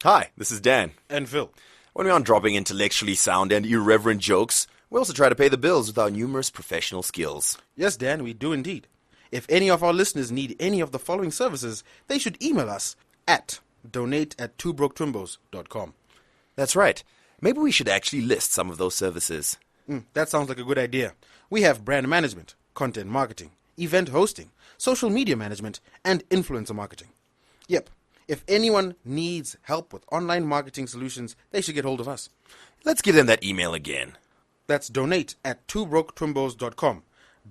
Hi, this is Dan. And Phil. When we aren't dropping intellectually sound and irreverent jokes, we also try to pay the bills with our numerous professional skills. Yes, Dan, we do indeed. If any of our listeners need any of the following services, they should email us at donate@twobroketwimbos.com. That's right. Maybe we should actually list some of those services. That sounds like a good idea. We have brand management, content marketing, event hosting, social media management, and influencer marketing. Yep. If anyone needs help with online marketing solutions, they should get hold of us. Let's give them that email again. That's donate@twobroketwimbos.com.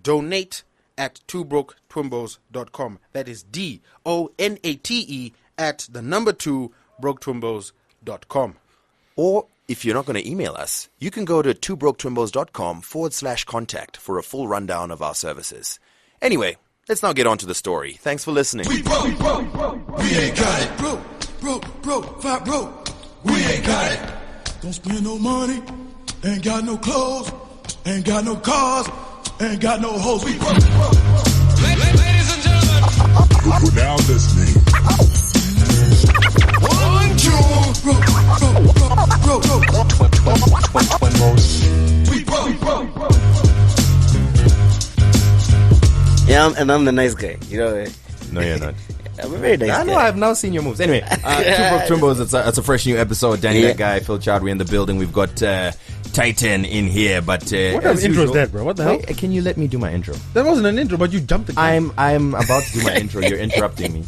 Donate@twobroketwimbos.com. That is DONATE at the number 2 broketwimbos.com. Or if you're not going to email us, you can go to twobrokeetwimbos.com/contact for a full rundown of our services. Anyway, let's now get on to the story. Thanks for listening. We broke, we ain't got it. Broke, five broke, we ain't got it. Don't spend no money, ain't got no clothes, ain't got no cars, ain't got no hoes. We broke. Ladies and gentlemen, you're now listening. 1, 2, broke. We broke. Yeah, and I'm the nice guy, you know. No, you're not. I'm a very nice guy. I know, I've now seen your moves. Anyway, Two Broke Twimbos, it's a fresh new episode. Danny, that guy, Phil Chowdhury in the building. We've got Tytan in here, but... what kind of intro is that, bro? What the hell? Wait, can you let me do my intro? That wasn't an intro, but you jumped again. I'm about to do my intro. You're interrupting me.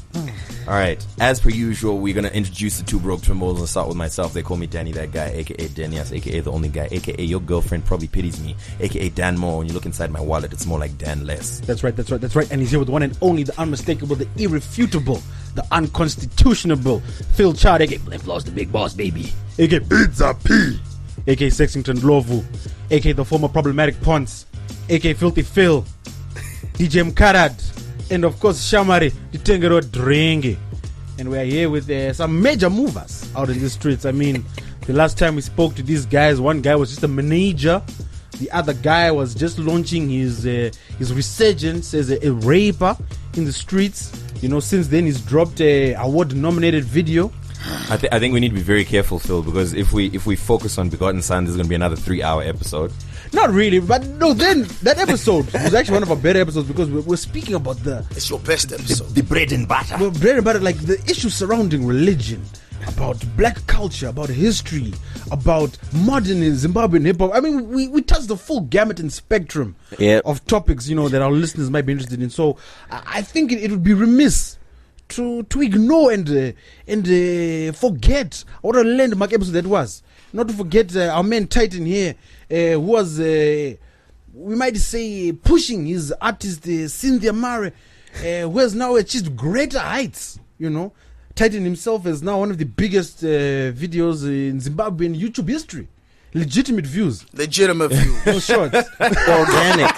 All right. As per usual, we're going to introduce the Two Broke Twimbos and start with myself. They call me Danny, that guy, a.k.a. Danias, a.k.a. the only guy, a.k.a. your girlfriend probably pities me, a.k.a. Dan Moore. When you look inside my wallet, it's more like Dan Less. That's right. And he's here with the one and only, the unmistakable, the irrefutable, the unconstitutionable Phil Chowdhury, a.k.a. Flip Floss, the big boss, baby, a.k.a. Pizza P, a.k.a. Sexington Lovu, a.k.a. the former problematic Ponce, a.k.a. Filthy Phil, DJ Mkarad, and of course Shamari, the Tengero Dringy. And we are here with some major movers out in the streets. I mean, the last time we spoke to these guys, one guy was just a manager, the other guy was just launching his resurgence as a rapper in the streets. You know, since then he's dropped a award-nominated video. I think we need to be very careful, Phil, because if we focus on Begotten Son, this is going to be another 3-hour episode. Not really, but no, then that episode was actually one of our better episodes because we're speaking about It's your best episode. The bread and butter. Well, bread and butter, like the issues surrounding religion, about black culture, about history, about modern Zimbabwean hip-hop. I mean, we touched the full gamut and spectrum of topics, you know, that our listeners might be interested in. So I think it would be remiss to ignore and forget what a landmark episode that was. Not to forget our man Tytan here, who was, we might say, pushing his artist Cynthia Mare, who has now achieved greater heights, you know. Tytan himself is now one of the biggest videos in Zimbabwean YouTube history. Legitimate views. Legitimate views. No shorts. Organic.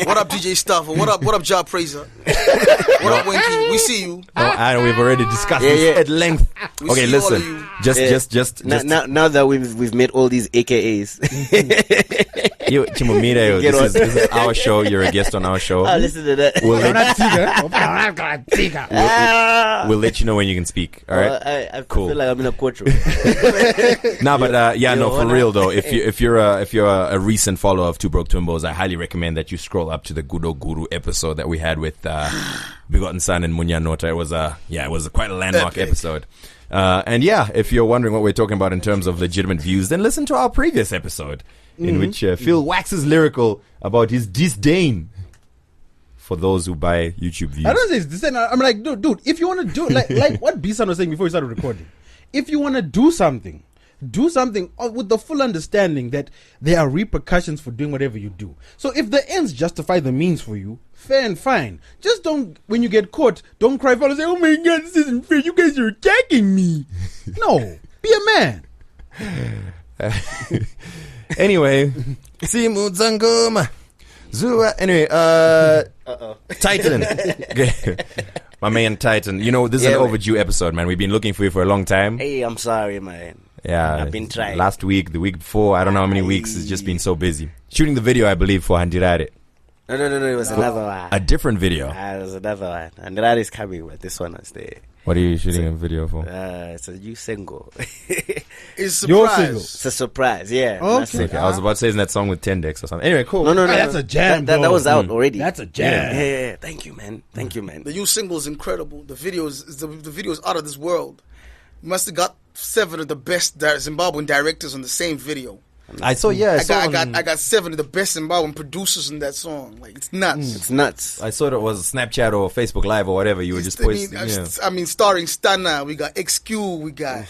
What up, DJ Stuffer? What up, Job Praiser? What up, Winky? We see you. No, I know we've already discussed this at length. Okay, listen. Just now that we've made all these AKAs. You, Chimomira, this is our show. You're a guest on our show. Oh, listen to that. We'll let you know when you can speak. All right. I Cool. feel like I'm in a courtroom. No, but for real though, if you're a recent follower of Two Broke Twimbos, I highly recommend that you scroll up to the Gudo Guru episode that we had with Begotten Son and Munya Nota. It was quite a landmark episode. And if you're wondering what we're talking about in terms of legitimate views, then listen to our previous episode in which Phil waxes lyrical about his disdain for those who buy YouTube views. I don't say it's disdain. I'm like, dude, if you want to do like what B-Son was saying before we started recording, if you want to do something with the full understanding that there are repercussions for doing whatever you do. So if the ends justify the means for you, fair and fine. Just don't, when you get caught, don't cry foul and say, oh my God, this isn't fair, you guys are attacking me. No, be a man. Anyway, Simu Zangoma. Zua. Anyway, Tytan. Okay. My man Tytan. You know, this is an overdue episode, man. We've been looking for you for a long time. Hey, I'm sorry, man. Yeah, I've been trying. Last week, the week before, I don't know how many weeks. It's just been so busy. Shooting the video, I believe, for Handirare. No, it was another one. A different video. It was another one. Handirare is coming, but this one was there. What are you shooting a video for? It's a new single. It's a Your surprise. single. It's a surprise, yeah. Okay. That's it. Okay, I was about to say, isn't that song with Tendex or something? Anyway, cool. No. That's a jam, That bro. was out already. That's a jam. Yeah. Thank you, man. The new single is incredible. The video is out of this world. Must have got 7 of the best Zimbabwean directors on the same video. I saw, I got 7 of the best Zimbabwean producers in that song. Like, it's nuts. It's nuts. I saw it was Snapchat or Facebook Live or whatever. You were just posting. I mean, starring Stana, we got XQ, we got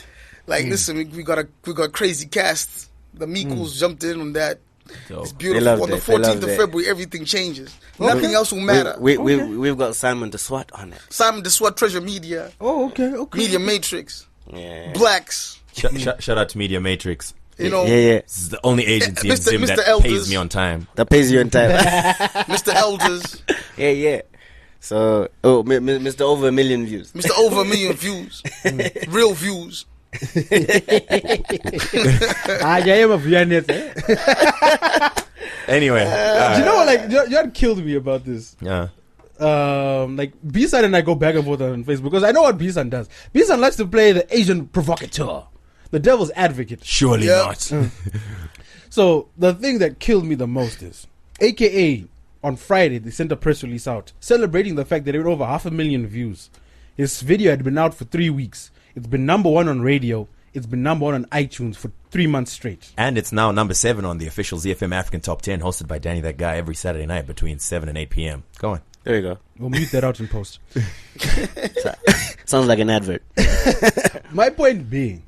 listen, we got crazy cast. The Mikos jumped in on that. It's beautiful. On the 14th of February, everything changes. Nothing else will matter. We've got Simon the SWAT on it. Simon the SWAT, Treasure Media, Oh, okay. Media Matrix, Yeah. Blacks. Shout out to Media Matrix. You know, Yeah. This is the only agency in Mr. Zim that Elders. pays me on time. That pays you in time. Mr. Elders, Yeah. So, Mr. Over a Million Views. Mr. Over a Million Views, real views. Anyway. You know what? Like, you had killed me about this. Yeah. Like B-San and I go back and forth on Facebook because I know what B-San does. B-San likes to play the Asian provocateur, the devil's advocate. Surely Yeah. not. So the thing that killed me the most is, AKA on Friday they sent a press release out celebrating the fact that it had over 500,000 views. His video had been out for 3 weeks. It's been #1 on radio. It's been #1 on iTunes for 3 months straight. And it's now number 7 on the official ZFM African Top 10, hosted by Danny That Guy every Saturday night between 7 and 8 p.m. Go on. There you go. We'll mute that out in post. Sounds like an advert. My point being,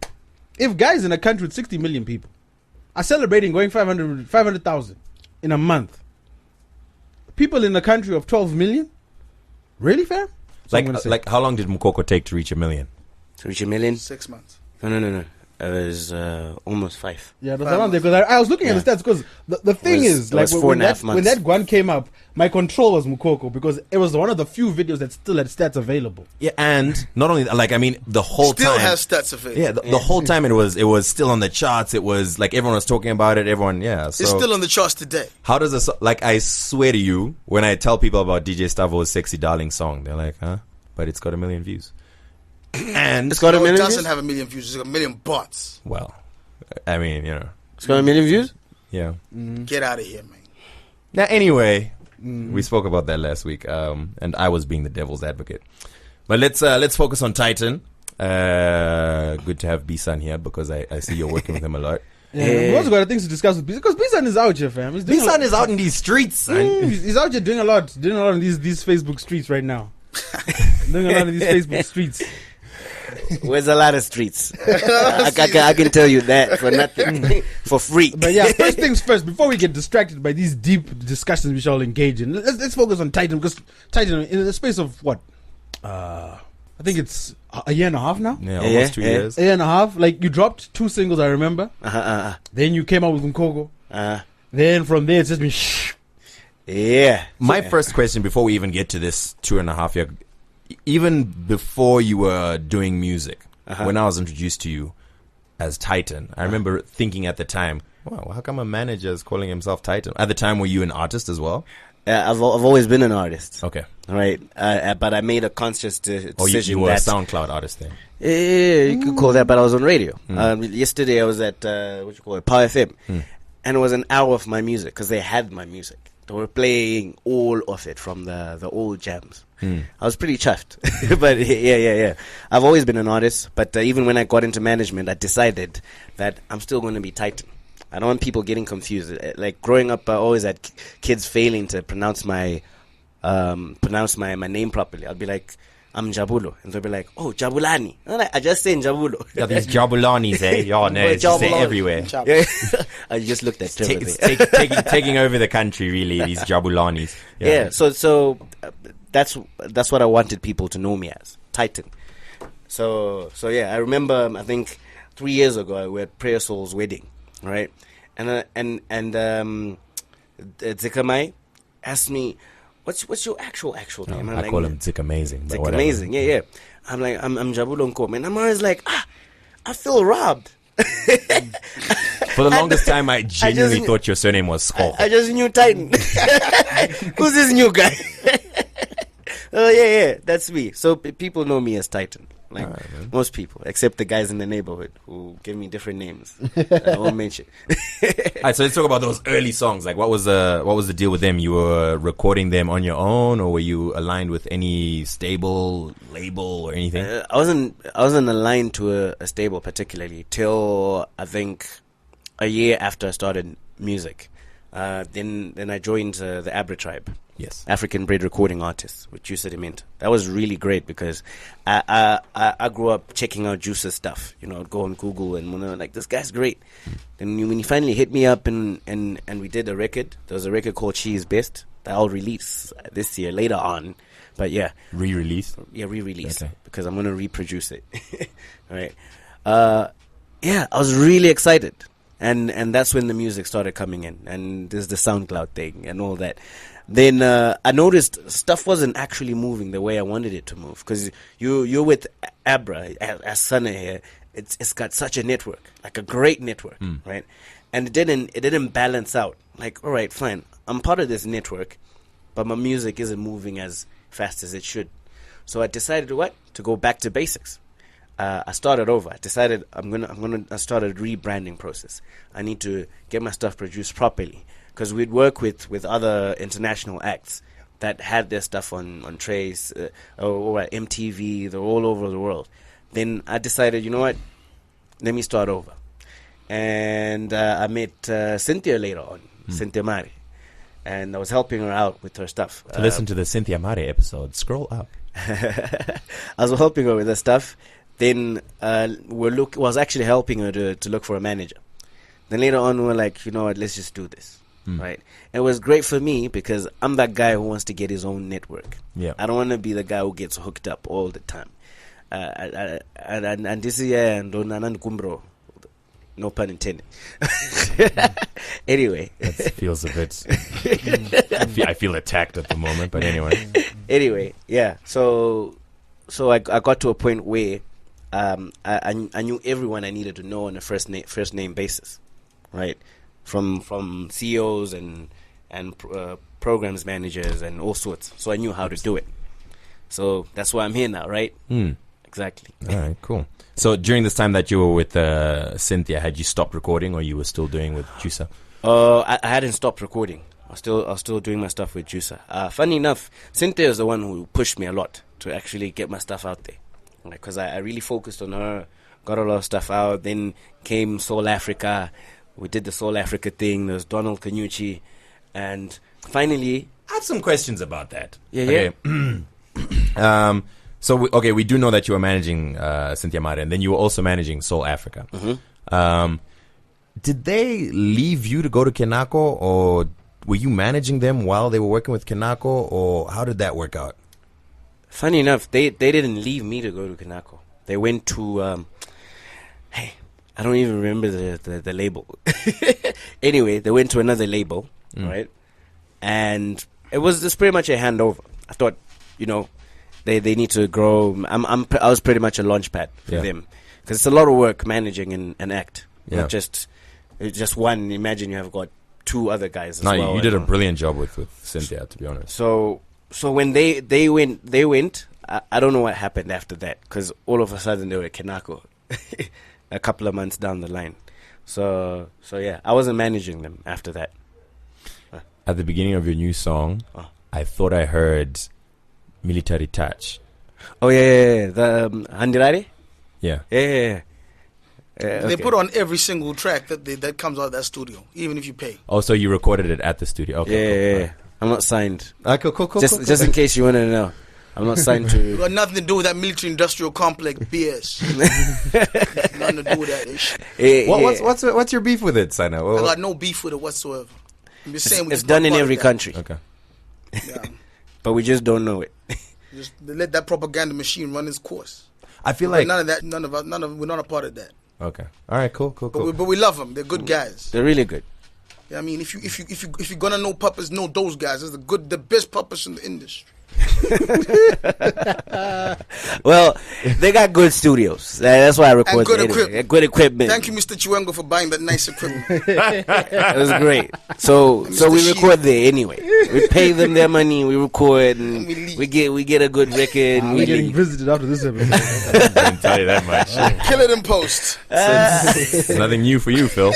if guys in a country with 60 million people are celebrating going 500,000 in a month, people in a country of 12 million, really, fam? So I'm gonna say- Like, how long did Mukoko take to reach 1 million? To reach 1 million? 6 months. No. It was almost 5. Yeah, that's around there because I was looking at the stats because the thing It was- is, it like was 4.5 when months. that Guan came up, my control was Mukoko because it was one of the few videos that still had stats available. Yeah, and not only that, like, I mean, the whole Still time. has stats available. Yeah, the whole time it was still on the charts. It was like everyone was talking about it. Everyone, yeah. So It's still on the charts today. how does this? Like, I swear to you, when I tell people about DJ Stavo's "Sexy Darling" song, they're like, "Huh?" But it's got 1 million views. And It's got 1 No, it million doesn't views? have 1 million views. It's got 1 million bots. well, I mean, you know, It's got 1 million views? yeah. Get out of here, man. Now, anyway, we spoke about that last week, and I was being the devil's advocate. But let's focus on Titan. Good to have B-San here because I see you're working with him a lot. Yeah, we also got things to discuss with because B-San is out here, fam. He's doing a lot- B-San is out in these streets, son. He's out here doing a lot on these Facebook streets right now. Doing a lot of these Facebook streets. Where's a lot of streets? I can tell you that for nothing. For free. But yeah, first things first, before we get distracted by these deep discussions we shall engage in, let's focus on Titan because Titan, in the space of what? I think it's a year and a half now. Yeah, almost 2 years. A year and a half. Like you dropped 2 singles, I remember. Then you came out with Mukoko. Then from there it's just been Yeah. My first question before we even get to this 2.5 year, even before you were doing music, when I was introduced to you as Titan, I remember thinking at the time, wow, how come a manager is calling himself Titan? At the time, were you an artist as well? I've always been an artist. Okay. Right. But I made a conscious decision Or you were a that SoundCloud artist then? Yeah, you could call that, but I was on radio. Yesterday I was at Power FM, and it was an hour of my music because they had my music. They were playing all of it from the old jams. I was pretty chuffed, but yeah. I've always been an artist, but even when I got into management, I decided that I'm still going to be Titan. I don't want people getting confused. Like growing up, I always had kids failing to pronounce my name properly. I'll be like, I'm Jabulo. And they'll be like, oh, Jabulani. I'm like, I just say Jabulo. Yeah, these Jabulanis, eh? Y'all know, it's just everywhere. Yeah. I just looked at Trevor there. Taking over the country, really, these Jabulanis. Yeah, so that's what I wanted people to know me as, Titan. So yeah, I remember, I think 3 years ago, we were at Prayer Soul's wedding, right? And Zikamai asked me, what's your actual name? I call him Zik Amazing. Zik Amazing, yeah. I'm like, I'm Jabulo Nkom, and I'm always like, I feel robbed. For the longest time, I genuinely thought your surname was Skull. I just knew Titan. Who's this new guy? Oh yeah, that's me. So people know me as Tytan. Like most people, except the guys in the neighborhood who give me different names. I won't mention. All right, so let's talk about those early songs. Like, what was the deal with them? You were recording them on your own, or were you aligned with any stable label or anything? I wasn't aligned to a stable particularly till I think a year after I started music. Then I joined the Abra tribe. Yes, African bred recording artists with Juicer Dement. That was really great because I grew up checking out Juicer's stuff. You know, I'd go on Google and like, this guy's great. Then when he finally hit me up and we did a record, there was a record called She Is Best that I'll release this year later on. But yeah, re-release. Yeah, re-release. Okay. Because I'm gonna reproduce it. Right. Yeah, I was really excited. And that's when the music started coming in, and there's the SoundCloud thing and all that. Then I noticed stuff wasn't actually moving the way I wanted it to move. Because you're with Abra, as Sana here, it's got such a network, like a great network, right? And it didn't balance out. Like, all right, fine, I'm part of this network, but my music isn't moving as fast as it should. So I decided to go back to basics. I started over. I decided I started a rebranding process. I need to get my stuff produced properly, because we'd work with other international acts that had their stuff on Trace or at MTV. They're all over the world. Then I decided, you know what? Let me start over. And I met Cynthia later on, Cynthia Mari. And I was helping her out with her stuff. To listen to the Cynthia Mari episode, scroll up. I was helping her with her stuff. Then was actually helping her to look for a manager. Then later on, we were like, you know what, let's just do this. Right? And it was great for me because I'm that guy who wants to get his own network. Yeah. I don't want to be the guy who gets hooked up all the time. And this is no pun intended. Anyway. That feels a bit... I feel attacked at the moment, but anyway. Anyway, yeah. So I got to a point where I knew everyone I needed to know on a first name basis, right? From CEOs and programs managers and all sorts. So I knew how to do it. So that's why I'm here now, right? Exactly. All right, cool. So during this time that you were with Cynthia, had you stopped recording, or you were still doing with Juicer? I hadn't stopped recording. I was still doing my stuff with Juicer. Funny enough, Cynthia is the one who pushed me a lot to actually get my stuff out there, because I really focused on her, got a lot of stuff out. Then came Soul Africa. We did the Soul Africa thing. There was Donald Canucci, and finally, I have some questions about that. Yeah. Okay. So we do know that you were managing Cynthia Mari, and then you were also managing Soul Africa. Did they leave you to go to Kenako, or were you managing them while they were working with Kenako, or how did that work out? Funny enough, they didn't leave me to go to Kenako. They went to I don't even remember the label. Anyway, they went to another label, right? And it was just pretty much a handover. I thought, they need to grow. I was pretty much a launch pad for them, because it's a lot of work managing an act. Not just one. Imagine you have got two other guys as well. You did a brilliant job with Cynthia, to be honest. So when they went, I don't know what happened after that, because all of a sudden they were at Kenako a couple of months down the line. So yeah, I wasn't managing them after that. At the beginning of your new song, I thought I heard Military Touch. Oh yeah. The Handirare? Yeah. Yeah. They put on every single track that comes out of that studio, even if you pay. Oh, so you recorded it at the studio? Okay. Yeah. I'm not signed. Cool. Just in case you want to know, I'm not signed to. Got nothing to do with that military-industrial complex BS. Nothing to do with that ish. What's your beef with it, Sana? I got no beef with it whatsoever. I'm just saying it's done in every country. Okay. Yeah. But we just don't know it. Just let that propaganda machine run its course. I feel like none of that. We're not a part of that. Okay. All right. Cool. But we love them. They're good guys. They're really good. Yeah, I mean, if you're gonna know puppets, know those guys. They're the best puppets in the industry. Well, they got good studios. That's why I record. And good anyway. equipment. Good equipment. Thank you, Mr. Chiwengo, for buying that nice equipment. It was great. So Mr. we Sheep. record there anyway. We pay them their money. We record, and We leave. we get a good record. and We're we getting leave. visited after this episode. I didn't tell you that much. Kill it in post. It's nothing new for you, Phil.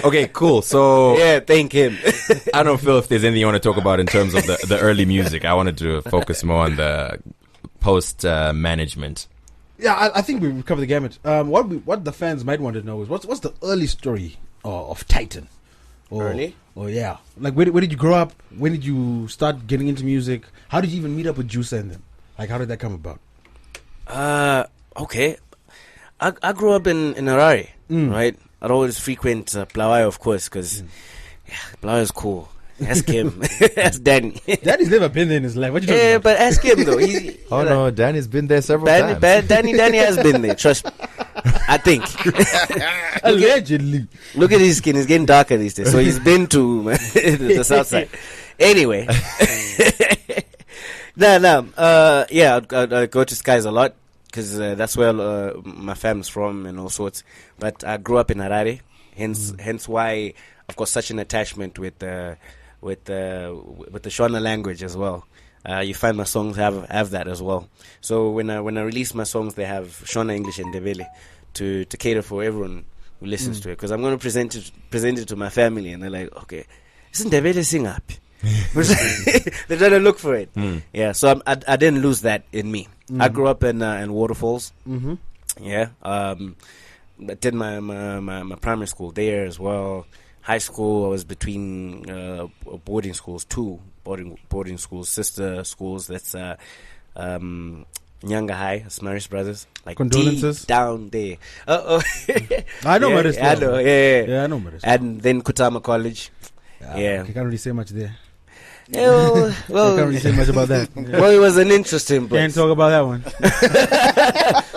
Okay, cool. So Yeah, thank him. I don't know, Phil, if there's anything you want to talk about in terms of the early music. I wanted to focus more on the post management. Yeah, I think we've covered the gamut. What the fans might want to know is what's the early story of Tytan? Early? Or yeah, like where did you grow up? When did you start getting into music? How did you even meet up with Juice and them? Like, how did that come about? Okay. I grew up in Harare, right? I'd always frequent Blawayo, of course, because Blawayo's cool. Ask him. Ask Danny. Daddy's never been there in his life. What you talking Yeah, about? but ask him though. Oh no, Danny's been there several times. Danny has been there. Trust me. I think. Allegedly. Look at his skin; it's getting darker these days. So he's been to the south side. Anyway, yeah, I go to Skies a lot because that's where my family's from and all sorts. But I grew up in Harare, hence why I've got such an attachment with the Shona language as well. You find my songs have that as well. So when I release my songs, they have Shona English and Ndebele to cater for everyone who listens to it. Because I'm going to present it to my family, and they're like, okay, isn't Ndebele sing up? They're trying to look for it. Yeah, so I didn't lose that in me. I grew up in Waterfalls. Yeah, I did my primary school there as well. High school, I was between boarding schools, two boarding schools, sister schools. That's Nyanga High, Smaris Brothers. Like Condolences? deep down there. I know Maris. I know, yeah. Yeah, I know Maris. And then Kutama College. Yeah. I can't really say much there. Yeah, I can't really say much about that. Yeah. well, it was an interesting place. Can't talk about that one.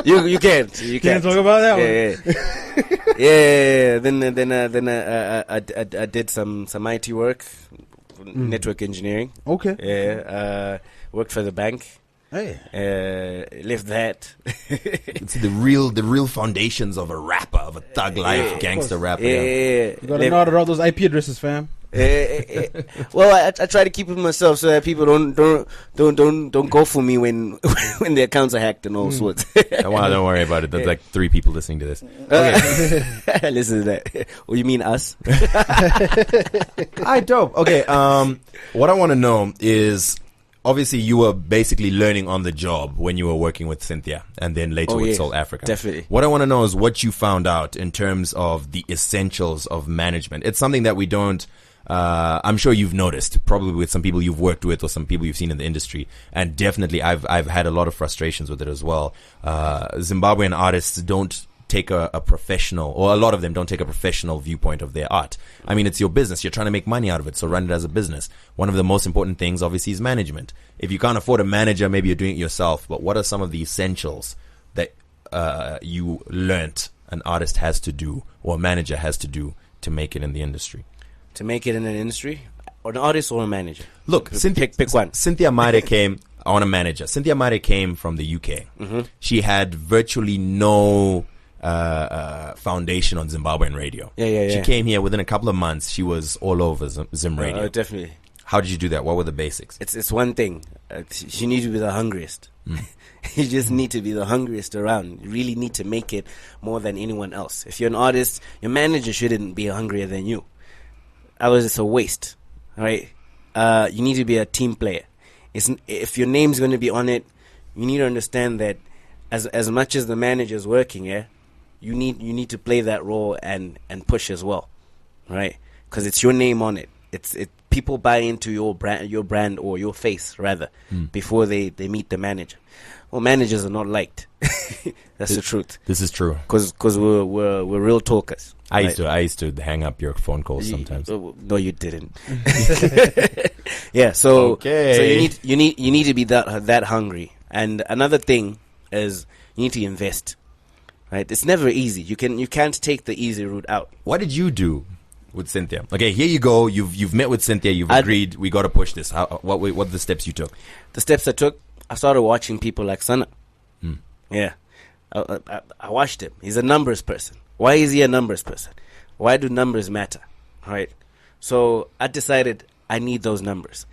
You can't. Can't talk about that one. Yeah. Then I did some IT work, network engineering. Okay. Yeah. Worked for the bank. Hey. Left that. It's the real foundations of a rapper, of a thug life gangster rapper. Yeah. You gotta know how to route those IP addresses, fam. Well, I try to keep it myself so that people don't go for me when when their accounts are hacked and all sorts. Well, don't worry about it. There's like 3 people listening to this. Okay. Listen to that. Oh, you mean us? Dope. Okay. What I want to know is, obviously, you were basically learning on the job when you were working with Cynthia and then later with Soul Africa. Definitely. What I want to know is what you found out in terms of the essentials of management. It's something that we don't, I'm sure you've noticed, probably with some people you've worked with or some people you've seen in the industry. And definitely I've had a lot of frustrations with it as well. Zimbabwean artists don't take a professional, or a lot of them don't take a professional viewpoint of their art. I mean, it's your business. You're trying to make money out of it, so run it as a business. One of the most important things, obviously, is management. If you can't afford a manager, maybe you're doing it yourself. But what are some of the essentials that you learnt an artist has to do, or a manager has to do, to make it in the industry? To make it in an industry? Or an artist or a manager? Look, pick one. Cynthia Mare came on a manager. Cynthia Mare came from the UK. She had virtually no foundation on Zimbabwean radio. Yeah. She came here within a couple of months. She was all over Zim radio. Definitely. How did you do that? What were the basics? It's one thing. You need to be the hungriest. You just need to be the hungriest around. You really need to make it more than anyone else. If you're an artist, your manager shouldn't be hungrier than you. Otherwise, it's a waste. All right. You need to be a team player. If your name's going to be on it, you need to understand that as much as the manager's working, you need to play that role and push as well, right? Because it's your name on it. People buy into your brand or your face rather before they meet the manager. Well, managers are not liked. That's the truth. This is true. Because we're real talkers. I used to hang up your phone calls sometimes. No, you didn't. Yeah. So you need to be that hungry. And another thing is you need to invest. Right? It's never easy. You can't take the easy route out. What did you do with Cynthia. Okay, here you go. You've met with Cynthia. You've agreed. We got to push this. What are the steps you took? The steps I took, I started watching people like Sana. Yeah. I watched him. He's a numbers person. Why is he a numbers person? Why do numbers matter? Right? So I decided I need those numbers.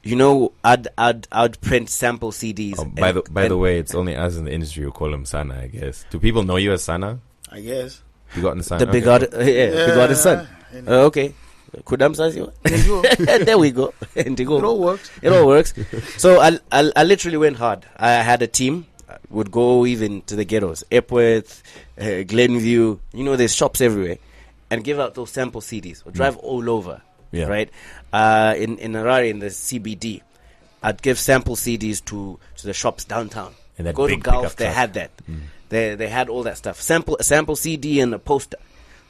You know, I'd print sample CDs. Oh, by the way, it's only us in the industry who call him Sana, I guess. Do people know you as Sana? I guess. Begotten son. The Begotten, Begotten son. Okay. Kudam Sasio. There we go. It all works. It all works. So I literally went hard. I had a team. Would go even to the ghettos, Epworth, Glenview. You know, there's shops everywhere, and give out those sample CDs. Or drive all over. Yeah. Right. In Harare, in the CBD, I'd give sample CDs to the shops downtown. And that go to big Gulf. pickup They truck. had that. They had all that stuff. A sample CD and a poster.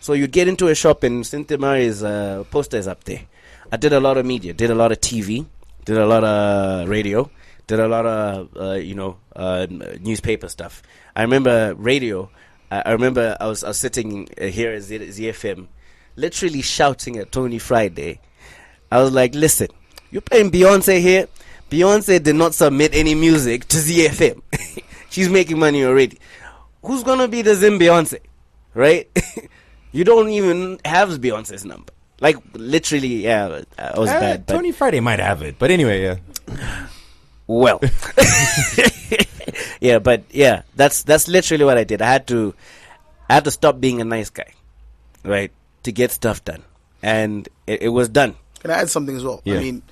So you'd get into a shop and Cynthia Mari's poster is up there. I did a lot of media, did a lot of TV, did a lot of radio, did a lot of newspaper stuff. I remember radio. I remember I was sitting here at ZFM, literally shouting at Tony Friday. I was like, "Listen, you're playing Beyonce here. Beyonce did not submit any music to ZFM. She's making money already. Who's gonna be the Zim Beyonce, right? You don't even have Beyonce's number. Like literally, yeah, I was bad. But Tony Friday might have it, but anyway, yeah. well, yeah, but yeah, that's literally what I did. I had to stop being a nice guy, right, to get stuff done, and it was done. Can I add something as well? Yeah. I mean,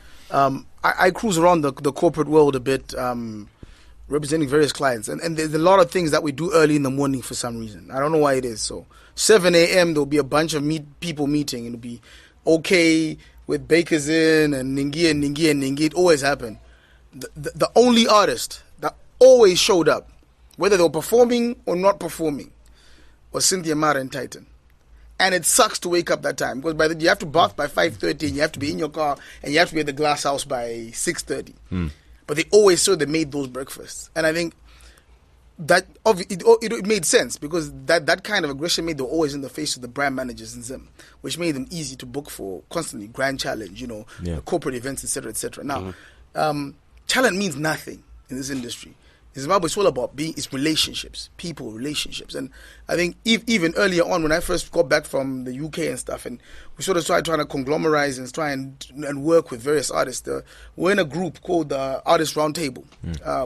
I cruise around the corporate world a bit, representing various clients, and there's a lot of things that we do early in the morning for some reason. I don't know why it is. So 7 a.m. there'll be a bunch of people meeting, and it'll be okay with Bakers in and Ningi. It always happened. The only artist that always showed up, whether they were performing or not performing, was Cynthia Mara and Tytan. And it sucks to wake up that time because you have to bath by 5:30 and you have to be in your car and you have to be at the glass house by 6:30. But they always saw they made those breakfasts, and I think that it made sense because that kind of aggression made them always in the face of the brand managers in Zim, which made them easy to book for constantly Grand Challenge, corporate events, etc. Now, talent means nothing in this industry. In Zimbabwe, it's all about it's relationships, people, relationships. And I think even earlier on, when I first got back from the UK and stuff, and we sort of started trying to conglomerize and try and work with various artists, we're in a group called the Artist Roundtable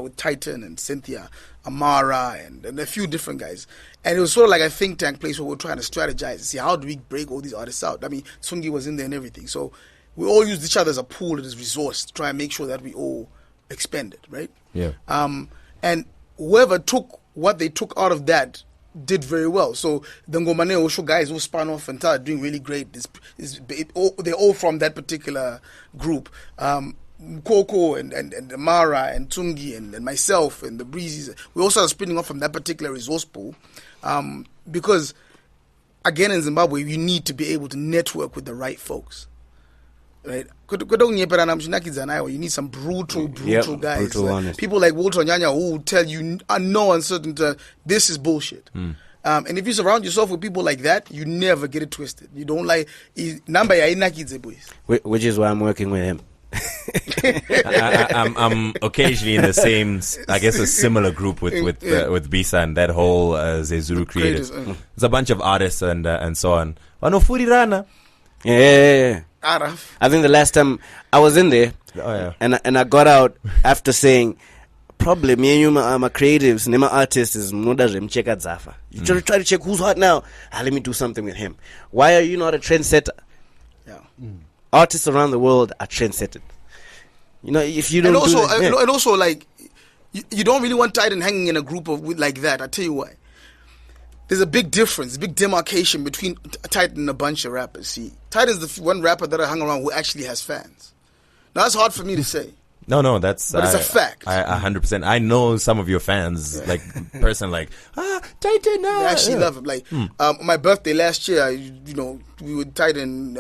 with Tytan and Cynthia, Amara, and a few different guys. And it was sort of like a think tank place where we're trying to strategize and see how do we break all these artists out. I mean, Tsungi was in there and everything. So we all used each other as a pool, as a resource to try and make sure that we all expanded, right? Yeah. And whoever took what they took out of that did very well. So the Ngomane Osho guys who spun off and started doing really great. They're all from that particular group. Mukoko and Mara and Tsungi and myself and the Breezes. We also are spinning off from that particular resource pool. Because, again, in Zimbabwe, you need to be able to network with the right folks. Right? You need some brutal guys. Brutal, people like Walter Nyanya who will tell you no uncertainty, this is bullshit. And if you surround yourself with people like that, you never get it twisted. You don't like number boys. Which is why I'm working with him. I'm occasionally in the same, I guess, a similar group with Bisa and that whole Zezuru creators. There's a bunch of artists and so on. Wanofurirana. Yeah. I think the last time I was in there, and I got out after saying, probably me and you are my creatives, my artists is check at Zafa. You try to check who's hot now. Let me do something with him. Why are you not a trendsetter? Yeah. Artists around the world are trendsetters. If you don't and also like you don't really want Titan hanging in a group like that. I tell you why. There's a big difference, big demarcation between Titan and a bunch of rappers. See, Titan's the one rapper that I hung around who actually has fans. Now that's hard for me to say. No, but it's a fact. I 100%. I know some of your fans, like Titan. They actually love him. Like my birthday last year, we would Titan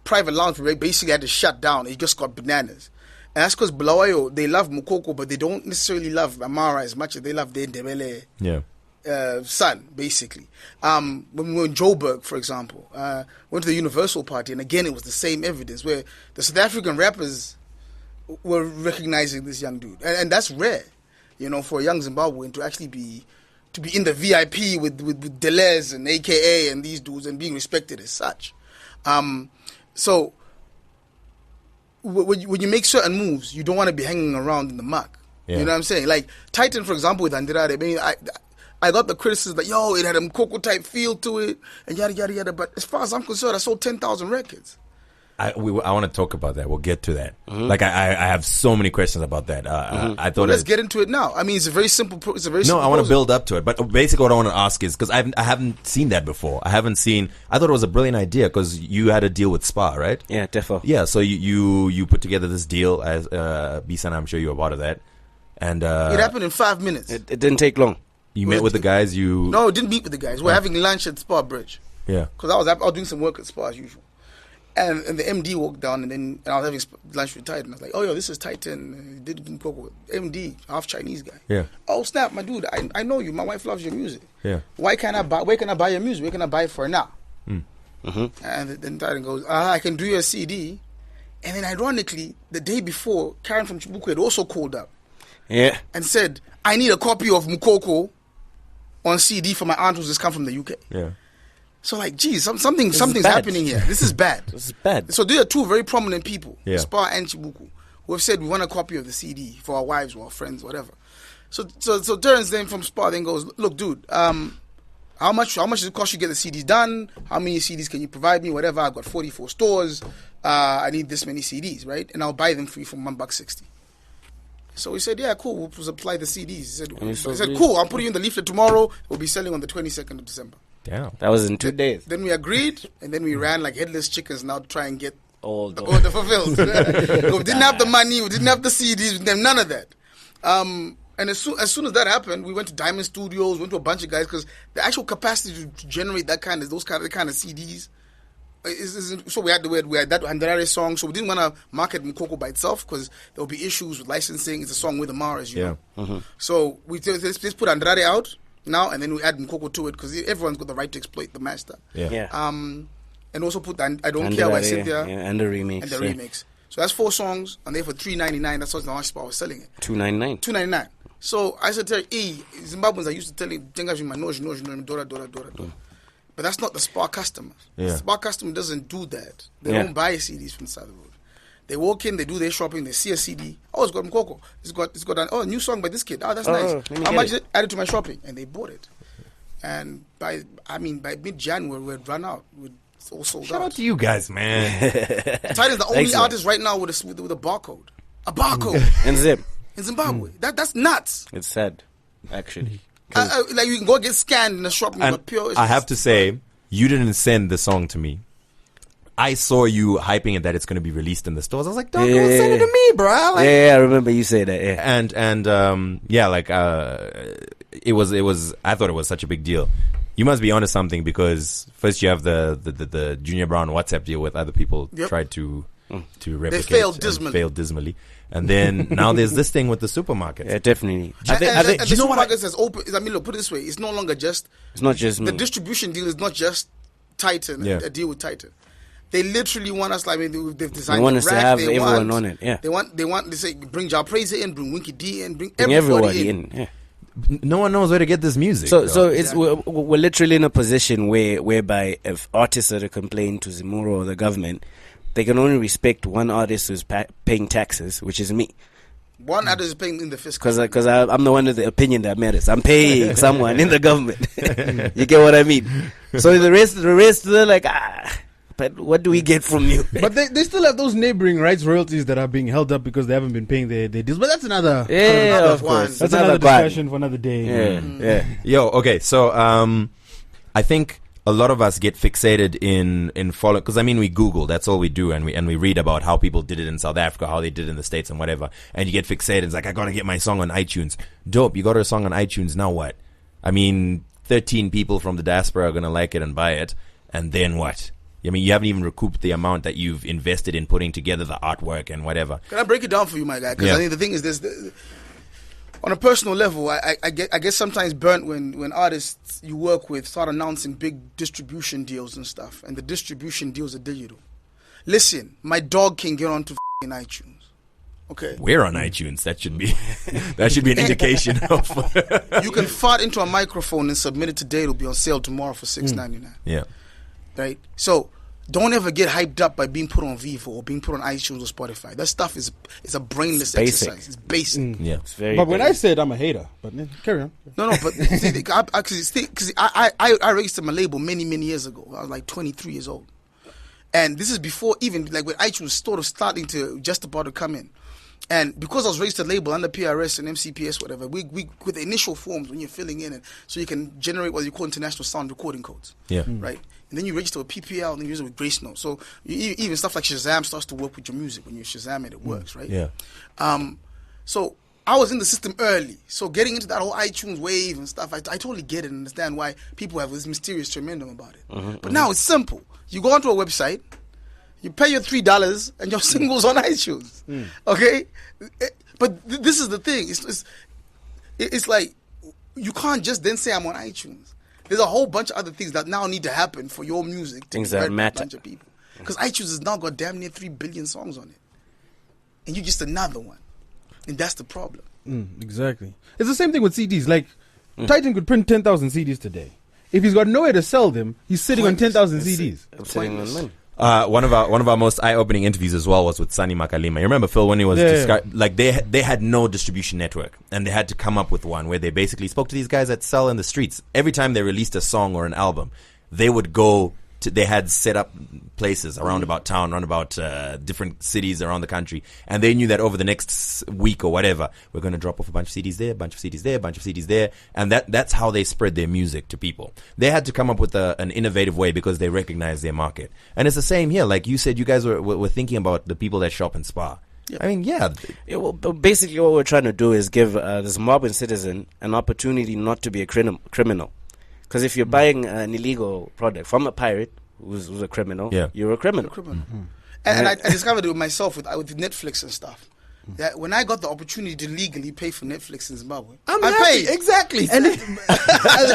private lounge. We basically had to shut down. It just got bananas. And that's because Bulawayo, they love Mukoko, but they don't necessarily love Amara as much as they love the Ndebele son, basically. When we were in Joburg, for example, went to the Universal Party, and again it was the same evidence where the South African rappers were recognizing this young dude, and that's rare, for a young Zimbabwean to actually be in the VIP with Deleuze and AKA and these dudes and being respected as such. So when you make certain moves, you don't want to be hanging around in the muck. Yeah. You know what I'm saying? Like Tytan, for example, with Andrade. I mean, I got the criticism that it had a Mukoko type feel to it and yada yada yada. But as far as I'm concerned, I sold 10,000 records. I want to talk about that. We'll get to that. Mm-hmm. Like I have so many questions about that. I thought let's get into it now. I mean, it's a very simple. I want to build up to it. But basically, what I want to ask is because I haven't seen that before. I thought it was a brilliant idea because you had a deal with Spa, right? Yeah, definitely. Yeah, so you put together this deal as Bisan. I'm sure you were part of that. And it happened in 5 minutes. It didn't take long. You met with the guys. No, it didn't meet with the guys. We're having lunch at Spa Bridge. Yeah, because I was doing some work at Spa as usual. And the MD walked down, and I was having lunch with Titan. I was like, "Oh, this is Titan. He did Mukoko. MD, half Chinese guy." Yeah. Oh snap, my dude! I know you. My wife loves your music. Yeah. Where can I buy your music? Where can I buy it for now? Mm-hmm. And then Titan goes, "I can do your CD." And then ironically, the day before, Karen from Chibuku had also called up. Yeah. And said, "I need a copy of Mukoko on CD for my aunt who's just come from the UK." Yeah. So something's happening here. This is bad. This is bad. So there are two very prominent people, yeah. Spa and Chibuku, who have said we want a copy of the CD for our wives or our friends, whatever. So Terrence then from Spa then goes, "Look, dude, how much does it cost you to get the CDs done? How many CDs can you provide me? Whatever. I've got 44 stores. I need this many CDs, right? And I'll buy them for you for $1.60." So we said, "Yeah, cool. We'll supply the CDs." He said, "Cool. I'll put you in the leaflet tomorrow. We'll be selling on the 22nd of December." Damn. That was in 2 days. Then we agreed, and then we ran like headless chickens now to try and get the order fulfilled. We didn't have the money, we didn't have the CDs, we didn't have none of that. And as soon as that happened, we went to Diamond Studios, went to a bunch of guys because the actual capacity to generate those kind of CDs. So we had that Andrade song, so we didn't want to market Mukoko by itself because there will be issues with licensing. It's a song with Amar, as you know. Mm-hmm. So we just put Andrade out now, and then we add Mukoko to it because everyone's got the right to exploit the master. Yeah. And also put I Don't Care by Cynthia and the remix. Remix. So that's 4 songs, and they for $3.99. That's what the last spot was selling it. $2.99. So I said to her, Zimbabweans are used to telling but that's not the Spa customer. Yeah. The Spa customer doesn't do that. They don't buy CDs from the side of the road. They walk in, they do their shopping, they see a CD. Oh, it's got Mukoko. It's got a new song by this kid. Oh, that's nice. How much is it? Add it to my shopping, and they bought it. And by mid-January, we had run out. We'd all sold out. Shout out to you guys, man. Titan's the only artist right now with a barcode. A barcode. And zip. In Zimbabwe. That's nuts. It's sad, actually. Like you can go get scanned in the shop and pure. I have to say, you didn't send the song to me. I saw you hyping it that it's going to be released in the stores. I was like, don't go send it to me, bro. Like, I remember you say that. Yeah. It was. I thought it was such a big deal. You must be onto something because first you have the Junior Brown WhatsApp deal with other people tried to replicate. They failed dismally. And then now there's this thing with the supermarkets. Yeah, definitely. The supermarkets has opened. I mean, look, put it this way: it's no longer just. It's not just the distribution deal is not just Titan. A deal with Titan. They literally want us. They've designed. They want us to have everyone on it. Yeah. They want. They say bring Ja Praiser in, bring Winky D in, bring everybody in. Yeah. No one knows where to get this music. So it's we're literally in a position whereby if artists are to complain to Zimuro or the government, they can only respect one artist who's paying taxes, which is me. One artist is paying in the fiscal. Because I'm the one with the opinion that matters. I'm paying someone in the government. You get what I mean? So the rest, they're like, but what do we get from you? But they still have those neighboring rights royalties that are being held up because they haven't been paying their deals. But that's another. Yeah, of course. That's another discussion for another day. Yeah. Yo, okay. So I think a lot of us get fixated in follow, because I mean we Google, that's all we do, and we read about how people did it in South Africa, how they did it in the States and whatever, and you get fixated. It's like, I gotta get my song on iTunes. Dope, you got a song on iTunes, now what? I mean, 13 people from the diaspora are gonna like it and buy it, and then what? I mean, you haven't even recouped the amount that you've invested in putting together the artwork and whatever. Can I break it down for you, my guy? Because I think the thing is this. On a personal level, I get sometimes burnt when artists you work with start announcing big distribution deals and stuff, and the distribution deals are digital. Listen, my dog can get onto iTunes. Okay. We're on iTunes. That should be an indication of. You can fart into a microphone and submit it today. It'll be on sale tomorrow for $6.99. Yeah. Right. So don't ever get hyped up by being put on Vivo or being put on iTunes or Spotify. That stuff is a brainless exercise. It's basic. Yeah. It's very. But when I said I'm a hater, but carry on. No, but because I registered my label many years ago. I was like 23 years old, and this is before even like when iTunes was sort of starting to just about to come in. And because I was registered label under PRS and MCPS, whatever, we with the initial forms when you're filling in, and so you can generate what you call international sound recording codes. Yeah. Right. And then you register with PPL, and then you use it with Grace Note. So even stuff like Shazam starts to work with your music. When you Shazam it, it works, right? Yeah. So I was in the system early. So getting into that whole iTunes wave and stuff, I totally get it and understand why people have this mysterious tremendum about it. But now it's simple. You go onto a website, you pay your $3, and your single's on iTunes. Okay? But this is the thing. It's like you can't just then say I'm on iTunes. There's a whole bunch of other things that now need to happen for your music to Things be that heard by matter. a bunch of people. Because iTunes has now got damn near 3 billion songs on it. And you're just another one. And that's the problem. Exactly. It's the same thing with CDs. Like, Tytan could print 10,000 CDs today. If he's got nowhere to sell them, he's sitting on 10,000 CDs. sitting on money. One of our most eye-opening interviews as well was with Sunny Makalima. You remember, Phil, when he was like they had no distribution network, and they had to come up with one where they basically spoke to these guys that sell in the streets. Every time they released a song or an album, they would go to, they had set up places around about town, around about different cities around the country, and they knew that over the next week or whatever, we're going to drop off a bunch of CDs there, a bunch of CDs there, a bunch of CDs there, and that's how they spread their music to people. They had to come up with an innovative way because they recognize their market. And it's the same here. Like you said, you guys were thinking about the people that shop in Spa. Yeah. I mean, yeah. Well, basically what we're trying to do is give this mob and citizen an opportunity not to be a criminal. Because if you're buying an illegal product from a pirate who's a criminal, you're a criminal. And I discovered it with myself with Netflix and stuff. That when I got the opportunity to legally pay for Netflix in Zimbabwe, I paid. Exactly. And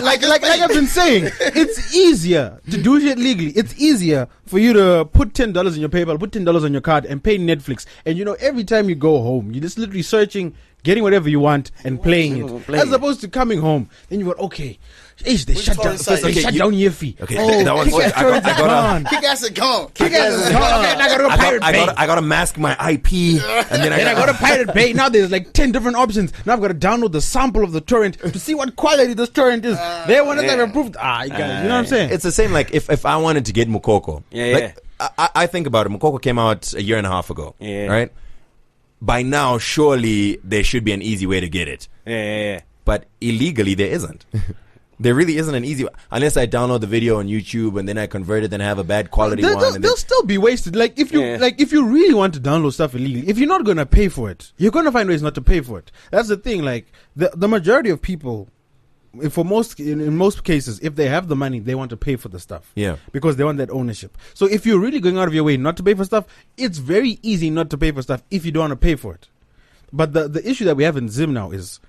like I've been saying, it's easier to do shit legally. It's easier for you to put $10 in your PayPal, put $10 on your card, and pay Netflix. And every time you go home, you're just literally searching, getting whatever you want, and playing it. As opposed to coming home, then you go, okay, they shut down. They shut down your fee. Okay, oh, that one's Kick-Ass Torrents is gone. Kick-Ass is gone. Kick-Ass is gone. Okay, I gotta go Pirate Bay. I gotta mask my IP, and then I go to Pirate Bay. Now there's like 10 different options. Now I've got to download the sample of the torrent to see what quality this torrent is. They want to approved. You guys, you know what I'm saying? It's the same. Like if I wanted to get Mukoko, I think about it. Mukoko came out a year and a half ago, right? By now, surely there should be an easy way to get it. Yeah. But illegally, there isn't. There really isn't an easy way. Unless I download the video on YouTube and then I convert it and have a bad quality one. They'll still be wasted. Like if you really want to download stuff illegally, if you're not going to pay for it, you're going to find ways not to pay for it. That's the thing. Like the majority of people, in most cases, if they have the money, they want to pay for the stuff. Yeah. Because they want that ownership. So if you're really going out of your way not to pay for stuff, it's very easy not to pay for stuff if you don't want to pay for it. But the issue that we have in Zim now is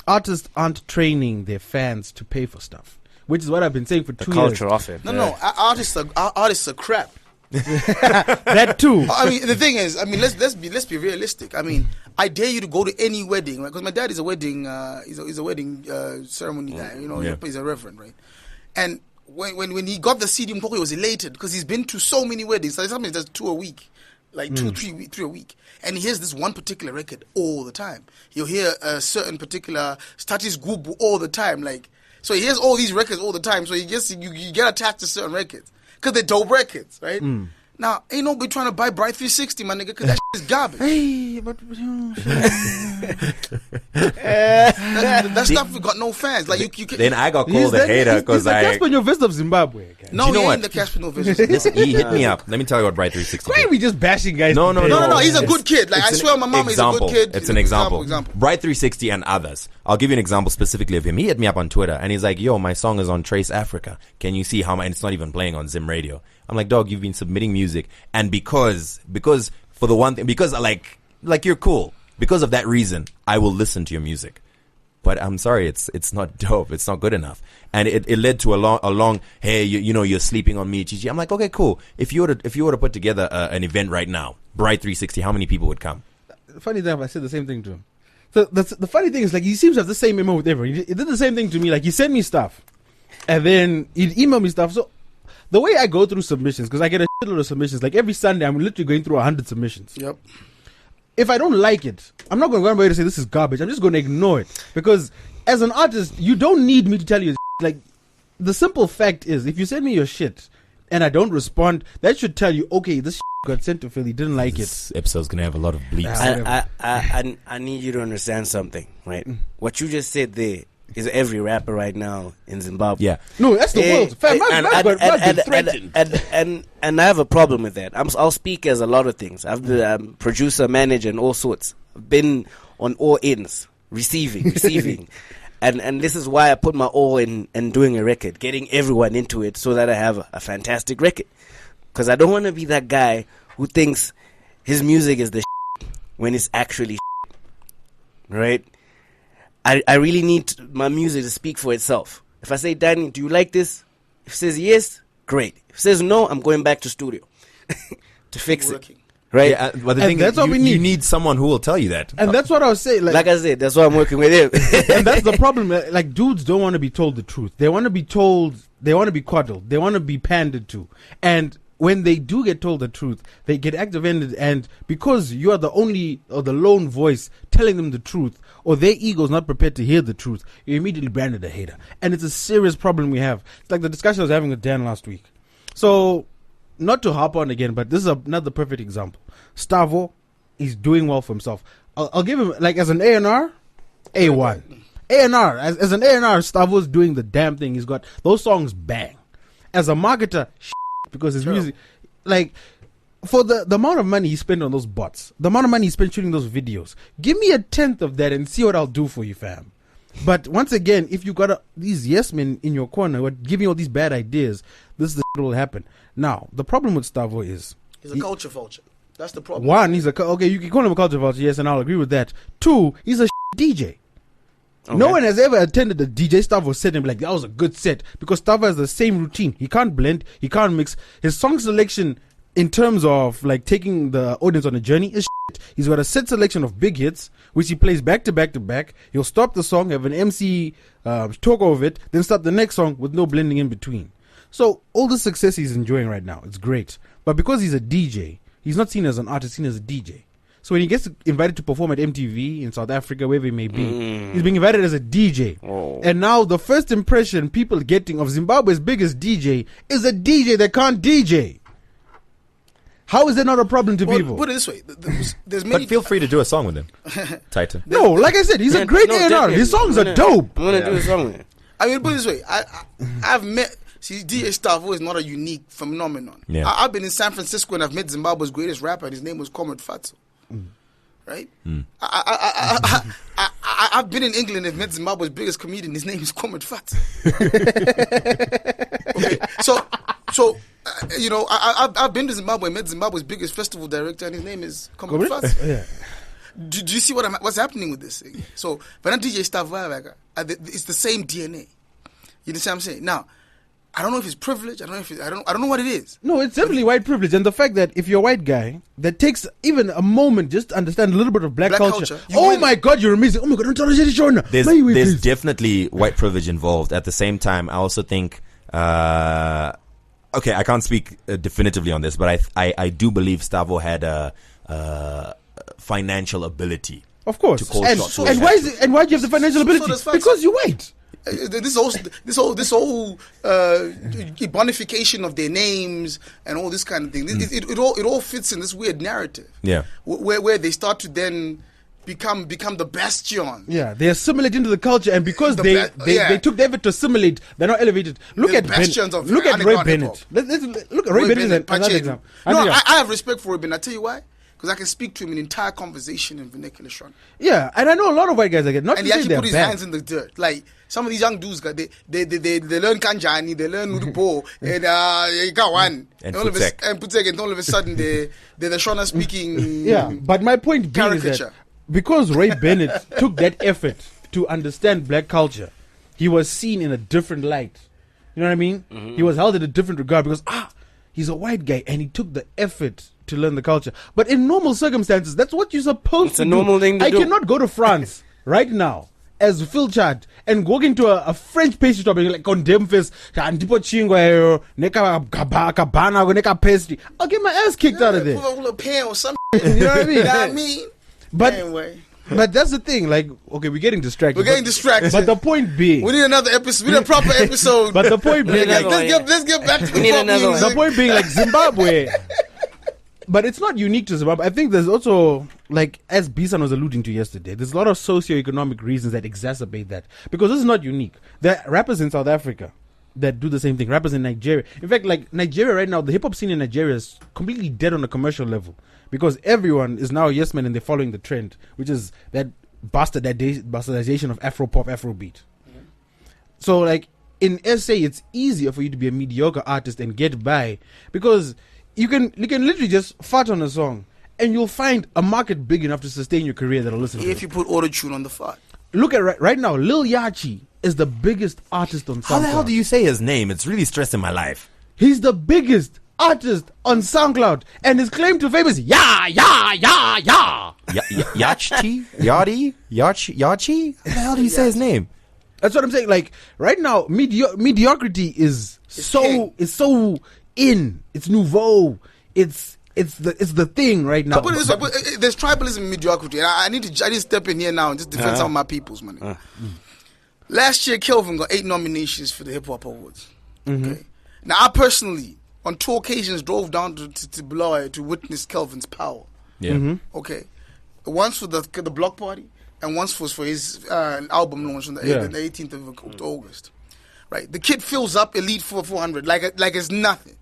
artists aren't training their fans to pay for stuff, which is what I've been saying for 2 years. The culture of it. No, artists are crap. That too. I mean, the thing is, I mean, let's be realistic. I mean, I dare you to go to any wedding, right? Because my dad is a wedding, he's a wedding ceremony guy. He's a reverend, right? And when he got the CD, Mukoko was elated because he's been to so many weddings. So sometimes he does 2 a week, like 3 a week, and he hears this one particular record all the time. He'll hear a certain particular status gubu all the time, like. So he hears all these records all the time. So you get attached to certain records because they're dope records, right? Now, ain't nobody trying to buy Bright 360, my nigga, because that shit is garbage. Hey, but that stuff got no fans. Like you can. Then I got called a hater because I. He's the Casper Nyovest of Zimbabwe. Guys. No, you know he what? ain't the Casper Nyovest. Listen, he hit me up. Let me tell you what Bright 360. Why are we just bashing guys? No. He's a good kid. Like I swear on my mom, he's a good kid. It's an example. Bright 360 and others. I'll give you an example specifically of him. He hit me up on Twitter and he's like, "Yo, my song is on Trace Africa. Can you see how my? And it's not even playing on Zim Radio." I'm like, "Dog, you've been submitting music, and because for the one thing, because like you're cool. Because of that reason, I will listen to your music." but I'm sorry, it's not dope. It's not good enough. And it led to a long hey, you know, you're sleeping on me, Gigi. I'm like, okay, cool. If you were to put together an event right now, Bright 360, how many people would come? Funny enough, I said the same thing to him. So the funny thing is, like, he seems to have the same MO with everyone. He did the same thing to me. Like, he sent me stuff, and then he'd email me stuff. So the way I go through submissions, because I get a shitload of submissions, like every Sunday I'm literally going through 100 submissions. Yep. If I don't like it, I'm not going to go away to say this is garbage. I'm just going to ignore it, because as an artist, you don't need me to tell you. Like, the simple fact is, if you send me your shit and I don't respond, that should tell you, okay, this got sent to Philly, didn't like this episode's gonna have a lot of bleeps. I need you to understand something, right? What you just said there is every rapper right now in Zimbabwe. Yeah. No, that's the world. Fam, threatened. And I have a problem with that. I'll speak as a lot of things. I've been producer, manager, and all sorts. I've been on all ends, receiving. And this is why I put my all in doing a record, getting everyone into it so that I have a fantastic record. Because I don't want to be that guy who thinks his music is the shit when it's actually shit. Right? I really need my music to speak for itself. If I say, Danny, do you like this? If he says yes, great. If he says no, I'm going back to studio to fix it. Right? Yeah, but the thing that's is, what we need. You need someone who will tell you that. And that's what I was saying. Like I said, that's why I'm working with him. And that's the problem. Like, dudes don't want to be told the truth. They want to be told, they want to be coddled. They want to be pandered to. And when they do get told the truth, they get activated, and because you are the only or the lone voice telling them the truth, or their ego's not prepared to hear the truth, you're immediately branded a hater. And it's a serious problem we have. It's like the discussion I was having with Dan last week. So, not to hop on again, but this is another perfect example. Stavo is doing well for himself. I'll give him, like, as an A&R, A1. A&R, as an A&R, Stavo's doing the damn thing. He's got those songs bang. As a marketer, because his music, like, for the amount of money he spent on those bots, the amount of money he spent shooting those videos, give me 1/10 of that and see what I'll do for you, fam. But once again, if you got these yes men in your corner who are giving you all these bad ideas, this is the shit will happen. Now, the problem with Stavo is he's a culture vulture. That's the problem. One, he's okay, you can call him a culture vulture, yes, and I'll agree with that. Two, he's a DJ. Okay. No one has ever attended a DJ Stavo set and be like, that was a good set, because Stavo has the same routine. He can't blend, he can't mix. His song selection in terms of like taking the audience on a journey is shit. He's got a set selection of big hits, which he plays back to back to back. He'll stop the song, have an MC talk over it, then start the next song with no blending in between. So all the success he's enjoying right now, it's great. But because he's a DJ, he's not seen as an artist, seen as a DJ. So when he gets invited to perform at MTV in South Africa, wherever he may be, he's being invited as a DJ. Oh. And now the first impression people are getting of Zimbabwe's biggest DJ is a DJ that can't DJ. How is that not a problem to people? Put it this way. There's many. But feel free to do a song with him, Tytan. No, like I said, he's a great A&R. His songs are dope. I'm going to do a song with him. I mean, put it this way. I've met... See, DJ Stavo is not a unique phenomenon. Yeah. I've been in San Francisco and I've met Zimbabwe's greatest rapper, and his name was Comrade Fatso. Right? I've been in England and met Zimbabwe's biggest comedian. His name is Comrade Fatso. Okay, so you know, I've been to Zimbabwe and met Zimbabwe's biggest festival director, and his name is Comrade Fatso. Yeah. Do you see what's happening with this thing? So, when I DJ Stavo, it's the same DNA. You understand what I'm saying? Now, I don't know if it's privilege. I don't know what it is. No, it's definitely white privilege, and the fact that if you're a white guy, that takes even a moment just to understand a little bit of black culture. Oh my God, you're amazing! Oh my God, don't tell us Shona. There's definitely white privilege involved. At the same time, I also think, okay, I can't speak definitively on this, but I do believe Stavo had a financial ability. Of course, and why do you have the financial ability? Because you're white. This whole bonification of their names and all this kind of thing. It all fits in this weird narrative. Yeah, where they start to then become the bastion. Yeah, they assimilate into the culture, and because they took the effort to assimilate, they're not elevated. Look at Roy Bennett. Look at Roy Bennett. Another example. No, I have respect for Roy Bennett. I tell you why. Because I can speak to him in entire conversation in vernacular Shona. Yeah, and I know a lot of white guys like it. Not and he actually put his hands in the dirt. Like some of these young dudes, they learn kanjani, they learn udubo, and gawan, and putek, and all of a sudden they're the Shona speaking. Yeah, but my point being is that because Ray Bennett took that effort to understand black culture, he was seen in a different light. You know what I mean? He was held in a different regard because he's a white guy and he took the effort to learn the culture. But in normal circumstances, that's what you're supposed to do. It's a normal thing to do. I cannot go to France right now as Phil Chad and walk into a French pastry shop and like condemn face neka pastry. I'll get my ass kicked out of there. Put a pan or something. You know what I mean? You know what I mean? But anyway. But that's the thing, like, okay, we're getting distracted. But the point being, we need another episode. We need a proper episode. But the point being, like, let's get back to the one. The point being, like, Zimbabwe. But it's not unique to Zimbabwe. I think there's also, like, as Bisan was alluding to yesterday, there's a lot of socioeconomic reasons that exacerbate that. Because this is not unique. There are rappers in South Africa that do the same thing. Rappers in Nigeria. In fact, like, Nigeria right now, the hip-hop scene in Nigeria is completely dead on a commercial level. Because everyone is now a yes man and they're following the trend, which is that bastardization of Afro-pop, Afrobeat. So, like, in SA, it's easier for you to be a mediocre artist and get by because you can literally just fart on a song and you'll find a market big enough to sustain your career that'll listen to it. If you put auto-tune on the fart. Look at right now, Lil Yachty is the biggest artist on SoundCloud. How the hell do you say his name? It's really stressing my life. He's the biggest artist on SoundCloud, and his claim to fame is Yachty? Yachi? How the hell do you say his name? That's what I'm saying. Like, right now, mediocrity is so in. It's nouveau. It's the thing right now. But there's tribalism in mediocrity. And I need to step in here now and just defend some of my people's money. Last year, Kelvin got 8 nominations for the Hip Hop Awards. Okay. Now, I personally, on 2 occasions, drove down to Bulawayo to witness Kelvin's power. Yeah. Okay. Once for the block party, and once was for his album launch on the 18th of August. Right. The kid fills up Elite 400 like it's nothing.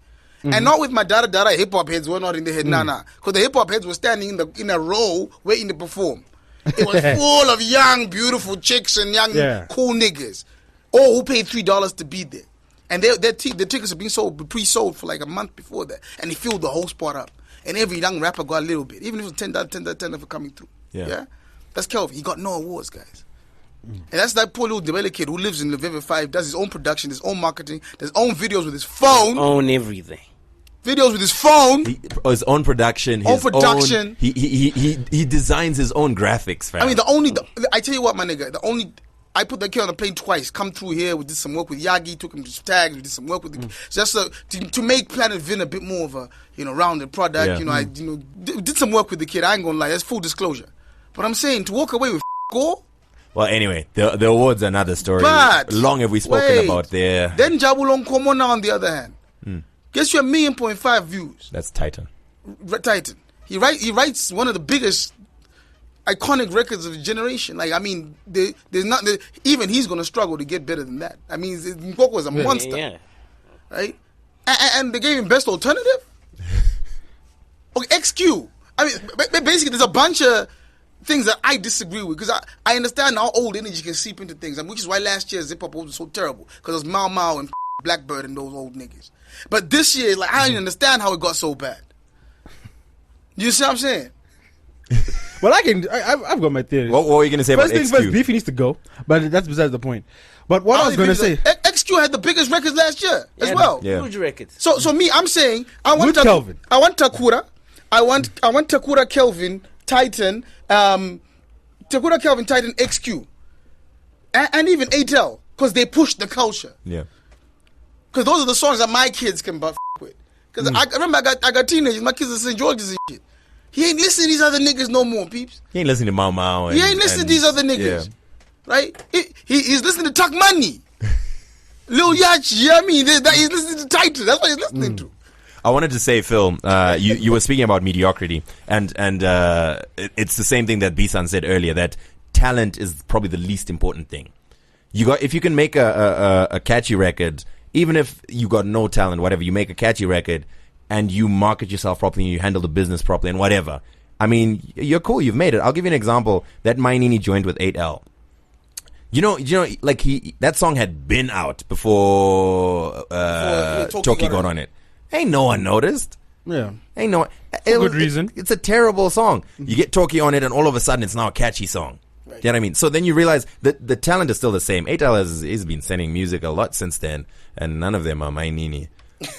And not with my dada hip hop heads were not in the head, nah. Because the hip hop heads were standing in a row waiting to perform. It was full of young, beautiful chicks and young, cool niggas, all who paid $3 to be there. And the tickets have been pre-sold for like a month before that. And he filled the whole spot up. And every young rapper got a little bit. Even if it was $10 for coming through. Yeah? That's Kelvin. He got no awards, guys. And that's that poor little Debele kid who lives in Leveve 5, does his own production, his own marketing, his own videos with his phone. Own everything. Videos with his phone. His own production. He designs his own graphics, fam. I mean, I tell you what, my nigga, I put that kid on the plane twice. Come through here. We did some work with Yagi. Took him to tags. We did some work with the just to make Planet Vin a bit more of a rounded product. Yeah. I did some work with the kid. I ain't gonna lie. That's full disclosure. But I'm saying to walk away with go. Well, anyway, the awards are another story. But long have we spoken about there? Then Jabulon Komona on the other hand, gets you 1.5 million views. That's Tytan. Titan. He writes one of the biggest iconic records of the generation. Like, I mean, even he's going to struggle to get better than that. I mean, Mukoko is a monster, right? And they gave him best alternative. Okay, XQ. I mean, basically, there's a bunch of things that I disagree with because I understand how old energy can seep into things, and which is why last year's hip hop was so terrible because it was Mau Mau and Blackbird and those old niggas. But this year, like, I don't understand how it got so bad. You see what I'm saying? Well, I've got my theory. What were you going to say about XQ? First thing first, Beefy needs to go, but that's besides the point. But what I was going to say, XQ had the biggest records last year as well. Yeah. Huge records. So me, I'm saying I want Kelvin. I want Takura, I want Takura, Kelvin, Titan, Takura, Kelvin, Titan, XQ, and even ATL because they push the culture. Yeah. Because those are the songs that my kids can buff with. Because I remember I got teenagers, my kids are St. George's and shit. He ain't listening to these other niggas no more, peeps. He ain't listening to Mau Mau. He ain't listening to these other niggas. Yeah. Right? He's listening to Tuck Money. Lil Yachty, you know what I mean? He's listening to Titan. That's what he's listening to. I wanted to say, Phil, you were speaking about mediocrity, and it's the same thing that Bisan said earlier, that talent is probably the least important thing. If you can make a catchy record, even if you got no talent, whatever, you make a catchy record and you market yourself properly and you handle the business properly and whatever, I mean, you're cool, you've made it. I'll give you an example. That Mainini joined with 8L. You know, like that song had been out before Toki got on it. Ain't no one noticed. Yeah. Ain't no one. For good reason. It's a terrible song. You get Toki on it and all of a sudden it's now a catchy song. You know what I mean? So then you realize that the talent is still the same. 8L has been sending music a lot since then, and none of them are my nini.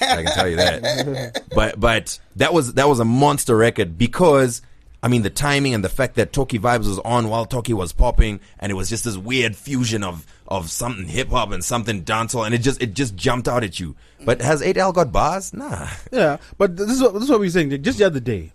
I can tell you that. But that was a monster record because, I mean, the timing and the fact that Toki Vibes was on while Toki was popping, and it was just this weird fusion of something hip hop and something dancehall, and it just jumped out at you. But has 8L got bars? Nah. Yeah, but this is what we're saying. Just the other day,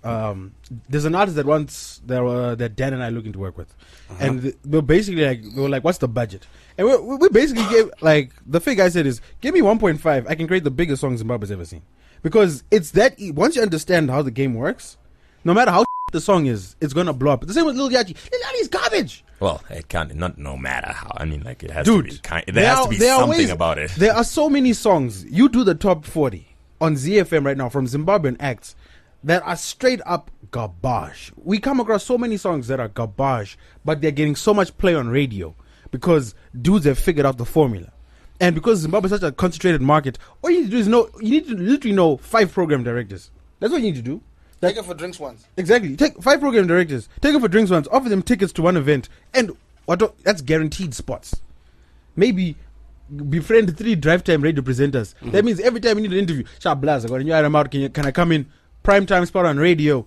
there's an artist that Dan and I are looking to work with, and we're basically like, what's the budget? And we basically gave, like, the figure I said is, give me 1.5, I can create the biggest song Zimbabwe's ever seen. Because it's that, once you understand how the game works, no matter how the song is, it's gonna blow up. The same with Lil Yachty. Lil Yachty's garbage. Well, it can't, not no matter how. I mean, like, it has Dude, to be there has to be something about it. There are so many songs. You do the top 40 on ZFM right now from Zimbabwean acts that are straight up garbage. We come across so many songs that are garbage, but they're getting so much play on radio because dudes have figured out the formula. And because Zimbabwe is such a concentrated market, all you need to do is you need to literally know 5 program directors. That's what you need to do. Take it for drinks once. Exactly. Take 5 program directors. Take it for drinks once. Offer them tickets to one event, and that's guaranteed spots. Maybe befriend 3 drive time radio presenters. That means every time you need an interview, Sharp Blazer, can I come in? Prime time spot on radio.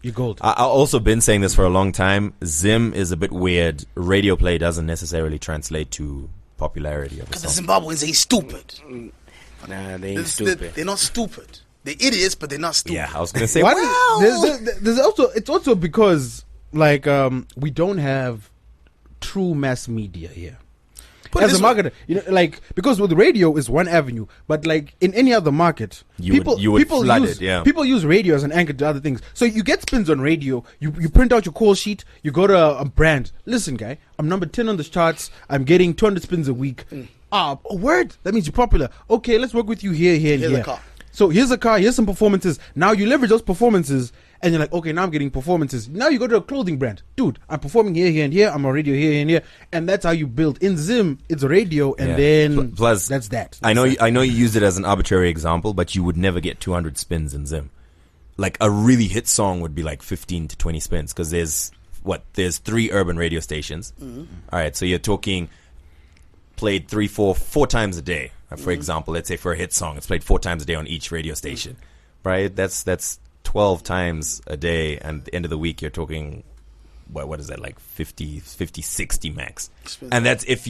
You gold. I've also been saying this for a long time. Zim is a bit weird. Radio play doesn't necessarily translate to popularity of a Because the song. Zimbabweans ain't stupid. Nah, they ain't stupid. They're not stupid. They're idiots, but they're not stupid. Yeah, I was gonna say. What? Well, It's also because we don't have true mass media here. As a marketer, because with radio is one avenue, but like in any other market, people use radio as an anchor to other things. So you get spins on radio, you print out your call sheet, you go to a brand. Listen, guy, I'm number 10 on the charts. I'm getting 200 spins a week. A word. That means you're popular. Okay, let's work with you here, and Here's here. a car. So here's a car, here's some performances. Now you leverage those performances, and you're like, okay, now I'm getting performances. Now you go to a clothing brand. Dude, I'm performing here, and here. I'm on radio here, and here. And that's how you build. In Zim, it's radio, and then Plus, that's that. I know you used it as an arbitrary example, but you would never get 200 spins in Zim. Like, a really hit song would be like 15 to 20 spins, because there's 3 urban radio stations. All right, so you're talking played 4 times a day. For example, let's say for a hit song, it's played 4 times a day on each radio station, right? That's 12 times a day, and at the end of the week, you're talking, what is that, like 50, 60 max. And that's if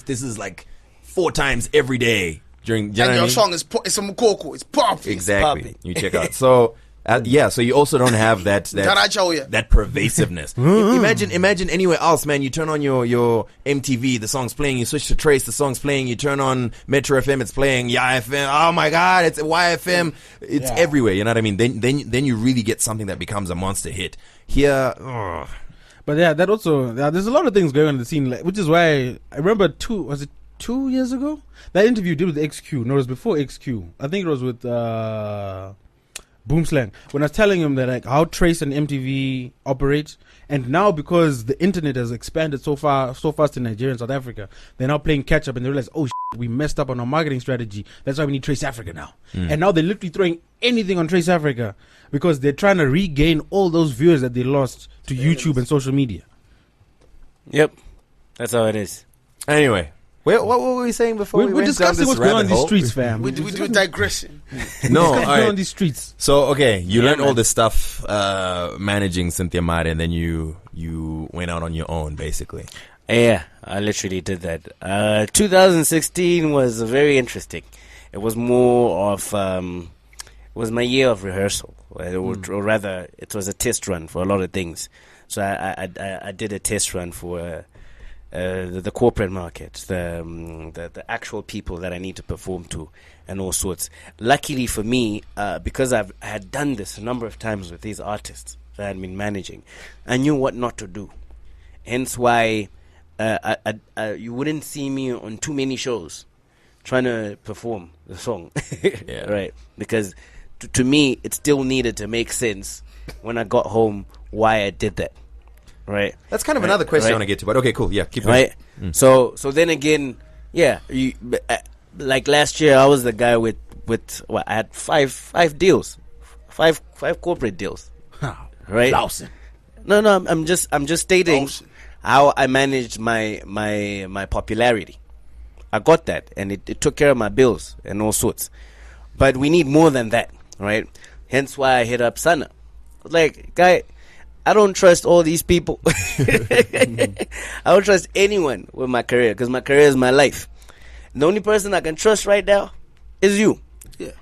this is like 4 times every day during, And your song it's a Mukoko, it's pop. Exactly. You check out. So, so you also don't have that pervasiveness. Imagine anywhere else, man. You turn on your MTV, the song's playing. You switch to Trace, the song's playing. You turn on Metro FM, it's playing. Yeah FM, oh my God, it's YFM. It's everywhere. You know what I mean? Then you really get something that becomes a monster hit. Here, But yeah, that also there's a lot of things going on in the scene, which is why I remember 2 years ago that interview you did with XQ. No, it was before XQ. I think it was with Boomslang, when I was telling him that like how Trace and MTV operate, and now because the internet has expanded so fast in Nigeria and South Africa, they're now playing catch up, and they realize, we messed up on our marketing strategy. That's why we need Trace Africa now. And now they're literally throwing anything on Trace Africa because they're trying to regain all those viewers that they lost to YouTube and social media. Yep, that's how it is. Anyway. What were we saying before? We're discussing what's going on in these streets, fam. We do digression. No, all right. On these streets. So, okay, you learned all this stuff managing Cynthia Mare, and then you went out on your own, basically. Yeah, I literally did that. 2016 was very interesting. It was more of it was my year of rehearsal, or rather, it was a test run for a lot of things. So I did a test run for the corporate market, the actual people that I need to perform to, and all sorts. Luckily for me, because I had done this a number of times with these artists that I had been managing, I knew what not to do. Hence why you wouldn't see me on too many shows trying to perform the song. Yeah. Right? Because to me, it still needed to make sense when I got home why I did that. Right. That's kind of another question I want to get to, but okay, cool. Yeah, keep going. Right. So then again, like last year, I was the guy with what I had five deals, five corporate deals. Right. Lawson. No, I'm just stating. how I managed my popularity. I got that, and it took care of my bills and all sorts. But we need more than that, right? Hence why I hit up Sana. Like, guy, I don't trust all these people. I don't trust anyone with my career, because my career is my life. The only person I can trust right now is you. Yeah.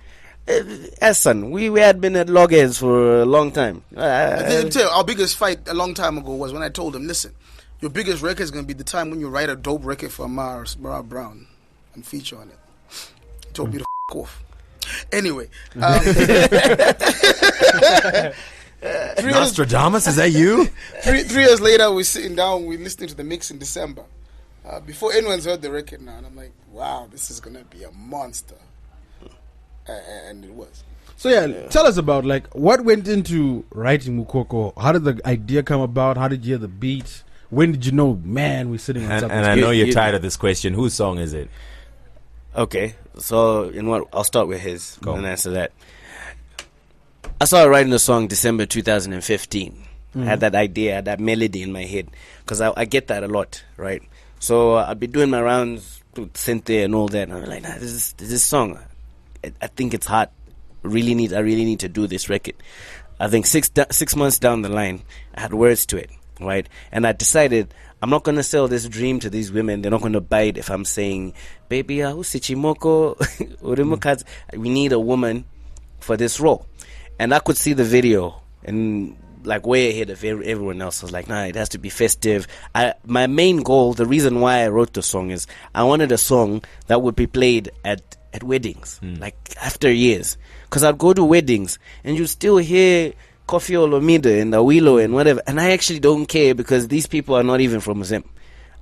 As son, we had been at loggerheads for a long time. Our biggest fight a long time ago was when I told him, listen, your biggest record is going to be the time when you write a dope record for Amara Brown and feature on it. He told me to f*** off. Anyway. Nostradamus, is that you? 3 years later, we're sitting down, we're listening to the mix in December. Before anyone's heard the record now, and I'm like, wow, this is going to be a monster. And it was. So tell us about like what went into writing Mukoko. How did the idea come about? How did you hear the beat? When did you know, man, we're sitting on something? And I know you're tired of this question. Whose song is it? Okay, so I'll start with his and answer that. I started writing the song December 2015. I had that idea, that melody in my head, because I get that a lot, right? So I'd be doing my rounds to Cynthia and all that, and I'm like, nah, this song, I think it's hot. I really need to do this record. I think 6 months down the line, I had words to it, right? And I decided I'm not going to sell this dream to these women. They're not going to buy it if I'm saying, baby, usichimoko, urimukazi. We need a woman for this role. And I could see the video and like way ahead of everyone else. I was like, nah, it has to be festive. My main goal, the reason why I wrote the song is I wanted a song that would be played at weddings, like after years. Because I'd go to weddings and you still hear Kofi Olomide and Awilo and whatever. And I actually don't care because these people are not even from Zim.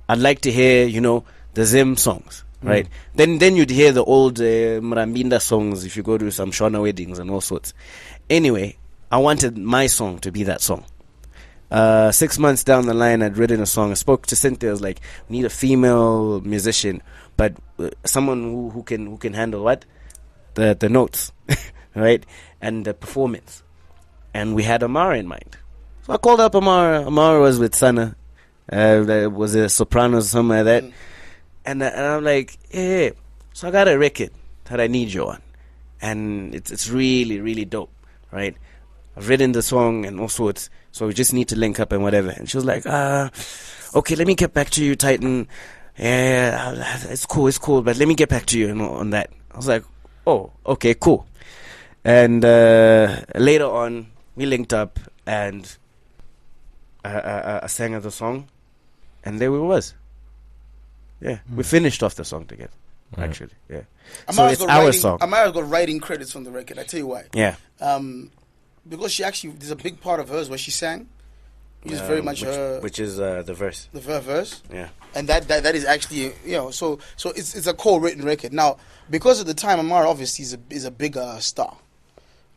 I'd like to hear, the Zim songs, right? Then you'd hear the old Mrambinda songs if you go to some Shona weddings and all sorts. Anyway, I wanted my song to be that song. 6 months down the line, I'd written a song. I spoke to Cynthia. I was like, we need a female musician, but someone who can handle what? The notes, right? And the performance. And we had Amara in mind. So I called up Amara. Amara was with Sana. Was a soprano or something like that. And I'm like, hey, so I got a record that I need you on. And it's really, really dope, right? I've written the song and all sorts, so we just need to link up and whatever. And she was like, okay, let me get back to you, Tytan. Yeah, it's cool, but let me get back to you on that. I was like, oh, okay, cool. And later on, we linked up and I sang her the song, and there we was. Yeah, we finished off the song together, actually. Yeah, so it's our song. Amara's got writing credits on the record. I tell you why. Yeah. Because she actually, there's a big part of hers where she sang. Which is very much her. Which is the verse. The verse. Yeah. And that is actually, so it's a co-written record. Now, because at the time, Amara obviously is a bigger star.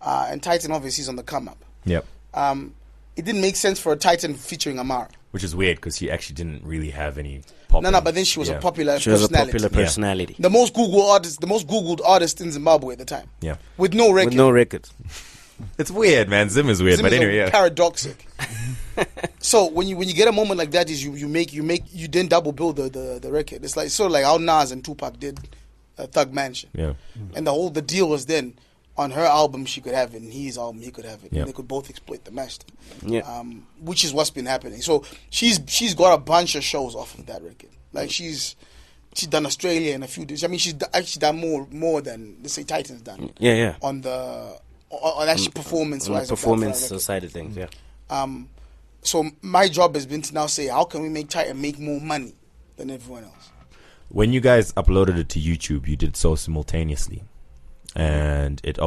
And Tytan obviously is on the come up. Yep. It didn't make sense for a Tytan featuring Amara. Which is weird because she actually didn't really have any pop. No, but then she was a popular She was personality. a popular personality. The most Googled artist in Zimbabwe at the time. Yeah. With no record. With no records. It's weird, man. Zim is weird, Zim but is anyway, yeah. Paradoxic. So when you get a moment like that, is you then double bill the record. It's like sort of like how Nas and Tupac did Thug Mansion. Yeah. And the deal was then on her album she could have it, and his album he could have it. Yeah. And they could both exploit the master. Yeah. Which is what's been happening. So she's got a bunch of shows off of that record. Like she's done Australia in a few days. I mean, she's actually done more than, let's say, Titan's done. Yeah. On actually performance-wise. Performance side of things, yeah. So my job has been to now say, how can we make Titan make more money than everyone else? When you guys uploaded it to YouTube, you did so simultaneously, and it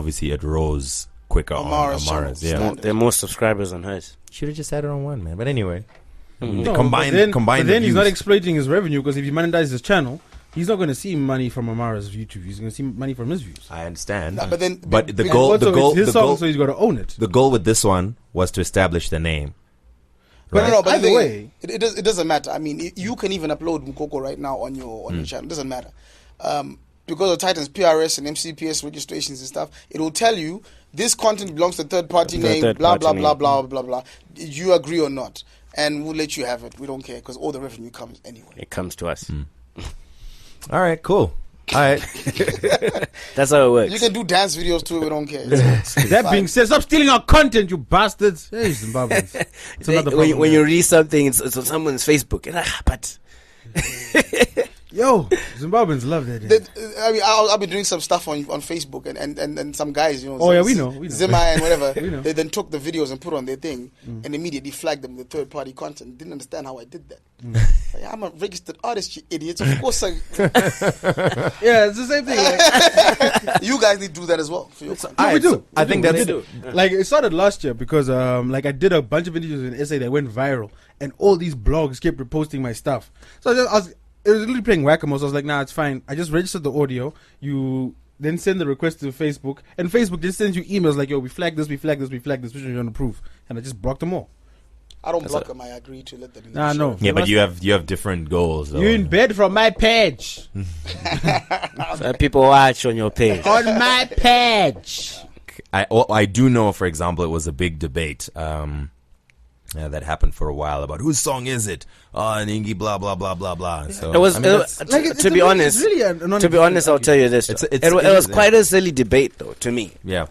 rose quicker on Amara's. Yeah, there are more subscribers on hers. Should have just had it on one, man. But anyway, combine. But then he's not exploiting his revenue, because if he monetizes his channel, he's not going to see money from Amara's YouTube. He's going to see money from his views. I understand. Nah, but the goal, it's his song, so he's got to own it. The goal with this one was to establish the name. But right? but either way, it doesn't matter. I mean, you can even upload Mukoko right now on your channel. It doesn't matter. Because of Titan's PRS and MCPS registrations and stuff, it will tell you this content belongs to third party name, blah, blah, blah, blah, blah, blah. You agree or not? and we'll let you have it. We don't care because all the revenue comes anyway. It comes to us. All right, cool. All right. That's how it works. You can do dance videos too. We don't care. That being said, stop stealing our content, you bastards. Hey, Zimbabweans. It's another problem. When you read something, it's on someone's Facebook. And but Yo, Zimbabweans love that. I mean, I've been doing some stuff on Facebook, and some guys, you know. Oh, yeah, we know. Zima and whatever. We know. They then took the videos and put on their thing, and immediately flagged them the third-party content. Didn't understand how I did that. Like, I'm a registered artist, you idiots. Of course, Yeah, it's the same thing. Like, you guys need to do that as well. For your content. we do. I think We that's do. Like, it started last year because like I did a bunch of videos in SA that went viral, and all these blogs kept reposting my stuff. So it was literally playing whack-a-mole. So I was like, nah, it's fine. I just registered the audio. You then send the request to Facebook, and Facebook just sends you emails like, yo, we flagged this, which one you want to prove, and I just blocked them all. I don't block them. I agree to let them in. Nah, no. Yeah, but you have different goals. Though. You're in bed from my page. so people watch on your page. On my page. I do know, for example, it was a big debate that happened for a while about whose song is it? Ningi, blah blah blah blah blah. So It was, I mean, to be honest. It's really To be honest, I'll tell you this. It was quite a silly debate, though, to me. yeah.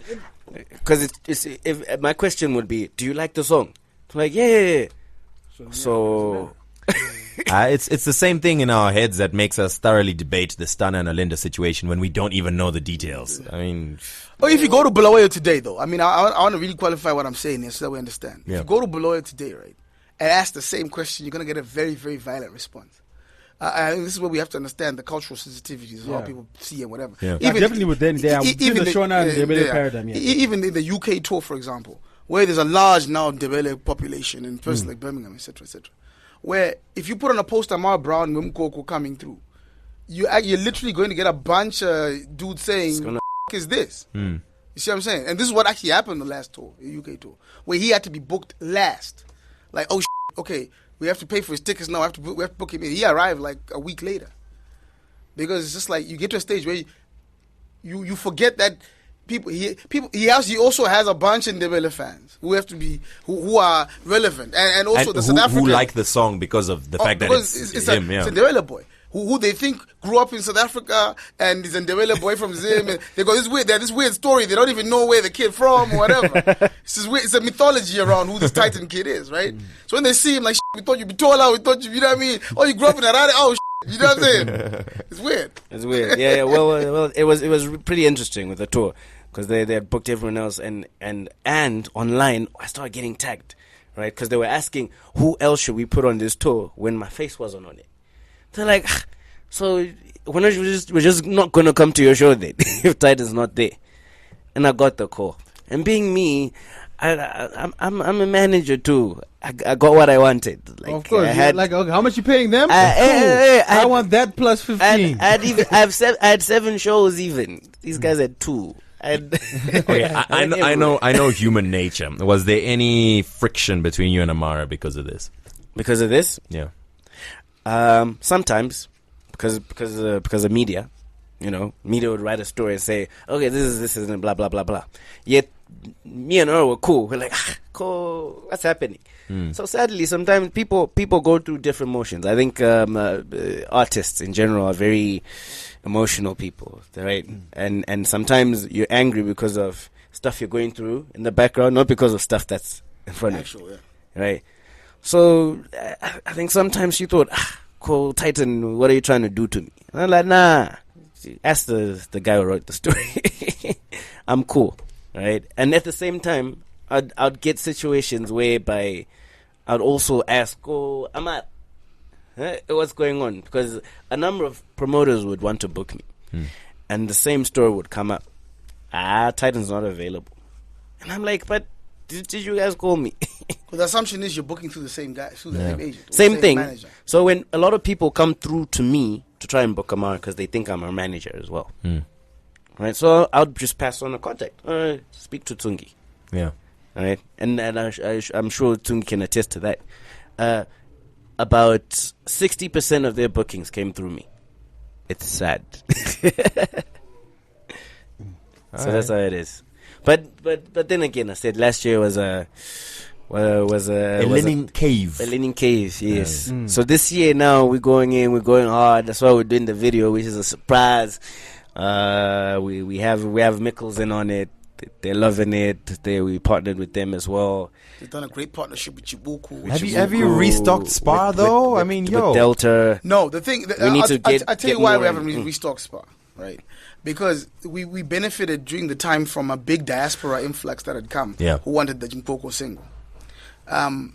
Because if my question would be, do you like the song? I'm like, yeah. So It's the same thing in our heads that makes us thoroughly debate the Stunna and Alinda situation when we don't even know the details. I mean, Or if you go to Bulawayo today, though, I mean, I want to really qualify what I'm saying here so that we understand. Yeah. If you go to Bulawayo today, right, and ask the same question, you're going to get a very, very violent response. I think this is where we have to understand the cultural sensitivities of how people see and whatever. Yeah. Definitely with them, they are even the Shona and Ndebele paradigm. Yeah. Even in the UK tour, for example, where there's a large now Ndebele population in places like Birmingham, etc., etc., where if you put on a poster, Mar Brown, Mukoko coming through, you're literally going to get a bunch of dudes saying, "What the f- is this?" You see what I'm saying? And this is what actually happened the last tour, the UK tour, where he had to be booked last. Like, oh, okay, we have to pay for his tickets now. We have to book him in. He arrived like a week later. Because it's just like you get to a stage where you forget that he also has a bunch of Ndebele fans who have to be who are relevant and also and the South African who like the song because of the fact that it's him. It's a Ndebele boy who they think grew up in South Africa and is a Ndebele boy from Zim. And they got this weird story. They don't even know where the kid from or whatever. It's a mythology around who this Tytan kid is, right? So when they see him, like, we thought you'd be taller. We thought you know what I mean? Oh, you grew up in Harare. Oh, you know what I'm saying? It's weird. It's weird. Yeah. Well, it was pretty interesting with the tour. Because they had booked everyone else, and online I started getting tagged, right? Because they were asking who else should we put on this tour when my face wasn't on it. They're like, so we're just not gonna come to your show then if Titan's not there. And I got the call, and being me, I'm a manager too. I got what I wanted. Like, of course, okay, how much you paying them? I want that plus 15. I had 7 shows even. These guys had 2. Okay, I know human nature. Was there any friction between you and Amara because of this? Because of this? Yeah. Sometimes because of media, you know, media would write a story and say, okay, this is blah blah blah blah. Yet me and her were cool. We're like, cool. What's happening? So sadly, sometimes people go through different motions. I think artists in general are very emotional people, right? And sometimes you're angry because of stuff you're going through in the background, not because of stuff that's in front of you, right? So I think sometimes she thought, cool, Titan, what are you trying to do to me? And I'm like, nah. Ask the guy who wrote the story. I'm cool, right? And at the same time, I'd get situations whereby I'd also ask, oh, Amat, what's going on? Because a number of promoters would want to book me. And the same story would come up. Titan's not available. And I'm like, but did you guys call me? Well, the assumption is you're booking through the same guy, through the same agent. Same thing. Manager. So when a lot of people come through to me to try and book Amara because they think I'm a manager as well. Right? So I'll just pass on a contact. Speak to Tsungi. Yeah. Right? And I'm sure Tsungi can attest to that. About 60% of their bookings came through me. It's sad. So that's how it is. But then again, I said last year was was a linen cave. A linen cave, yes. So this year now we're going hard. That's why we're doing the video, which is a surprise. We have Mickelson on it. They're loving it. We partnered with them as well. They've done a great partnership with Chibuku. Have you restocked Spa though? With Delta. No, the thing. We need to get. I tell you why we haven't restocked Spa, right? Because we benefited during the time from a big diaspora influx that had come. Yeah. Who wanted the Mukoko single.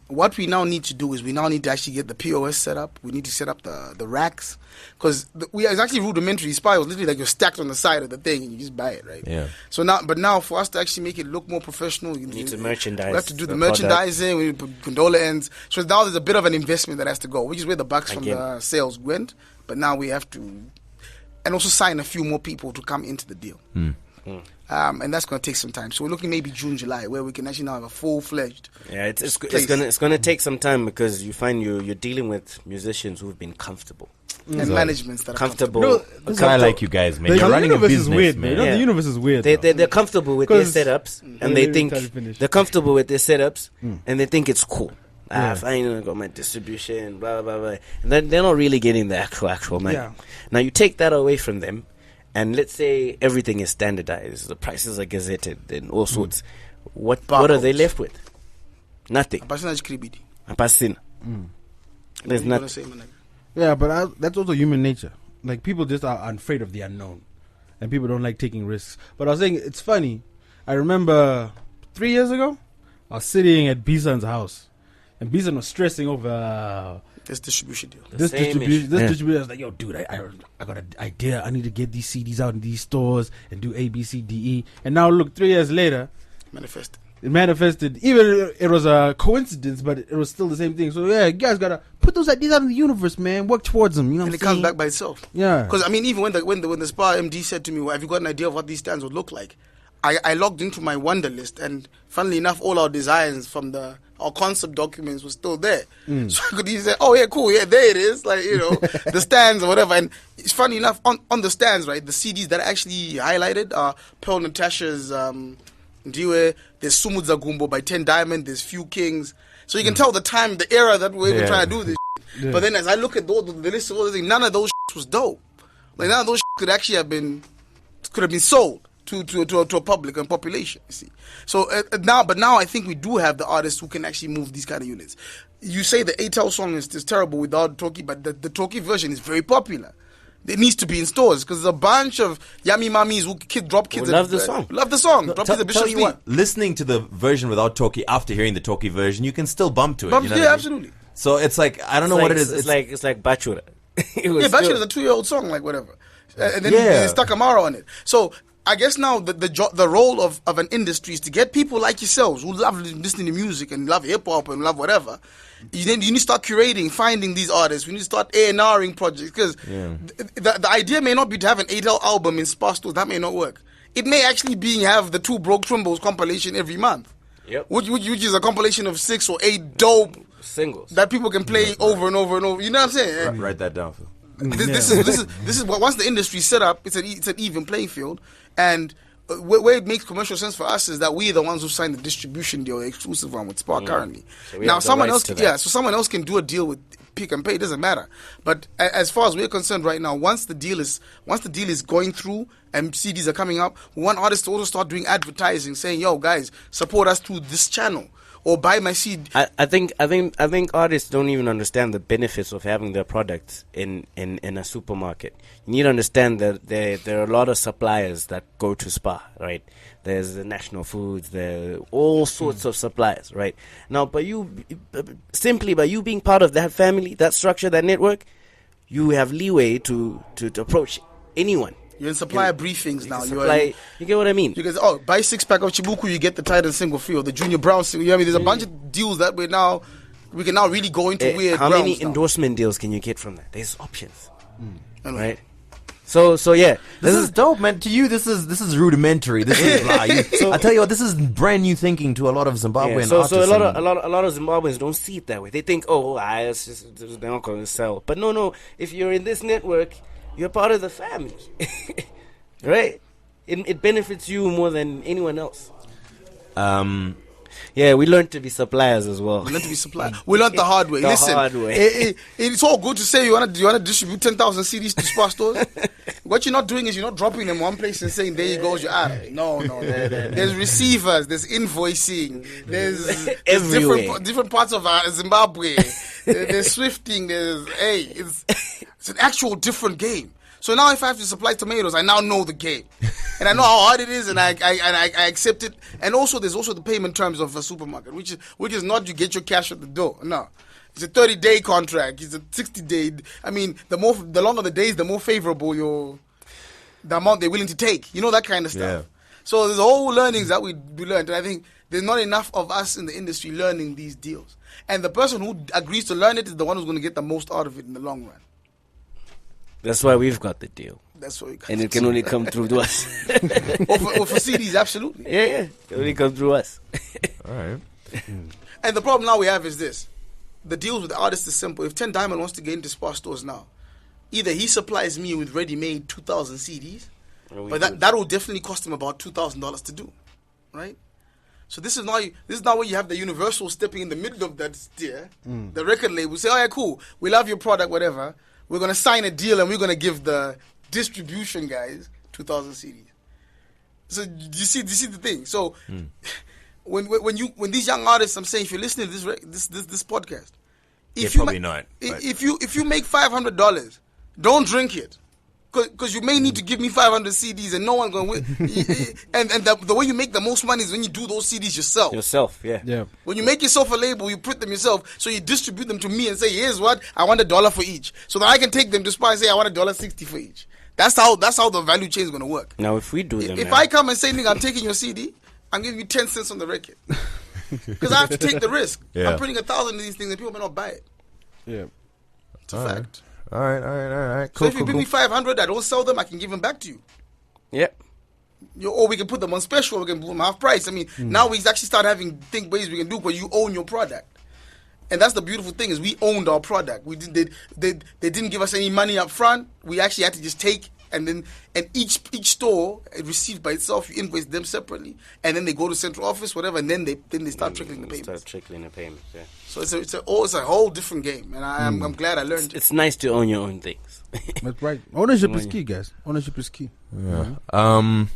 What we now need to do is we now need to actually get the POS set up. We need to set up the racks, because it's actually rudimentary. Spa was literally like you're stacked on the side of the thing and you just buy it, right? Yeah. So now for us to actually make it look more professional, we need to merchandise. We have to do the merchandising. We need to put gondola ends. So now there's a bit of an investment that has to go, which is where the bucks from the sales went. But now we have to, and also sign a few more people to come into the deal. And that's going to take some time. So we're looking maybe June, July, where we can actually now have a full-fledged. Yeah, it's going to take some time, because you find you're dealing with musicians who've been comfortable. And managements that are comfortable. No, that's why I like you guys, man. You're running a business, is weird, man. The universe is weird. They're comfortable with their setups, and they think they're comfortable with their setups, and they think it's cool. I got my distribution, blah blah blah, and then they're not really getting the actual money. Yeah. Now you take that away from them, and let's say everything is standardized, the prices are gazetted, and all sorts. What are they left with? Nothing. There's nothing. Yeah, but that's also human nature. Like, people just are afraid of the unknown, and people don't like taking risks. But I was saying, it's funny. I remember 3 years ago, I was sitting at Bison's house, and Bison was stressing over this distribution deal. This distribution. I was like, yo, dude, I got an idea. I need to get these CDs out in these stores and do A, B, C, D, E. And now look, 3 years later, it manifested. Even it was a coincidence, but it was still the same thing. So yeah, you guys gotta put those ideas out in the universe, man. Work towards them. You know, and it comes back by itself. Yeah. Because I mean, even when the Spa MD said to me, well, "Have you got an idea of what these stands would look like?" I logged into my Wonder List, and funnily enough, all our designs from our concept documents were still there. So I could easily say, "Oh yeah, cool, yeah, there it is." Like, you know, the stands or whatever. And it's funny enough, on the stands, right, the CDs that are actually highlighted are Pearl Natasha's Ndiwe, there's Sumudza Gumbo by 10 Diamond, there's Few Kings. So you can tell the time, the era that we're even trying to do this shit. Yeah. But then as I look at the list of all the things, none of those shit was dope. Like, none of those shit could actually have been sold to a public and population, you see. So now I think we do have the artists who can actually move these kind of units. You say the ATEL song is terrible without Toki, but the Toki version is very popular. It needs to be in stores, because there's a bunch of yummy mummies who drop kids. Love the song. Love the song. Drop kids at Bishop's Lee. Listening to the version without Toki, after hearing the Toki version, you can still bump to it. You know yeah, absolutely. So it's like, I don't know what it is. It's like Bachura. Bachura is a 2-year-old song, like whatever. And then they stuck Amara on it. So I guess now the role of an industry is to get people like yourselves who love listening to music and love hip hop and love whatever. You need to start curating, finding these artists. We need to start A&Ring projects, because the idea may not be to have an ATEL album in Spa stores. That may not work. It may actually be have the 2 Broke Twimbos compilation every month. Yep. Which is a compilation of 6 or 8 dope singles that people can play over and over and over. You know what I'm saying? Write that down, Phil. This is once the industry set up, it's an even playing field, and where it makes commercial sense for us is that we're the ones who signed the distribution deal, the exclusive one with Spark currently. So now someone else, someone else can do a deal with Pick and Pay. It doesn't matter. But as far as we're concerned right now, once the deal is going through and CDs are coming up, we want artists to also start doing advertising, saying, "Yo, guys, support us through this channel." Or buy my CD. I think artists don't even understand the benefits of having their products in a supermarket. You need to understand that there are a lot of suppliers that go to Spa, right? There's the National Foods, there are all sorts of suppliers, right? Now, simply by you being part of that family, that structure, that network, you have leeway to approach anyone. You're in supplier briefings now. You get what I mean? You guys, buy 6-pack of Chibuku, you get the Tytan single free, or the Junior Brown single. You know what I mean? There's a bunch of deals that we can now really go into weird. How many endorsement deals can you get from that? There's options, right? So yeah, this is dope, man. To you, this is rudimentary. This is I tell you what, this is brand new thinking to a lot of Zimbabwean artists. So a lot of Zimbabweans don't see it that way. They think, it's just they're not going to sell. But no, if you're in this network, you're part of the family, right? It benefits you more than anyone else. Yeah, we learned to be suppliers as well. We learned to be suppliers. We learned the hard way. Listen, it's all good to say you want to distribute 10,000 CDs to Spar stores. What you're not doing is you're not dropping them one place and saying, there you go, you're out. No. There's receivers, there's invoicing, there's different parts of Zimbabwe. There's swifting, it's an actual different game. So now if I have to supply tomatoes, I now know the game. And I know how hard it is, and I accept it. And also there's also the payment terms of a supermarket, which is not you get your cash at the door. No. It's a 30-day contract. It's a 60-day. I mean, the longer the days, the more favorable the amount they're willing to take. You know, that kind of stuff. Yeah. So there's whole learnings that we learned. And I think there's not enough of us in the industry learning these deals. And the person who agrees to learn it is the one who's going to get the most out of it in the long run. That's why we've got the deal. That's why we got and it can only come through to us. or for CDs, absolutely. Yeah. It only come through us. All right. And the problem now we have is this. The deals with the artists is simple. If 10 Diamond wants to get into Spar stores now, either he supplies me with ready-made 2,000 CDs, but that will definitely cost him about $2,000 to do, right? So this is now where you have the Universal stepping in the middle of that steer. The record label say, "Oh yeah, cool. We love your product, whatever. We're gonna sign a deal and we're gonna give the distribution guys 2,000 CDs." So do you see the thing? So when these young artists, I'm saying, if you're listening to this podcast, if you make $500, don't drink it. Because you may need to give me 500 CDs and no one's going to win. and the way you make the most money is when you do those CDs yourself. Yeah. When you make yourself a label, you print them yourself. So you distribute them to me and say, here's what, I want $1 for each. So that I can take them to Spar and say, I want $1.60 for each. That's how the value chain is going to work. Now, if we do them... If I come and say, nigga, I'm taking your CD, I'm giving you 10 cents on the record. Because I have to take the risk. Yeah. I'm printing 1,000 of these things and people may not buy it. Yeah. It's a fact. All right. Cool, so if you give me 500, I don't sell them, I can give them back to you. Yep. Or we can put them on special, we can put them half price. I mean, now we actually start having ways we can do because you own your product. And that's the beautiful thing is we owned our product. They didn't give us any money up front. We actually had to just take and each store received by itself, you invoice them separately, and then they go to central office, whatever, and then they start trickling the payments. Yeah. So it's a whole different game, and I'm glad I learned. It's nice to own your own things. That's right. Ownership is key, guys. Ownership is key. Yeah. A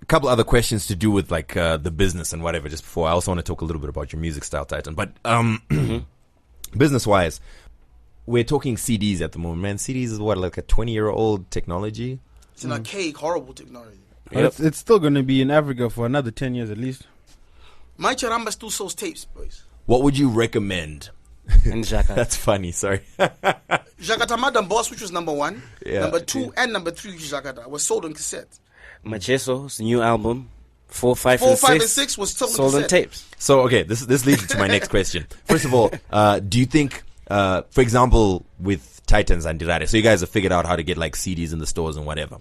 couple other questions to do with like the business and whatever. Just before, I also want to talk a little bit about your music style, Tytan. But business-wise, we're talking CDs at the moment, man. CDs is what, like a 20-year-old technology? It's an archaic, horrible technology. Yep. It's still going to be in Africa for another 10 years at least. My Charamba still sells tapes, boys. What would you recommend? And Jakarta. That's funny, sorry. Jakarta Madam Boss, which was number 1. Yeah. Number 2 and number 3, Jakarta, was sold on cassette. Macheso's new album, 4, 5, 4, and 5, and 6 was sold on tapes. So, okay, this leads me to my next question. First of all, do you think, for example, with Titans and Dirare, so you guys have figured out how to get like CDs in the stores and whatever.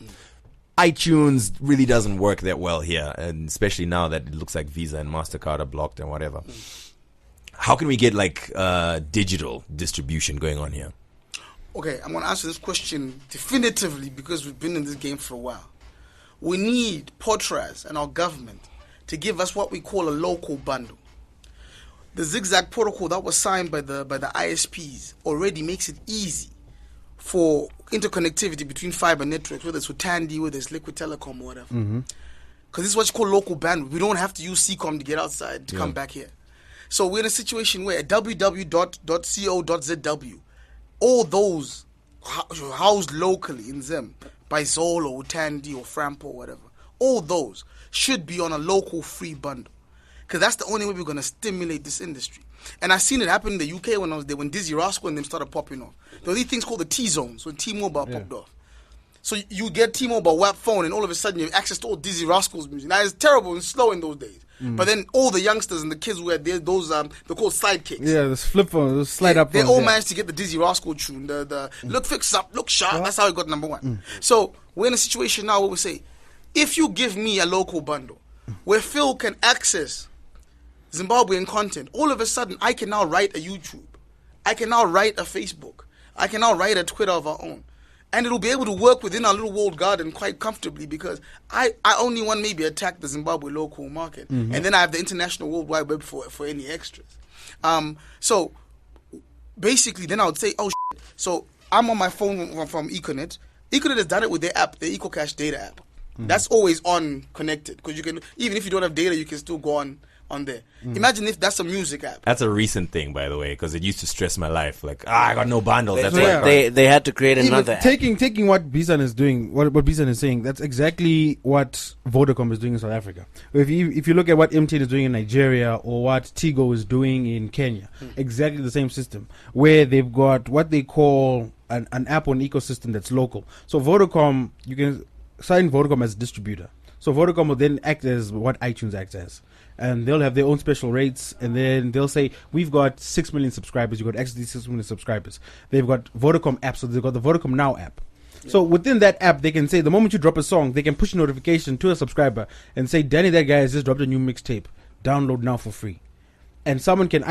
iTunes really doesn't work that well here, and especially now that it looks like Visa and MasterCard are blocked and whatever. How can we get like digital distribution going on here? Okay, I'm going to answer this question definitively because we've been in this game for a while. We need Potras and our government to give us what we call a local bundle. The zigzag protocol that was signed by the ISPs already makes it easy for interconnectivity between fiber networks, whether it's with Tandy, whether it's Liquid Telecom or whatever. Because this is what you call local bandwidth. We don't have to use CCOM to get outside to come back here. So we're in a situation where www.co.zw, all those housed locally in Zim, by Zolo or Tandy or Frampo or whatever, all those should be on a local free bundle. Because that's the only way we're going to stimulate this industry. And I've seen it happen in the UK when I was there, when Dizzy Rascal and them started popping off. There were these things called the T-zones when T-Mobile popped off. So you get T-Mobile WAP phone and all of a sudden you have access to all Dizzy Rascal's music. Now it's terrible and slow in those days. But then all the youngsters and the kids who had those, they're called sidekicks. Yeah, those flip phones, those slide up phones. They all managed to get the Dizzy Rascal tune. The look fix up, look sharp. That's how it got number 1. So we're in a situation now where we say, if you give me a local bundle where Phil can access Zimbabwean content, all of a sudden I can now write a YouTube. I can now write a Facebook. I can now write a Twitter of our own. And it'll be able to work within our little walled garden quite comfortably because I only want maybe attack the Zimbabwe local market. And then I have the international World Wide Web for any extras. So basically then I would say, oh shit. So I'm on my phone from Econet. Econet has done it with their app, the EcoCash data app. That's always on connected because you can, even if you don't have data, you can still go on there. Imagine if that's a music app. That's a recent thing, by the way, because it used to stress my life. Like, I got no bundles. That's They had to create another app. Taking what Bisan is doing, what Bisan is saying, that's exactly what Vodacom is doing in South Africa. If you look at what MTN is doing in Nigeria or what Tigo is doing in Kenya, exactly the same system, where they've got what they call an app on ecosystem that's local. So Vodacom, you can sign Vodacom as a distributor. So Vodacom will then act as what iTunes acts as. And they'll have their own special rates, and then they'll say, we've got 6 million subscribers, you've got access to 6 million subscribers. They've got Vodacom apps, so they've got the Vodacom Now app. Yeah. So within that app, they can say, the moment you drop a song, they can push a notification to a subscriber and say, Danny, that guy has just dropped a new mixtape. Download now for free. And you can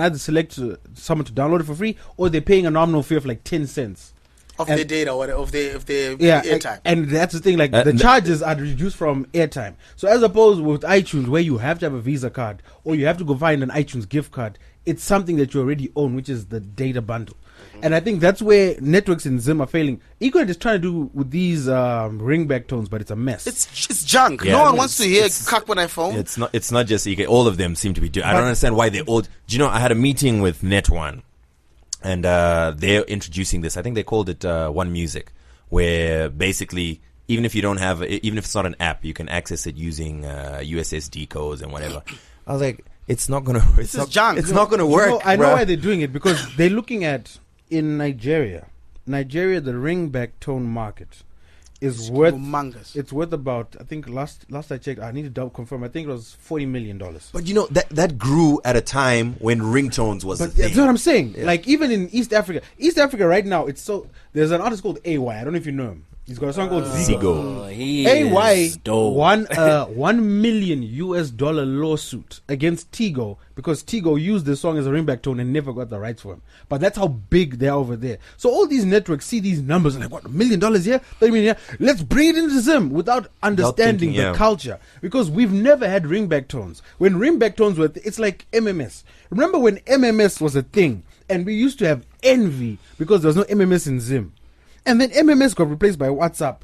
either select someone to download it for free, or they're paying a nominal fee of like 10 cents. Of their data or of their airtime. And that's the thing, like the charges are reduced from airtime. So as opposed with iTunes, where you have to have a Visa card or you have to go find an iTunes gift card, it's something that you already own, which is the data bundle. And I think that's where networks in Zim are failing. Econet is trying to do with these ringback tones, but it's a mess. It's junk. No one wants to hear cock when I phone. It's not just Econet. All of them seem to be doing. I don't understand why they all. Do you know? I had a meeting with Net1. And they're introducing this. I think they called it One Music, where basically even if it's not an app, you can access it using USSD codes and whatever. I was like, it's not gonna. It's not gonna work. I know why they're doing it, because they're looking at in Nigeria, the ringback tone market is worth humongous. It's worth about, I think last I checked, I need to double confirm, I think it was $40 million. But you know that grew at a time when ringtones was a thing. That's what I'm saying. Yeah. Like even in East Africa right now, there's an artist called AY. I don't know if you know him. He's got a song called Zigo. AY won a $1 million lawsuit against Tigo because Tigo used the song as a ringback tone and never got the rights for him. But that's how big they are over there. So all these networks see these numbers and like, what, $1 million here, $30 million here? Let's bring it into Zim without understanding the culture, because we've never had ringback tones. When ringback tones were, it's like MMS. Remember when MMS was a thing and we used to have envy because there was no MMS in Zim. And then MMS got replaced by WhatsApp.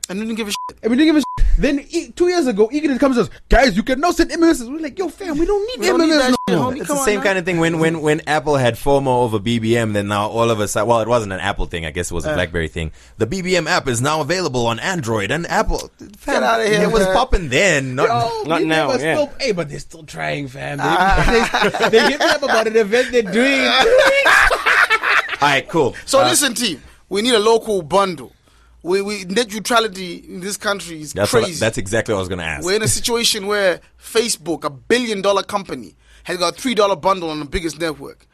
And we didn't give a shit. Then 2 years ago, Econet comes to us, guys, you can now send MMS. We're like, yo, fam, we don't need MMS no more. It's the same kind of thing when Apple had FOMO over BBM, then now all of a sudden, well, it wasn't an Apple thing, I guess it was a BlackBerry thing. The BBM app is now available on Android and Apple. Fam, get out of here. It was popping then, not now. Hey, but they're still trying, fam. They're giving up about an event they're doing. All right, cool. So listen, team. We need a local bundle. We net neutrality in this country is crazy. That's exactly what I was going to ask. We're in a situation where Facebook, $1 billion company, has got a $3 bundle on the biggest network.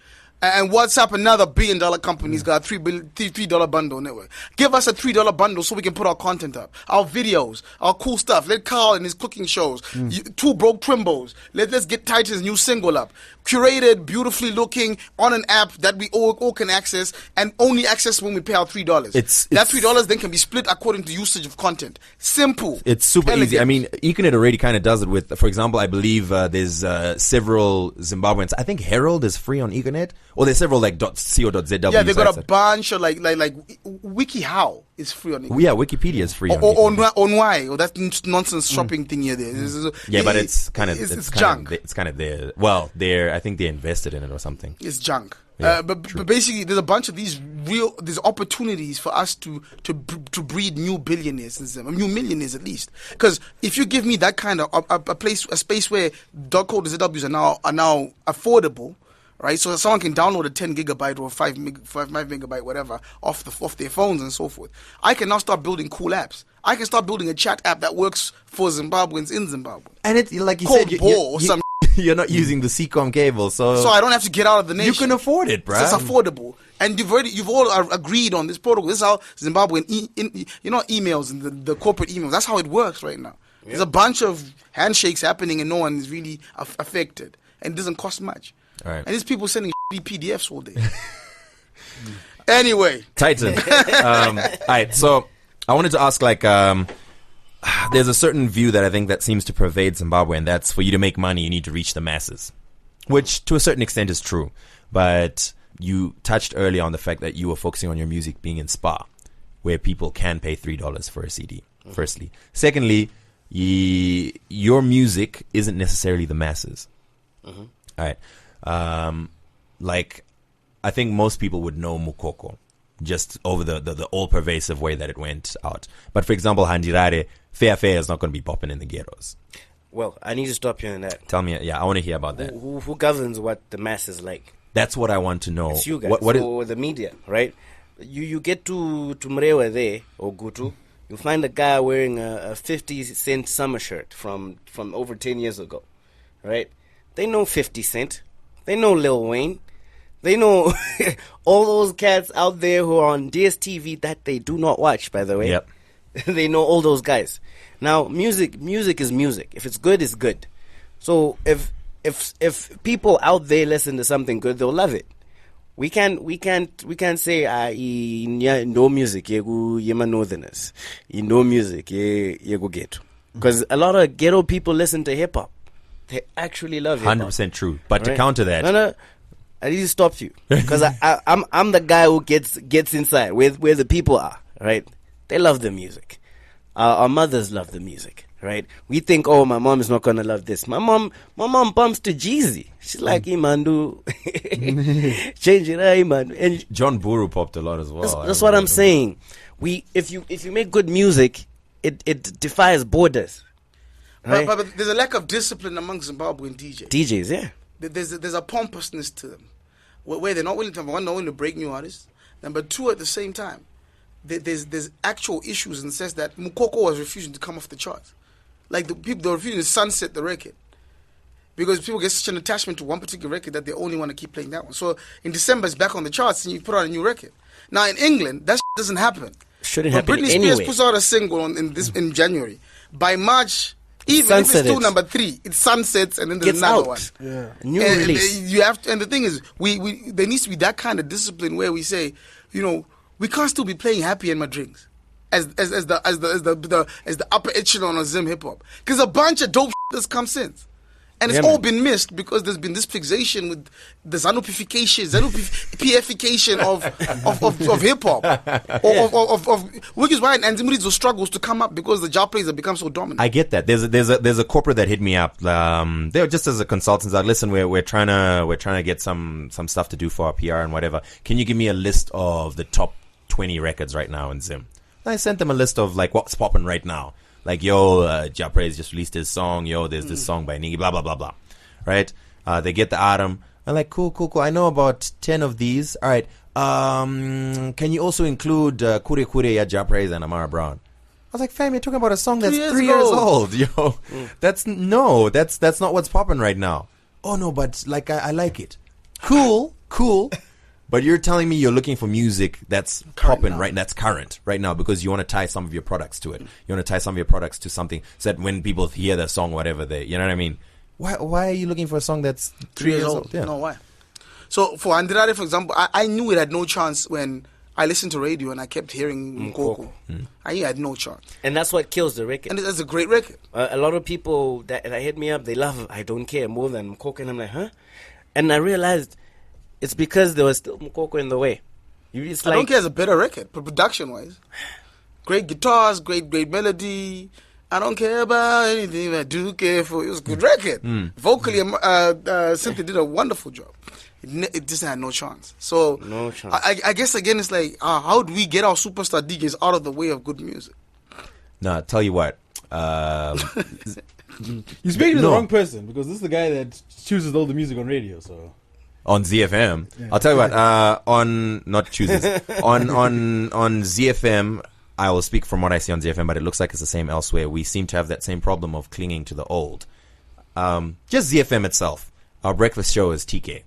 And WhatsApp, another $1 billion company, has got a $3 bundle network. Give us a $3 bundle so we can put our content up, our videos, our cool stuff. Let Carl and his cooking shows, Two Broke Twimbos. Let's get Titan's new single up. Curated, beautifully looking, on an app that we all can access, and only access when we pay our $3. That $3 then can be split according to usage of content. Simple. It's super easy. I mean, Econet already kind of does it with, for example, I believe there's several Zimbabweans. I think Herald is free on Econet. Or there's several like .co.zw. Yeah, they got a bunch of like WikiHow is free on it. Yeah, Wikipedia is free on why? Or that nonsense shopping thing here. Yeah, but it's kind of junk. It's kind of there. Well, I think they invested in it or something. It's junk. Yeah, but basically, there's a bunch of there's opportunities for us to breed new billionaires and new millionaires at least. Because if you give me that kind of a space where .co.zws are now affordable. Right, so someone can download a 10 gigabyte or 5 megabyte, whatever, off their phones and so forth. I can now start building cool apps. I can start building a chat app that works for Zimbabweans in Zimbabwe. And it's like you said, you're not using the CCOM cable, so I don't have to get out of the nation. You can afford it, bro. It's affordable, and you've all agreed on this protocol. This is how Zimbabwean, emails and the corporate emails. That's how it works right now. Yep. There's a bunch of handshakes happening, and no one is really affected, and it doesn't cost much. Right. And these people sending PDFs all day. Anyway. Tytan. All right, so I wanted to ask, like, there's a certain view that I think that seems to pervade Zimbabwe, and that's for you to make money, you need to reach the masses, which to a certain extent is true. But you touched earlier on the fact that you were focusing on your music being in Spa, where people can pay $3 for a CD, firstly. Secondly, your music isn't necessarily the masses. All right. Like, I think most people would know Mukoko just over the all-pervasive way that it went out. But for example, Handirare, Fair is not going to be bopping in the ghettos. Well, I need to stop you on that. Tell me, I want to hear about that. Who governs what the masses like? That's what I want to know. It's you guys, or the media, right? You get to Mrewa there, or Gutu, you find a guy wearing a 50-cent summer shirt from over 10 years ago, right? They know 50 Cent. They know Lil Wayne. They know all those cats out there who are on DSTV that they do not watch, by the way. Yep. They know all those guys. Now, music is music. If it's good, it's good. So if people out there listen to something good, they'll love it. We can't say no music yema northerners, no music go ghetto, because a lot of ghetto people listen to hip hop. They actually love hip hop. 100% true. But to counter that, no, I need to stop you, because I'm the guy who gets inside where the people are. Right? They love the music. Our mothers love the music. Right? We think, oh, my mom is not gonna love this. My mom bumps to Jeezy. She's like, Imandu, change it, Iman. And John Buru popped a lot as well. That's what I'm saying. If you make good music, it defies borders. Right? But there's a lack of discipline among Zimbabwean DJs, yeah. There's a pompousness to them, where they're not willing to break new artists. Number two, at the same time, there's actual issues in the sense that Mukoko was refusing to come off the charts. Like the people, they're refusing to sunset the record because people get such an attachment to one particular record that they only want to keep playing that one. So in December, it's back on the charts and you put out a new record. Now in England, that doesn't happen. Shouldn't when happen Britney anyway. Spears puts out a single in January, by March, even if it's still number 3, it sunsets and then there's another one. Yeah. New release. You have to, and the thing is, there needs to be that kind of discipline where we say, we can't still be playing Happy in My Drinks as the upper echelon of Zim hip hop, because a bunch of dope that's come since, and it's all been missed because there's been this fixation with the Zanupification of hip hop, which is why Anzimurizo struggles to come up because the Japanese have become so dominant. I get that. There's a corporate that hit me up. They're just as a consultant. Like, listen, we're trying to get some stuff to do for our PR and whatever. Can you give me a list of the top 20 records right now in Zim? I sent them a list of like what's popping right now. Like, Japraise just released his song. There's this song by Nigi, blah blah blah blah. Right? They get the item. I'm like, cool. I know about 10 of these. All right. Can you also include Kure Kure ya Japraise and Amara Brown? I was like, fam, you're talking about a song that's 3 years old. That's not what's popping right now. Oh no, but like I like it. Cool. But you're telling me you're looking for music that's popping right now, that's current right now, because you want to tie some of your products to it. You want to tie some of your products to something so that when people hear the song, whatever, you know what I mean? Why are you looking for a song that's 3 years old? Yeah. No, why? So for Andrade, for example, I knew it had no chance when I listened to radio and I kept hearing Mukoko. I knew it had no chance. And that's what kills the record. And that's a great record. A lot of people that hit me up, they love I Don't Care more than Mukoko, and I'm like, huh? And I realized it's because there was still Mukoko in the way. I Don't Care is a better record, production-wise. Great guitars, great melody. I don't care about anything, I do care for. It was a good record. Vocally, Cynthia did a wonderful job. It just had no chance. So no chance. I guess again, it's like, how do we get our superstar DJs out of the way of good music? Nah, tell you what. You're speaking to the wrong person, because this is the guy that chooses all the music on radio. So on ZFM, I'll tell you what. On ZFM, I will speak from what I see on ZFM, but it looks like it's the same elsewhere. We seem to have that same problem of clinging to the old. Just ZFM itself. Our breakfast show is TK,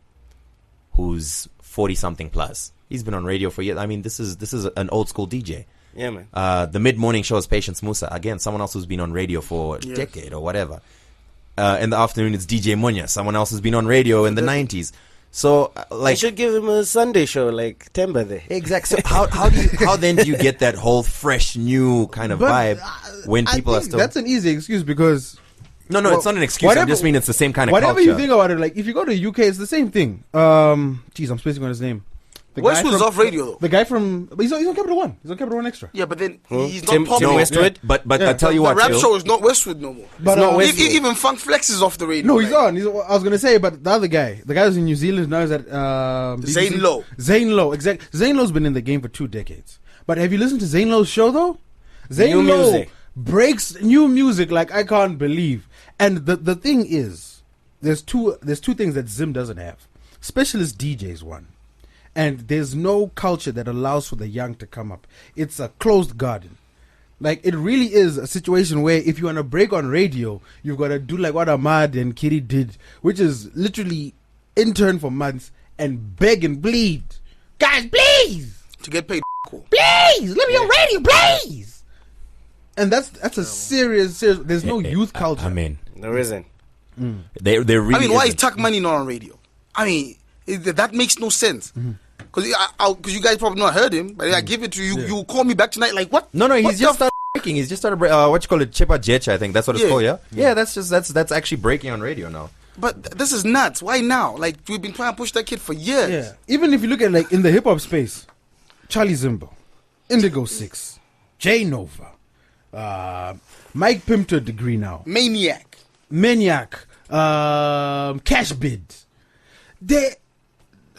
who's 40-something plus. He's been on radio for years. I mean, this is an old school DJ. Yeah, man. The mid-morning show is Patience Musa. Again, someone else who's been on radio for a decade or whatever. In the afternoon, it's DJ Munya, someone else who's been on radio in the 90s. So, I like, should give him a Sunday show like Temba there. exactly. So how then do you get that whole fresh new kind of vibe when people are still? That's an easy excuse because. No, it's not an excuse. I just mean it's the same kind of whatever culture. you think about it, like if you go to UK, it's the same thing. I'm spacing on his name. Westwood's off radio though. The guy from he's on Capital One. He's on Capital One Extra. Yeah, but then he's Tim not popular. Westwood. But I tell you The what, rap Phil, show is not Westwood no more. But Even Funk Flex is off the radio. no, he's on. I was gonna say, but the other guy, the guy who's in New Zealand now is at Zane Lowe. Zane Lowe, exactly. Zane Lowe's been in the game for 2 decades. But have you listened to Zane Lowe's show though? Zane Lowe music. breaks new music like I can't believe. And the thing is, there's two things that Zim doesn't have. Specialist DJs one. And there's no culture that allows for the young to come up. It's a closed garden. Like, it really is a situation where if you want to break on radio, you've got to do like what Ahmad and Kiri did, which is literally intern for months and beg and bleed. Guys, please! To get paid. Cool. Please! Let me on radio, please! And that's a serious... There's no youth culture. I mean, There isn't. there really. I mean, why is isn't. Tuck Money not on radio? I mean, that makes no sense. Because you guys probably not heard him, but I give it to you. You call me back tonight, like what? No, What he's just started breaking. He's just started what you call it, Chepa Jecha, I think that's what it's Yeah. called. Yeah, that's actually breaking on radio now. But this is nuts. Why now? Like we've been trying to push that kid for years. Yeah. Even if you look at like in the hip hop space, Charlie Zimbo, Indigo 6, J Nova, Mike Pimp to a degree now, Maniac. Cash Bid. They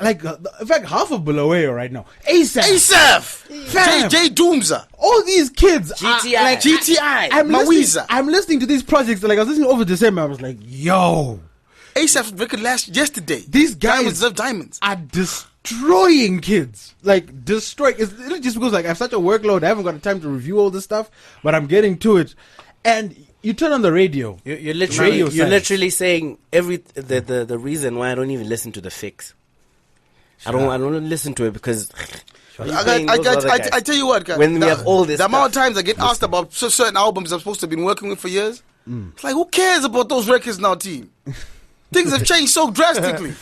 like in fact half of Bulawayo right now. ASAP. Fam. J Doomza. All these kids GTI. are like GTI. Mawiza. I'm listening to these projects. Like I was listening over December. I was like, yo, ASAP's record yesterday. these guys Diamonds deserve diamonds. are destroying kids. Like destroying. It's literally just because like I have such a workload. I haven't got the time to review all this stuff, but I'm getting to it. And you turn on the radio. You're Radio literally silence. saying the reason why I don't even listen to the fix. I don't listen to it because I tell you what, guys. When we have all this the amount of stuff. times I get asked about certain albums I'm supposed to have been working with for years, it's like who cares about those records now, team? Things have changed so drastically.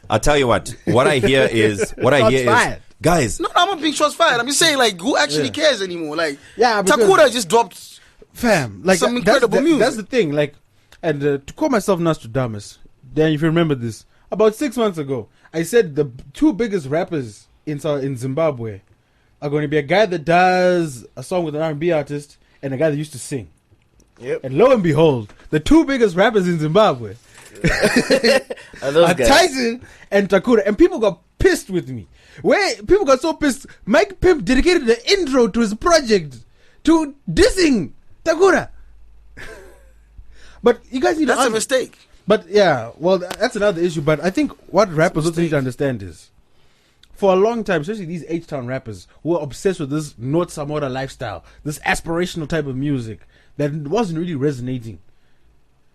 I'll tell you what I hear is fired. guys. No, I'm not being shots fired. I'm just saying, like, who actually cares anymore? Like, Yeah, because- Takura just dropped. Fam, like Some that's incredible music. That's the thing. Like, and to call myself Nostradamus, then if you remember this, about 6 months ago, I said the 2 biggest rappers in Zimbabwe are going to be a guy that does a song with an R&B artist and a guy that used to sing. Yep. And lo and behold, the 2 biggest rappers in Zimbabwe Are those are guys? Tytan and Takura, and people got pissed with me. Where people got so pissed, Mike Pimp dedicated the intro to his project to dissing Takura. But you guys need That's to a mistake. But yeah, well, that's another issue. But I think what rappers also need to understand is, for a long time, especially these H-Town rappers who are obsessed with this North Samoa lifestyle, this aspirational type of music that wasn't really resonating.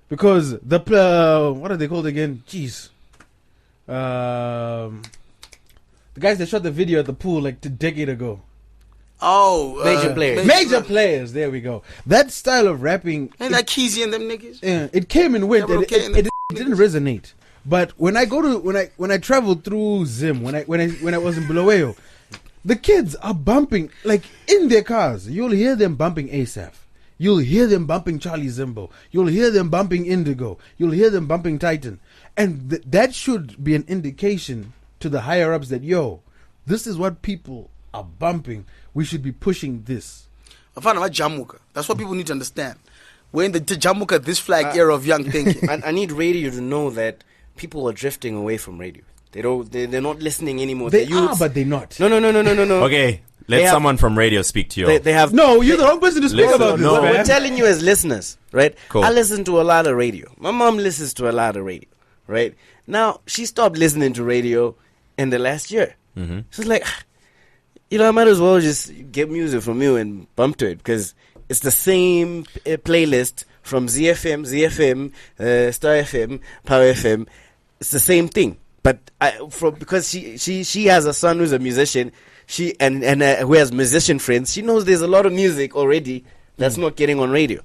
Because what are they called again? Jeez. The guys that shot the video at the pool like a decade ago. Oh, Major players. Major players, there we go. That style of rapping, Ain't that Keezy and them niggas? it came and went. They were And okay in the it didn't resonate. But when I go to when I traveled through Zim, when I was in Bulawayo, the kids are bumping like in their cars. You'll hear them bumping ASAP. You'll hear them bumping Charlie Zimbo. You'll hear them bumping Indigo. You'll hear them bumping Titan. And that should be an indication to the higher ups that this is what people are bumping. We should be pushing this. I found out Jamuka. That's what people need to understand. We're in the Jamuka, this flag era of young thinking. I need radio to know that people are drifting away from radio. They're not listening anymore. They The youths- are, but they're not. No. Okay, They let have- someone from radio speak to you. They have No, you're the wrong person to speak Listen, about this. no. man. We're telling you as listeners, right? Cool. I listen to a lot of radio. My mom listens to a lot of radio, right? Now, she stopped listening to radio in the last year. Mm-hmm. She's like, I might as well just get music from you and bump to it because it's the same playlist from ZFM, Star FM, Power FM. It's the same thing. But because she has a son who's a musician, and who has musician friends, she knows there's a lot of music already That's not getting on radio.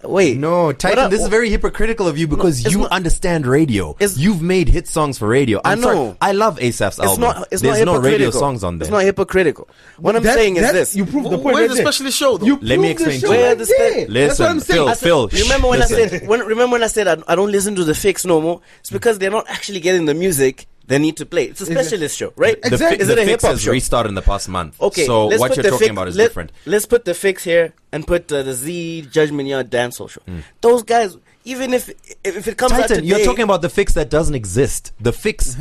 Wait. No, Titan, this is very hypocritical of you because you understand radio. You've made hit songs for radio. I know. Sorry, I love ASAP's album. There's no radio songs on there. It's not hypocritical. What I'm saying is this. You proved the point. Where's the specialist show, though? Let me explain to you. Where Listen, Phil. Remember when I said I don't listen to the fix no more? It's because they're not actually getting the music they need to play. It's a specialist show, right? Exactly. Is it a Fix hip hop has show? restarted in the past month. Okay, so what you're talking about is different. Let's put the fix here and put the Z Judgment Yard dancehall show. Those guys, even if it comes out Titan, today, you're talking about the fix that doesn't exist. The fix,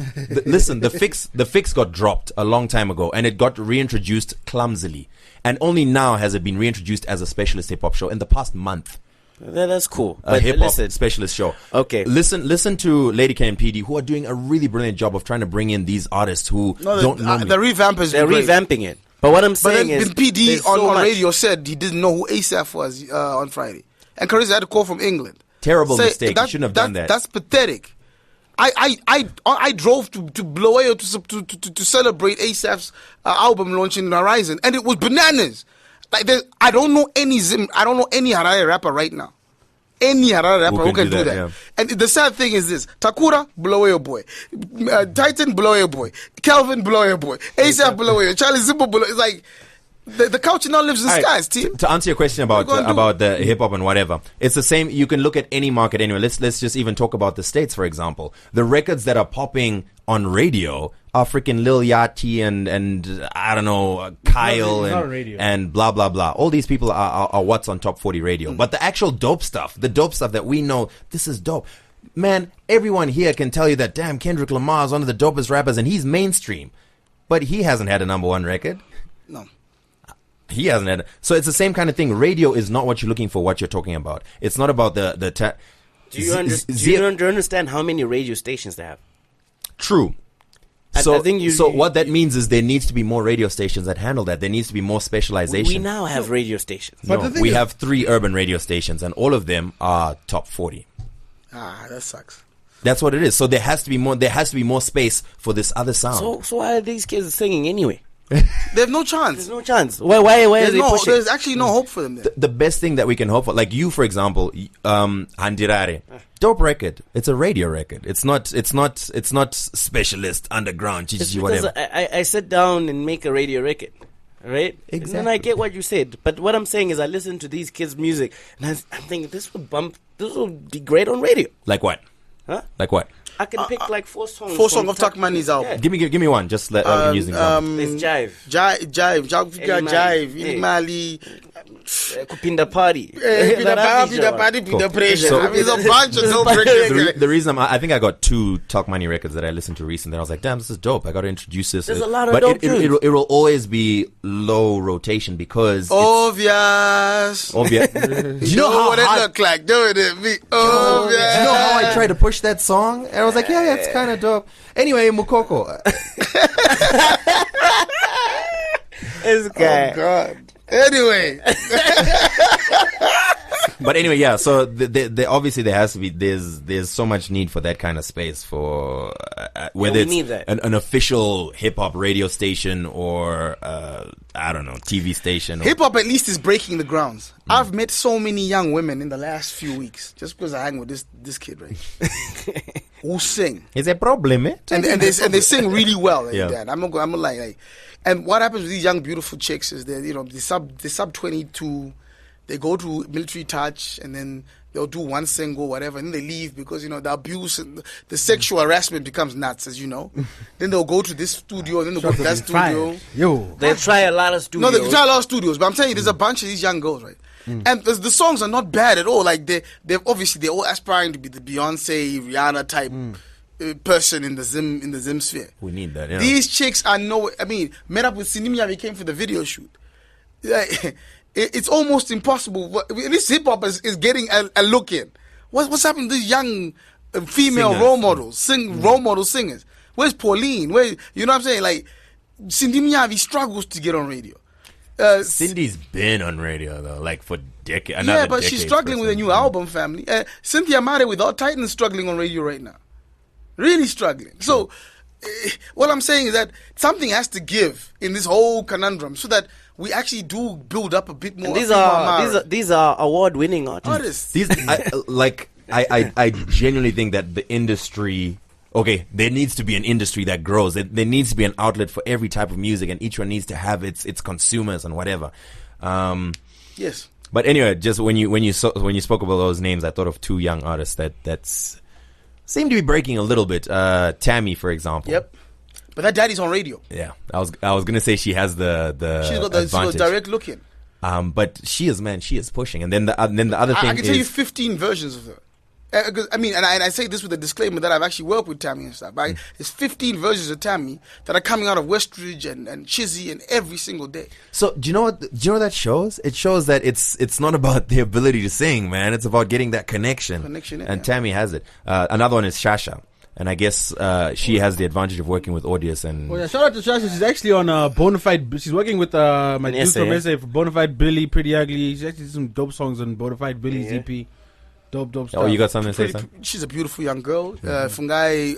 listen, the fix got dropped a long time ago, and it got reintroduced clumsily, and only now has it been reintroduced as a specialist hip hop show in the past month. That's cool. A hip hop specialist show. Okay. Listen to Lady K and PD, who are doing a really brilliant job of trying to bring in these artists who don't know. The revamp is They're revamping it. But what I'm saying is, PD on radio said he didn't know who ASAP was on Friday, and Carissa had a call from England. Terrible mistake. You shouldn't have done that. That's pathetic. I drove to Bulawayo to celebrate ASAP's album launch in Horizon, and it was bananas. Like I don't know any Harare rapper right now. Any Harare rapper who can do that. Yeah. And the sad thing is this: Takura, Bulawayo boy, Titan, Bulawayo boy, Kelvin, Bulawayo boy, ASAP, Bulawayo, Charlie Zimbo, Bulawayo. It's like the culture now lives in skies, team. To answer your question about the hip hop and whatever, it's the same. You can look at any market anyway. Let's just even talk about the States, for example. The records that are popping on radio are freaking Lil Yachty and I don't know, Kyle and blah blah blah. All these people are what's on top 40 radio. But the actual dope stuff, that we know, this is dope. Man, everyone here can tell you that damn Kendrick Lamar is one of the dopest rappers and he's mainstream. But he hasn't had a number one record. No. He hasn't had. So it's the same kind of thing. Radio is not what you're looking for, what you're talking about. It's not about the Do you understand how many radio stations they have? True. So what that means is there needs to be more radio stations that handle that. There needs to be more specialization. We now have radio stations. No, we have 3 urban radio stations, and all of them are top 40. That sucks. That's what it is. So there has to be more. There has to be more space for this other sound. So why are these kids singing anyway? They have no chance. There's no chance. Why are they pushing? There's actually no hope for them there. The best thing that we can hope for, like you, for example, Handirare, dope record. It's a radio record. It's not specialist underground. It's whatever. I sit down and make a radio record, right? Exactly. And then I get what you said. But what I'm saying is, I listen to these kids' music, and I'm thinking this will be great on radio. Like what? Huh? Like what? I can pick like 4 songs. 4 songs of Takmani's album. Yeah. Give me one. Just let me use example. It's Jive. Jive. Mali. Kupinda Party. Kupinda Party. So, it's a bunch of dope records. The reason I think I got 2 Talk Money records that I listened to recently. I was like, damn, this is dope. I got to introduce this. There's a lot of dope tunes. It will always be low rotation because obvious. Do you know what it look like? Do it, me. Obvious. Do you know how I tried to push that song? And I was like, yeah, it's kind of dope. Anyway, Mukoko. This guy. Oh God. Anyway. But anyway, yeah. So obviously there has to be there's so much need for that kind of space for whether it's an official hip hop radio station or I don't know, TV station. Hip hop at least is breaking the grounds. I've met so many young women in the last few weeks just because I hang with this kid, right? Who sing. It's a problem, eh? And they sing really well. Like that. I'm not like. And what happens with these young beautiful chicks is that they sub 22. They go to military touch and then they'll do one single, whatever, and then they leave because, the abuse and the sexual harassment becomes nuts, as you know. Then they'll go to this studio and then they'll go to that studio. They try a lot of studios. No, they try a lot of studios, but I'm telling you, there's a bunch of these young girls, right? And the songs are not bad at all. Like, they're all aspiring to be the Beyonce, Rihanna type person in the Zim sphere. We need that, yeah. These chicks met up with Sinimia, we came for the video shoot. Like, it's almost impossible. At least hip hop is getting a look in. What's happening to these young female singers. Role models, role model singers? Where's Pauline? You know what I'm saying? Like, Cindy Miyavi struggles to get on radio. Cindy's been on radio though, like for decades. Yeah, but she's struggling with a new album, family. Cynthia Mare without Titan is struggling on radio right now. Really struggling. So, what I'm saying is that something has to give in this whole conundrum so that we actually do build up a bit more. And these are award-winning artists. I genuinely think that the industry. Okay, there needs to be an industry that grows. There needs to be an outlet for every type of music, and each one needs to have its consumers and whatever. Yes. But anyway, just when you spoke about those names, I thought of two young artists that seem to be breaking a little bit. Tammy, for example. Yep. But that daddy's on radio. Yeah, I was gonna say she has the she's got direct look in. But she is pushing, and then the other thing I can tell you 15 versions of her. I mean, and I say this with a disclaimer that I've actually worked with Tammy and stuff. Right? There's 15 versions of Tammy that are coming out of Westridge and Chizzy and every single day. So do you know what that shows? It shows that it's not about the ability to sing, man. It's about getting that connection. And Tammy has it. Another one is Shasha. And I guess she has the advantage of working with Audius and. Well, yeah, shout out to Shasha. She's actually on Bonafide. She's working with my dude from SA for Bonafide Billy, Pretty Ugly. She's actually some dope songs on Bonafide Billy's EP. Dope stuff. Oh, you got something to say, son? She's a beautiful young girl. Fungai,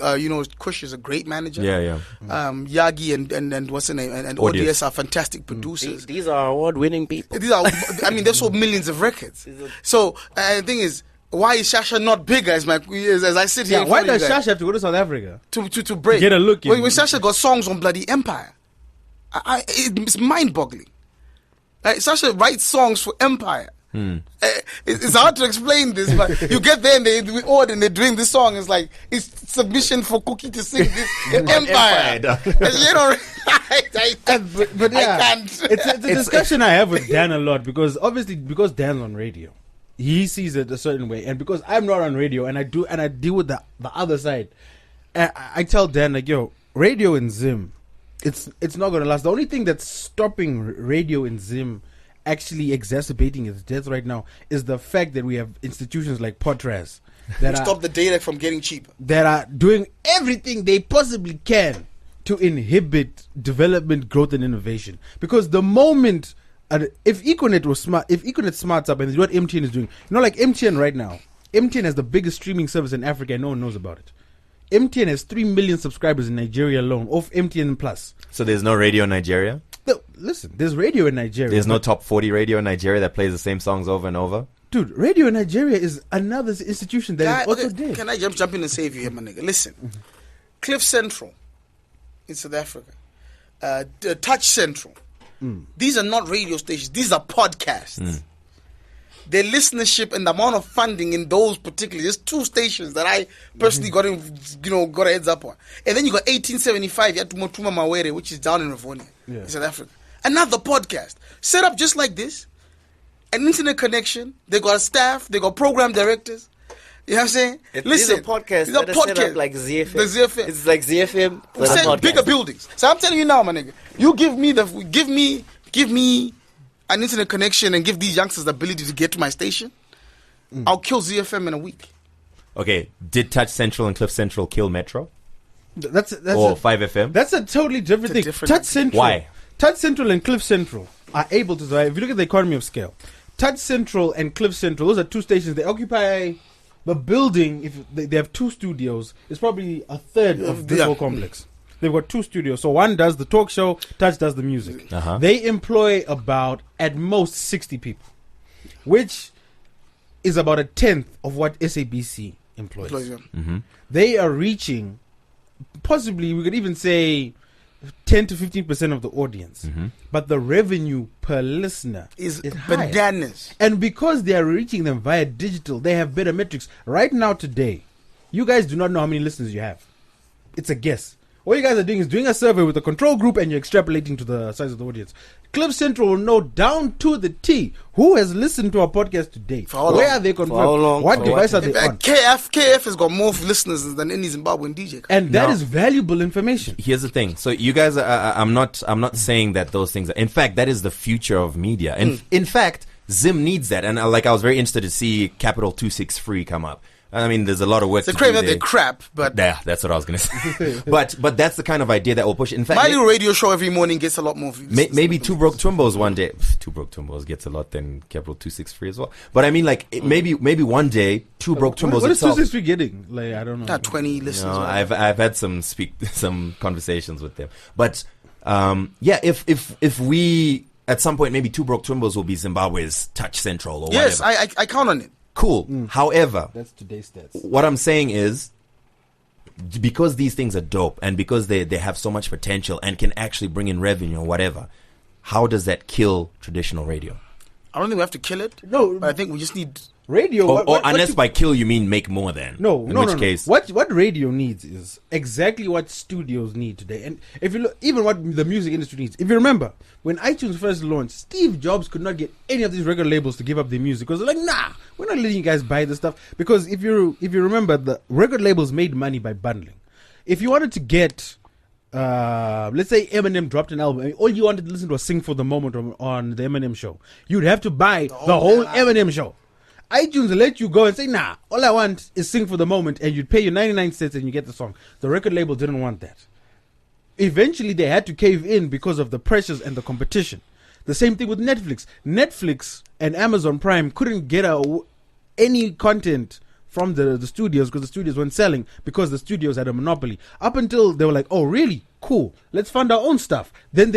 Kush is a great manager. Yeah. Yagi and what's her name? And ODS are fantastic producers. These are award-winning people. They've sold millions of records. So, the thing is, why is Shasha not bigger as I sit here? Yeah, why does Shasha have to go to South Africa? To break. To get a look in. When Shasha got songs on bloody Empire, it's mind-boggling. Shasha writes songs for Empire. It's hard to explain this, but you get there and they're doing this song. It's like it's submission for Cookie to sing this in Empire. I can't. It's a discussion I have with Dan a lot because Dan's on radio, he sees it a certain way, and because I'm not on radio and I deal with the other side, I tell Dan like, yo, radio in Zim, it's not gonna last. The only thing that's stopping radio in Zim actually exacerbating its death right now is the fact that we have institutions like Potras that stop the data from getting cheaper, that are doing everything they possibly can to inhibit development, growth, and innovation. Because the moment if Econet smarts up and is what MTN is doing, like MTN right now, MTN has the biggest streaming service in Africa and no one knows about it. MTN has 3 million subscribers in Nigeria alone off MTN Plus. So there's no radio in Nigeria? Listen, there's radio in Nigeria. There's no top 40 radio in Nigeria that plays the same songs over and over? Dude, radio in Nigeria is another institution that is also dead. Can I jump in and save you here, my nigga? Listen, Cliff Central in South Africa, Touch Central, these are not radio stations. These are podcasts. Their listenership and the amount of funding in those particularly, there's 2 stations that I personally got a heads up on. And then you got 1875, you had Motuma Mawere, which is down in Rivonia, in South Africa. Another podcast set up just like this, an internet connection. They got staff, they got program directors. You know what I'm saying? These are podcasts that are set up like ZFM. The ZFM. It's like ZFM. We said bigger buildings. So I'm telling you now, my nigga, you give me an internet connection and give these youngsters the ability to get to my station, I'll kill ZFM in a week. Okay, did Touch Central and Cliff Central kill Metro? That's or 5FM? That's a totally different thing. Touch Central. Why? Touch Central and Cliff Central are able to survive. If you look at the economy of scale, Touch Central and Cliff Central, those are 2 stations. They occupy the building. If they have 2 studios, it's probably a third of this whole complex. They've got 2 studios. So one does the talk show, Touch does the music. They employ about, at most, 60 people, which is about a 10th of what SABC employs. They are reaching, possibly, we could even say, 10 to 15% of the audience. But the revenue per listener is bananas. And because they are reaching them via digital, they have better metrics. Right now, today, you guys do not know how many listeners you have. It's a guess. All you guys are doing is doing a survey with a control group and you're extrapolating to the size of the audience. Cliff Central will know down to the T who has listened to our podcast today. Where are they confirmed? What device are they on? KF has got more listeners than any Zimbabwean DJ. And that is valuable information. Here's the thing. So you guys are, I'm not saying that those things are, in fact, that is the future of media. And in fact, Zim needs that. And I was very interested to see Capital 263 come up. I mean, there's a lot of work to do there. They're crap, but... Yeah, that's what I was going to say. but that's the kind of idea that will push. In fact, my little radio show every morning gets a lot more views. Maybe Two Broke Twimbos one day. Two Broke Twimbos gets a lot than Capital 263 as well. But I mean, maybe one day Two Broke Twimbos What is 263 getting? I don't know. 20 listeners. I've had some conversations with them. But, if we at some point, maybe Two Broke Twimbos will be Zimbabwe's touch central or Yes, whatever. I count on it. Cool. However, That's today's stats. what I'm saying is, because these things are dope and because they have so much potential and can actually bring in revenue or whatever, how does that kill traditional radio? I don't think we have to kill it. No. But I think we just need... Radio, Or unless by kill you mean make more than. No, in no, which no, no. case, What radio needs is exactly what studios need today. And if you look, even what the music industry needs. If you remember, when iTunes first launched, Steve Jobs could not get any of these record labels to give up their music because they're like, nah, we're not letting you guys buy this stuff. Because if you remember, the record labels made money by bundling. If you wanted to get, let's say Eminem dropped an album, and all you wanted to listen to was "Sing for the Moment" on the Eminem show, you'd have to buy the whole Eminem show. iTunes will let you go and say, nah, all I want is Sing for the Moment, and you'd pay your 99 cents and you get the song. The record label didn't want that. Eventually, they had to cave in because of the pressures and the competition. The same thing with Netflix. Netflix and Amazon Prime couldn't get any content from the studios because the studios weren't selling because the studios had a monopoly. Up until they were like, oh, really? Cool. Let's fund our own stuff. Then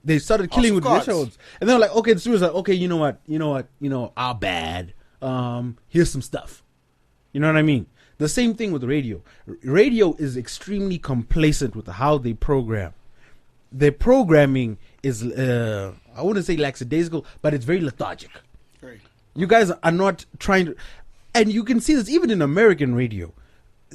they started killing with their shows. And they were like, okay, the studios are like, okay, you know what, our bad. Here's some stuff. You know what I mean? The same thing with radio. Radio is extremely complacent with how they program. Their programming is, I wouldn't say lackadaisical, but it's very lethargic. Right. You guys are not trying to, and you can see this even in American radio.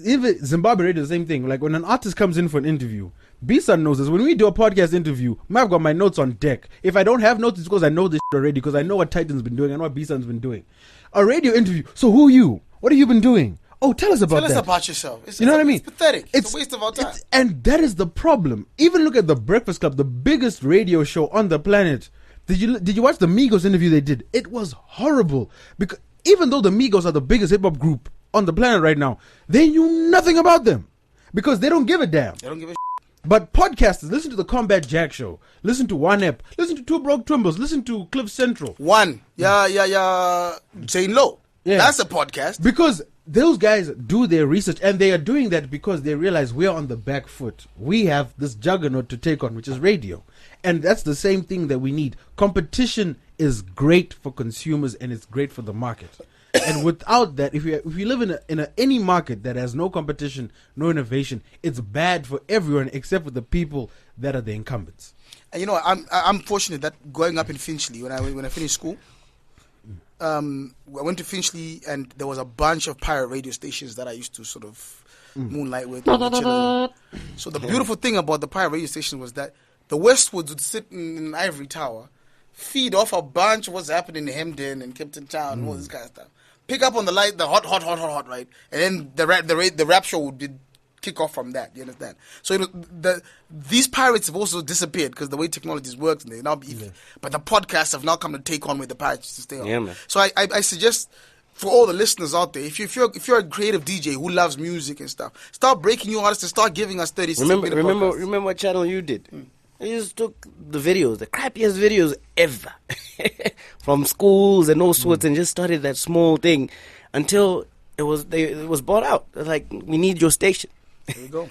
Even Zimbabwe radio, the same thing. Like when an artist comes in for an interview, B-Son knows this. When we do a podcast interview, I've got my notes on deck. If I don't have notes, it's because I know this shit already, because I know what Titan's been doing, I know what B-Son's been doing. A radio interview. So who are you? What have you been doing? Oh, tell us about that. Tell us about yourself. You know what I mean? It's pathetic. It's a waste of our time. And that is the problem. Even look at The Breakfast Club, the biggest radio show on the planet. Did you watch the Migos interview they did? It was horrible. Because even though the Migos are the biggest hip-hop group on the planet right now, they knew nothing about them. Because they don't give a damn. They don't give a But podcasters, listen to the Combat Jack Show. Listen to One Ep. Listen to Two Broke Twimbos. Listen to Cliff Central. One. Yeah. Jane Lowe. Yeah. That's a podcast. Because those guys do their research, and they are doing that because they realize we are on the back foot. We have this juggernaut to take on, which is radio. And that's the same thing that we need. Competition is great for consumers and it's great for the market. And without that, if you live in any market that has no competition, no innovation, it's bad for everyone except for the people that are the incumbents. And you know, I'm fortunate that growing up in Finchley, when I finished school, I went to Finchley and there was a bunch of pirate radio stations that I used to sort of moonlight with. So the beautiful thing about the pirate radio station was that the Westwoods would sit in an ivory tower, feed off a bunch of what's happening in Hemden and Kempton Town and all this kind of stuff. Pick up on the light, the hot, right? And then the rap show would kick off from that. You understand? So these pirates have also disappeared because the way technologies works, and they now but the podcasts have now come to take on where the pirates used to stay on. Yeah, man. So I suggest for all the listeners out there, if you're a creative DJ who loves music and stuff, start breaking new artists and start giving us 30 Remember what channel you did? You just took the videos, the crappiest videos ever, from schools and all sorts, and just started that small thing until it was bought out. They're like, we need your station. There you go.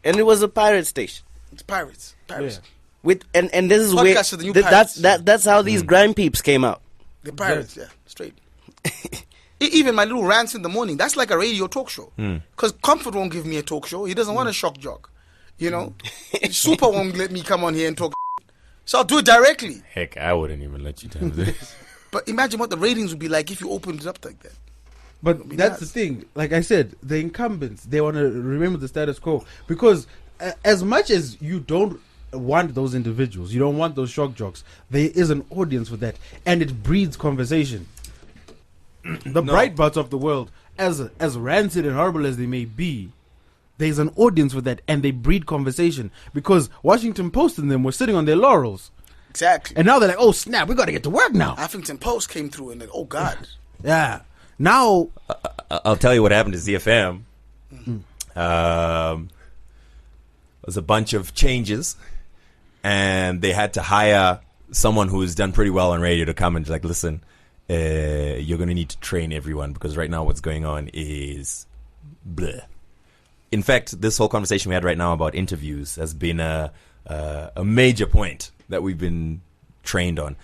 And it was a pirate station. It's pirates. Yeah. And this is Podcasts are the new pirates. that's how these grime peeps came out. The pirates, yeah, straight. Even my little rants in the morning, that's like a radio talk show. Because Comfort won't give me a talk show. He doesn't want a shock jock. You know? Super won't let me come on here and talk. So I'll do it directly. Heck, I wouldn't even let you do this. But imagine what the ratings would be like if you opened it up like that. But that's the thing. Like I said, the incumbents, they want to remember the status quo. Because as much as you don't want those individuals, you don't want those shock jocks, there is an audience for that. And it breeds conversation. The Breitbarts of the world, as rancid and horrible as they may be, there's an audience for that, and they breed conversation. Because Washington Post and them were sitting on their laurels. Exactly. And now they're like, oh snap, we got to get to work now. Huffington Post came through and then, oh God. Yeah. Now, I'll tell you what happened to ZFM. There's a bunch of changes, and they had to hire someone who's done pretty well on radio to come and like, listen, you're going to need to train everyone because right now what's going on is bleh. In fact, this whole conversation we had right now about interviews has been a major point that we've been trained on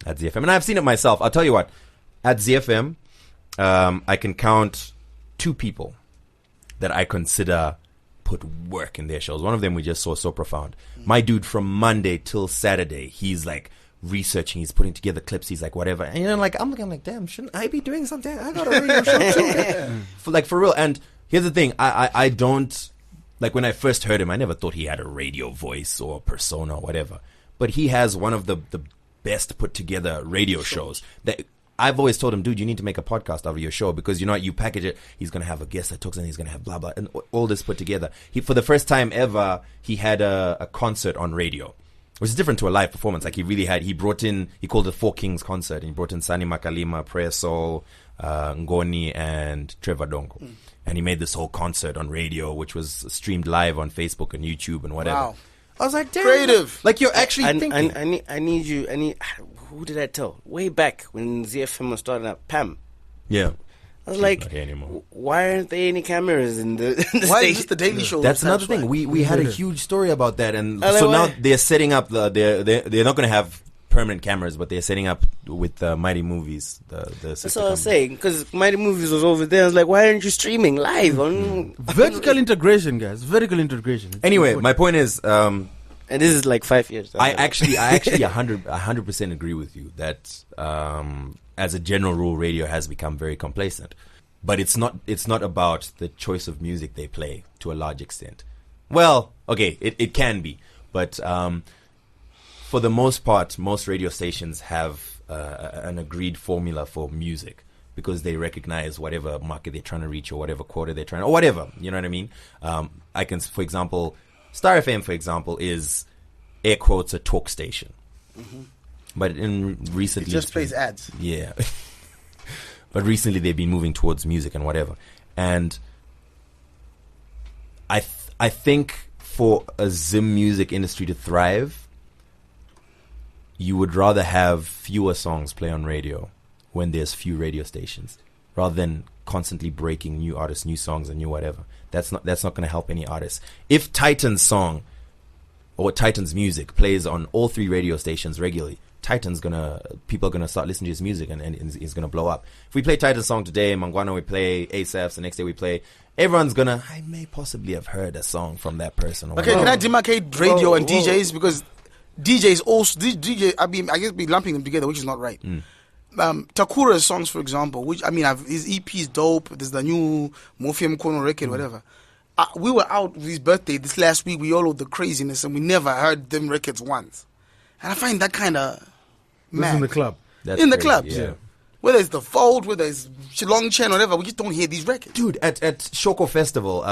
at ZFM. And I've seen it myself. I'll tell you what, at ZFM, I can count 2 people that I consider put work in their shows. One of them we just saw, So Profound. My dude, from Monday till Saturday, he's like researching, he's putting together clips, he's like whatever. And I'm like, damn, shouldn't I be doing something? I got a radio show too. For real. And here's the thing, I don't, like, when I first heard him, I never thought he had a radio voice or persona or whatever. But he has one of the best put together radio shows that I've always told him, dude, you need to make a podcast out of your show, because you package it. He's going to have a guest that talks, and he's going to have blah, blah, and all this put together. For the first time ever, he had a concert on radio, which is different to a live performance. Like, he called it 4 Kings concert, and he brought in Sani Makalima, Prayer Soul, Ngoni, and Trevor Dongo. And he made this whole concert on radio, which was streamed live on Facebook and YouTube and whatever. Wow. I was like, damn. Creative. Like, you're actually thinking. I need who did I tell? Way back when ZFM was starting up, Pam. Yeah. I was like, why aren't there any cameras in the Why station? is this the Daily Show? That's another thing. We had a huge story about that, and so now they're setting up. They're not going to have permanent cameras, but they're setting up with Mighty Movies. That's what I was saying, because Mighty Movies was over there. I was like, why aren't you streaming live on vertical integration, guys? Vertical integration. It's anyway, important. my point is, and this is like 5 years. I actually 100% agree with you that as a general rule, radio has become very complacent. But it's not about the choice of music they play to a large extent. Well, okay, it can be, but for the most part, most radio stations have an agreed formula for music, because they recognize whatever market they're trying to reach, or whatever quota they're trying, or whatever. You know what I mean? I can, for example, Star FM, for example, is air quotes a talk station, but recently it just plays ads. Yeah. But recently they've been moving towards music and whatever. And I think for a Zim music industry to thrive, you would rather have fewer songs play on radio when there's few radio stations, rather than constantly breaking new artists, new songs, and new whatever. That's not going to help any artist. If Tytan's song or Tytan's music plays on all 3 radio stations regularly, people are gonna start listening to his music, and he's gonna blow up. If we play Titan's song today, Mangwana we play, ASAP's the next day we play, everyone's gonna, I may possibly have heard a song from that person. Okay, can I demarcate radio and DJs, because DJs also I guess be lumping them together, which is not right. Takura's songs, for example, which his EP is dope. There's the new Morpheum Kono record, whatever. We were out with his birthday this last week. We all of the craziness, and we never heard them records once. And I find that kind of mad. In the club. That's in the crazy, clubs. yeah. Whether it's the Fold, whether it's Long Chen, whatever, we just don't hear these records. Dude, at Shoko Festival,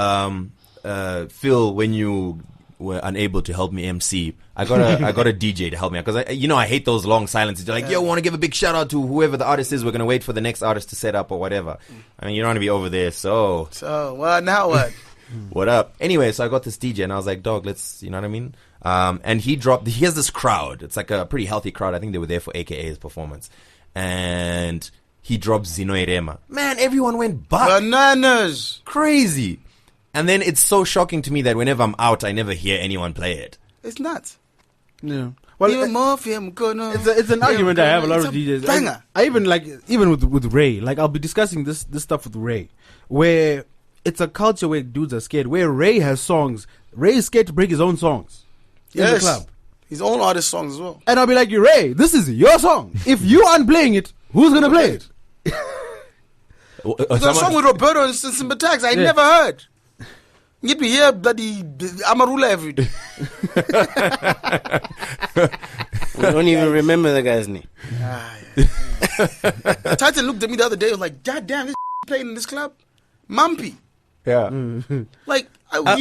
Phil, when you were unable to help me MC, I got a DJ to help me, because I hate those long silences. They're like, yo, want to give a big shout out to whoever the artist is. We're gonna wait for the next artist to set up or whatever. I mean, you don't want to be over there. So well, now what? What up? Anyway, so I got this DJ, and I was like, dog, let's, you know what I mean? And he has this crowd. It's like a pretty healthy crowd. I think they were there for AKA's performance. And he dropped Zino Irema. Man, everyone went bananas. Crazy. And then it's so shocking to me that whenever I'm out, I never hear anyone play it. It's nuts. Yeah. Well, it's an argument I have a lot of DJs. Banger. I even with Ray, like I'll be discussing this stuff with Ray, where it's a culture where dudes are scared. Where Ray has songs, Ray is scared to break his own songs in the club. His own artist songs as well. And I'll be like, Ray, this is your song. If you aren't playing it, who's gonna play it? There's a song with Roberto and Simba Tax I never heard. You'd be here bloody Amarula every day. I don't even remember the guy's name. Titan looked at me the other day and was like, God damn, this playing in this club? Mumpy. Yeah. Like,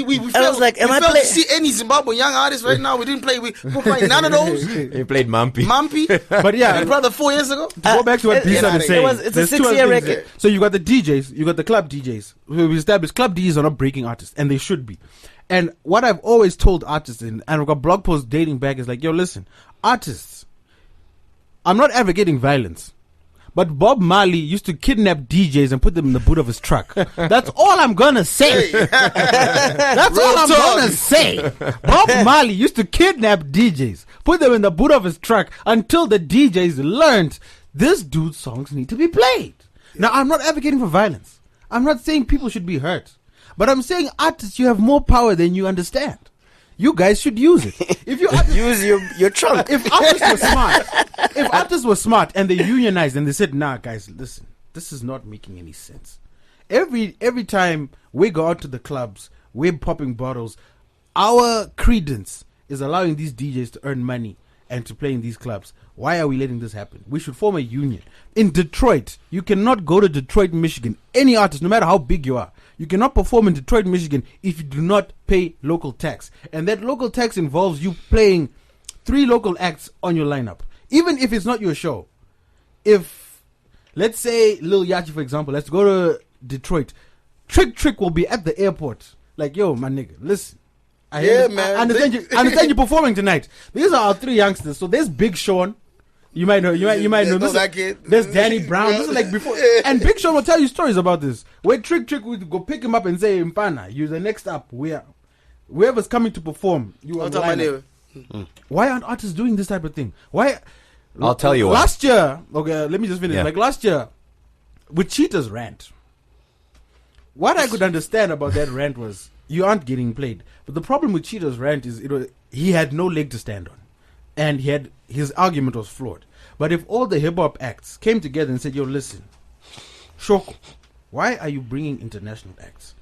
we failed, like, we failed to see any Zimbabwean young artists right now. We didn't play. We were playing none of those. He played Mumpy. But yeah. Big Brother 4 years ago. To go back to what Bisa is saying. It's a 6-year record. So you got the DJs, you got the club DJs. We established club DJs are not breaking artists, and they should be. And what I've always told artists, and I've got blog posts dating back, is like, yo, listen, artists, I'm not advocating violence, but Bob Marley used to kidnap DJs and put them in the boot of his truck. That's all I'm gonna say. That's all I'm gonna say. Bob Marley used to kidnap DJs, put them in the boot of his truck until the DJs learned this dude's songs need to be played. Now, I'm not advocating for violence. I'm not saying people should be hurt. But I'm saying, artists, you have more power than you understand. You guys should use it. If you use your trunk. If artists were smart and they unionized and they said, nah, guys, listen, this is not making any sense. Every time we go out to the clubs, we're popping bottles. Our credence is allowing these DJs to earn money and to play in these clubs. Why are we letting this happen? We should form a union. In Detroit, you cannot go to Detroit, Michigan, any artist, no matter how big you are. You cannot perform in Detroit, Michigan if you do not pay local tax. And that local tax involves you playing 3 local acts on your lineup. Even if it's not your show. If, let's say, Lil Yachty, for example, let's go to Detroit. Trick will be at the airport. Like, yo, my nigga, listen. I understand you're performing tonight. These are our 3 youngsters. So there's Big Sean. You might know. There's Danny Brown. This is like before. And Big Sean will tell you stories about this. Where Trick would go pick him up and say, Mpana, you're the next up. Whoever's coming to perform, you are the Why aren't artists doing this type of thing? Why? I'll tell you last year, okay, let me just finish. Yeah. Like last year, with Cheetah's rant, what I could understand about that rant was you aren't getting played. But the problem with Cheetah's rant is he had no leg to stand on. And his argument was flawed. But if all the hip-hop acts came together and said, yo, listen, Shoko, why are you bringing international acts?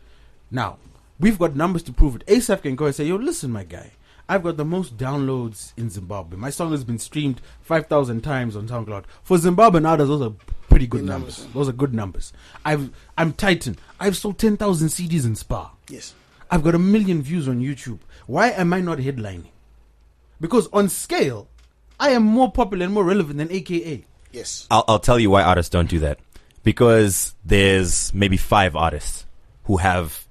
Now, we've got numbers to prove it. ASAP can go and say, yo, listen, my guy, I've got the most downloads in Zimbabwe. My song has been streamed 5,000 times on SoundCloud. For Zimbabwean artists, those are pretty good numbers. Those are good numbers. I'm Tytan. I've sold 10,000 CDs in Spa. Yes. I've got 1 million views on YouTube. Why am I not headlining? Because on scale, I am more popular and more relevant than AKA. Yes. I'll tell you why artists don't do that. Because there's maybe 5 artists who have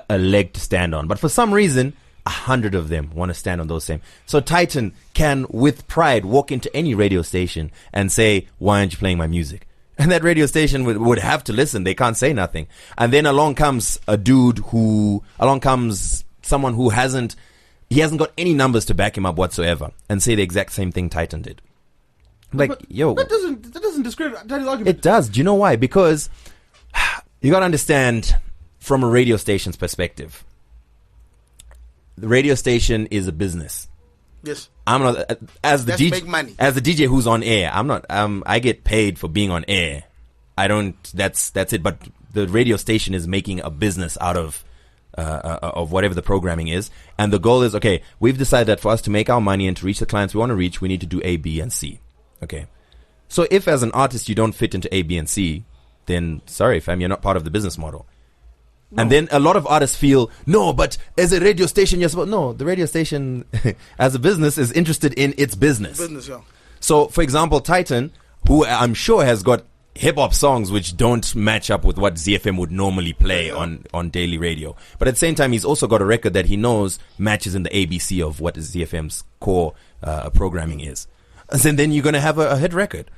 a leg to stand on. But for some reason, 100 of them want to stand on those same. So Tytan can, with pride, walk into any radio station and say, why aren't you playing my music? And that radio station would have to listen. They can't say nothing. And then along comes someone who hasn't got any numbers to back him up whatsoever and say the exact same thing Tytan did. Like, but yo. That doesn't discredit Tytan's argument. It does. Do you know why? Because you got to understand from a radio station's perspective. The radio station is a business. Yes. I'm not as the DJ. Make money. As the DJ who's on air. I'm not. I get paid for being on air. I don't. That's it. But the radio station is making a business out of whatever the programming is, and the goal is, okay, we've decided that for us to make our money and to reach the clients we want to reach, we need to do A, B, and C. Okay. So if as an artist you don't fit into A, B, and C, then sorry, fam, you're not part of the business model. No. And then a lot of artists feel, no, but as a radio station, you're supposed... No, the radio station, as a business, is interested in its business. Yeah. So, for example, Tytan, who I'm sure has got hip-hop songs which don't match up with what ZFM would normally play on daily radio. But at the same time, he's also got a record that he knows matches in the ABC of what ZFM's core programming is. And then you're going to have a hit record.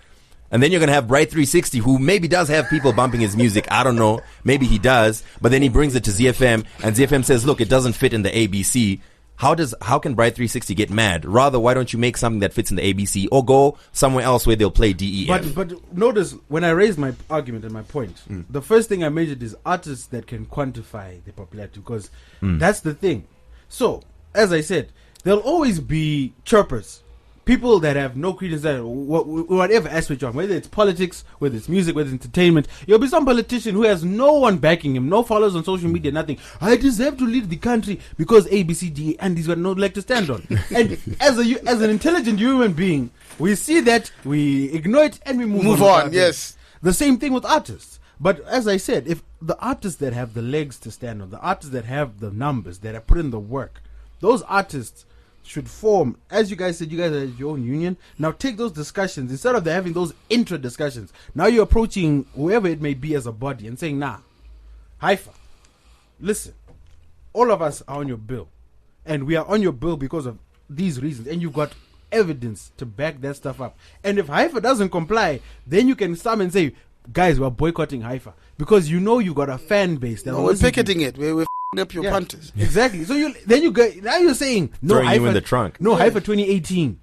And then you're going to have Bright 360, who maybe does have people bumping his music. I don't know. Maybe he does. But then he brings it to ZFM, and ZFM says, look, it doesn't fit in the ABC. How can Bright 360 get mad? Rather, why don't you make something that fits in the ABC, or go somewhere else where they'll play DEF? But notice, when I raised my argument and my point, the first thing I measured is artists that can quantify the popularity, because that's the thing. So, as I said, there'll always be chirpers. People that have no credence, that whatever aspect you're on, whether it's politics, whether it's music, whether it's entertainment, you'll be some politician who has no one backing him, no followers on social media, nothing. I deserve to lead the country because A, B, C, D, and he's got no leg to stand on. And as an intelligent human being, we see that, we ignore it, and we move on. Yes. The same thing with artists. But as I said, if the artists that have the legs to stand on, the artists that have the numbers, that have put in the work, those artists should form, as you guys said, you guys are your own union. Now take those discussions, instead of having those intra discussions, now you're approaching whoever it may be as a body and saying, nah, Haifa, listen, all of us are on your bill, and we are on your bill because of these reasons, and you've got evidence to back that stuff up. And if Haifa doesn't comply, then you can come and say, guys, we're boycotting Haifa. Because you know you got a fan base. That we're picketing it. We're f***ing up your punters. Exactly. So now you're saying, no, throwing Haifa, you in the trunk. No, Haifa 2018.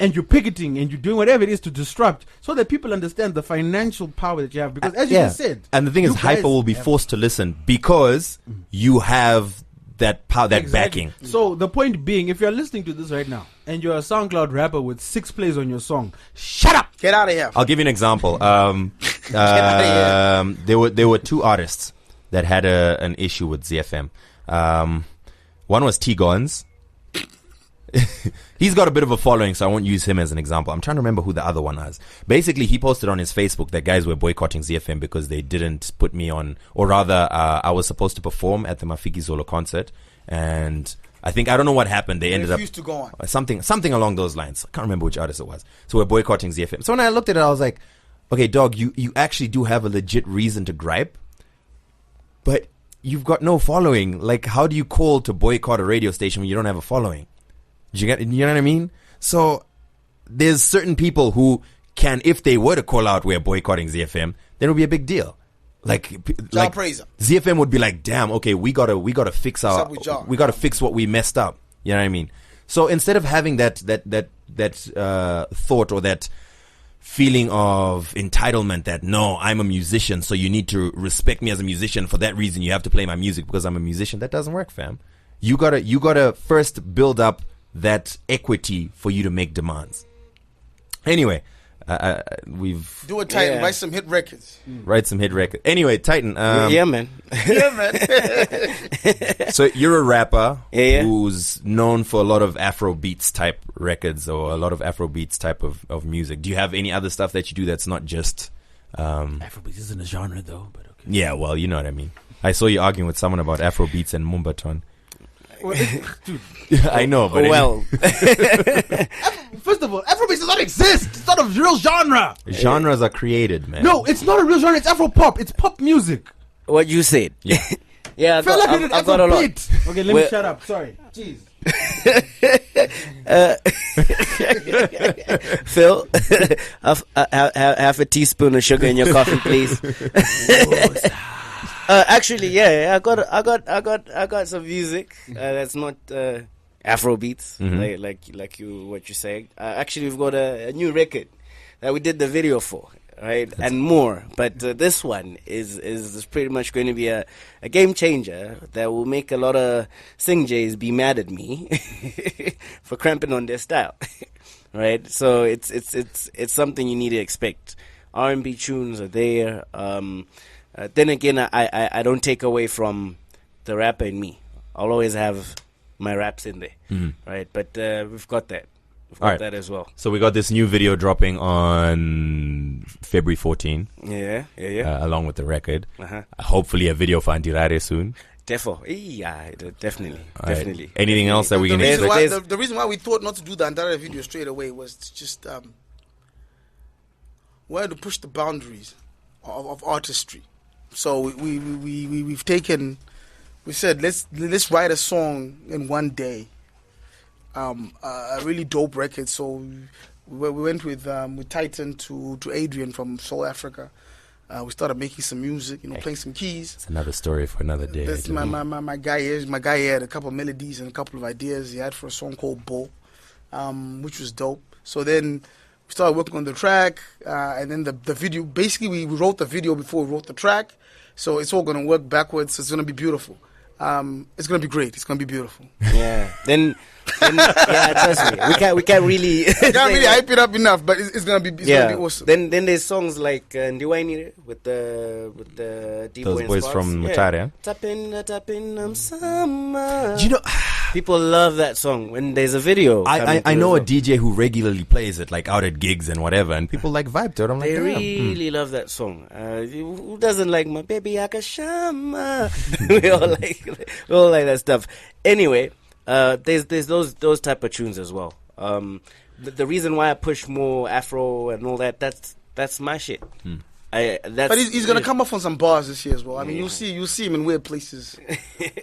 And you're picketing and you're doing whatever it is to disrupt so that people understand the financial power that you have. Because as you just said. And the thing is, Haifa will be forced to listen because you have that power, that backing. So the point being, if you're listening to this right now and you're a SoundCloud rapper with 6 plays on your song, shut up! Get out of here. I'll give you an example. There were 2 artists that had an issue with ZFM. One was T Gons. He's got a bit of a following, so I won't use him as an example. I'm trying to remember who the other one was. Basically, he posted on his Facebook that guys were boycotting ZFM because they didn't put me on, or rather, I was supposed to perform at the Mafiki Zolo concert, and I don't know what happened. They ended up refused to go on. Something along those lines. I can't remember which artist it was. So we're boycotting ZFM. So when I looked at it, I was like, okay, dog, you actually do have a legit reason to gripe, but you've got no following. Like, how do you call to boycott a radio station when you don't have a following? You know what I mean? So there's certain people who can, if they were to call out, we're boycotting ZFM, then it would be a big deal. Like ZFM would be like, damn, okay, we gotta fix fix what we messed up. You know what I mean? So instead of having that thought or that feeling of entitlement that no, I'm a musician, so you need to respect me as a musician. For that reason, you have to play my music because I'm a musician. That doesn't work, fam. You gotta first build up that equity for you to make demands. Anyway, we've do it, Titan. Write some hit records. Anyway, Titan. Yeah, man. So you're a rapper who's known for a lot of Afro beats type records or a lot of Afro beats type of music. Do you have any other stuff that you do that's not just Afro beats isn't a genre though, but okay. Yeah, well, you know what I mean. I saw you arguing with someone about Afro beats and Mumbaton. Well, dude. I know, but first of all, Afrobeats does not exist. It's not a real genre. Genres are created, man. No, it's not a real genre. It's Afro pop. It's pop music. What you said. Yeah. Yeah, I've got a lot. Okay, let me shut up. Sorry. Jeez. Phil, half a teaspoon of sugar in your coffee, please. Actually, I got some music that's not Afro beats, like what you're saying. Actually, we've got a new record that we did the video for, right, and more. But this one is pretty much going to be a game changer that will make a lot of Sing Jays be mad at me for cramping on their style, right? So it's something you need to expect. R&B tunes are there. Then again, I don't take away from the rapper in me. I'll always have my raps in there, right? But we've got that. We've got that as well. So we got this new video dropping on February 14. Yeah. Along with the record. Hopefully a video for Antirare soon. Definitely. Anything else that we can expect? The reason why we thought not to do the Antirare video straight away was just we had to push the boundaries of artistry. So we said let's write a song in one day, a really dope record. So we went with Tytan to Adrian from South Africa. We started making some music, playing some keys. It's another story for another day. That's my guy here. My guy here had a couple of melodies and a couple of ideas he had for a song called Bull, which was dope. So then we started working on the track, and then the video. Basically, we wrote the video before we wrote the track, so it's all gonna work backwards. So it's gonna be beautiful. It's gonna be great. It's gonna be beautiful. Yeah. Then trust me. We can't really hype it up enough, but it's gonna be gonna be awesome. Then there's songs like Ndiwaini with the those boys from Mutare. Tapping summer. Do you know? People love that song when there's a video. I know a DJ who regularly plays it, like out at gigs and whatever, and people like vibe to it. I'm like, they really love that song. Who doesn't like My Baby Akashama? we all like that stuff. Anyway, there's those type of tunes as well. The reason why I push more Afro and all that's my shit. But he's gonna come off on some bars this year as well. I mean, you'll see him in weird places,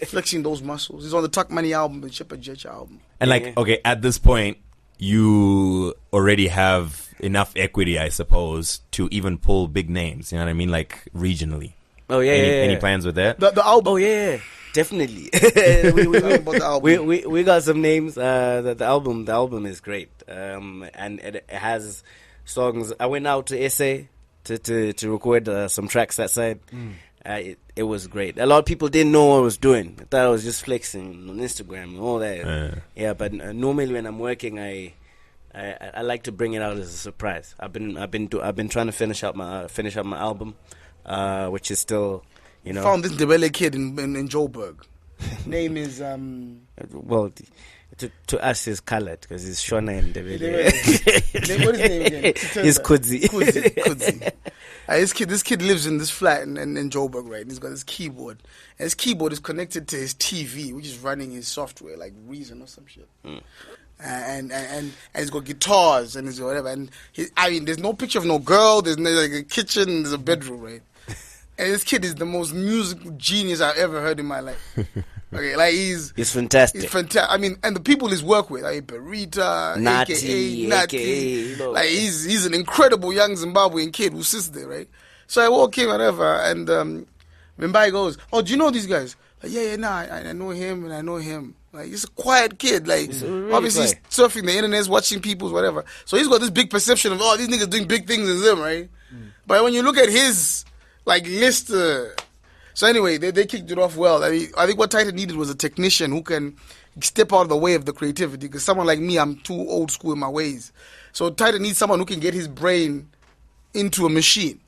flexing those muscles. He's on the Tuck Money album, the Chipper Jetch album. And okay, at this point, you already have enough equity, I suppose, to even pull big names. You know what I mean? Like regionally. Oh yeah. Any plans with that? The album. Oh yeah. Definitely. we got some names. The album is great. And it has songs. I went out to SA to record some tracks that side. It was great. A lot of people didn't know what I was doing. I thought I was just flexing on Instagram and all that. Yeah, but normally when I'm working, I like to bring it out as a surprise. I've been trying to finish up my album, which is still, you know. Found this Ndebele kid in Joburg. Name is well, to us is colored because it's Shona and Ndebele. What is his name again? He's Kudzi. Kudzi. This kid lives in this flat in Joburg, right? And he's got his keyboard. And his keyboard is connected to his TV, which is running his software, like Reason or some shit. And he's got guitars and he's got whatever. And there's no picture of no girl. There's no, like a kitchen. There's a bedroom, right? And this kid is the most musical genius I've ever heard in my life. Okay, like he's fantastic. He's fantastic. I mean, and the people he's work with, like Berita, Nati, AKA, you know. Like he's an incredible young Zimbabwean kid who sits there, right? So I walk in, whatever, and Mimbai goes, "Oh, do you know these guys?" Like, yeah, I know him and I know him. Like he's a quiet kid. Like really obviously he's surfing the internet, watching people's whatever. So he's got this big perception of these niggas doing big things in them, right? But when you look at his list. So anyway, they kicked it off well. I think what Tytan needed was a technician who can step out of the way of the creativity. Because someone like me, I'm too old school in my ways. So Tytan needs someone who can get his brain into a machine.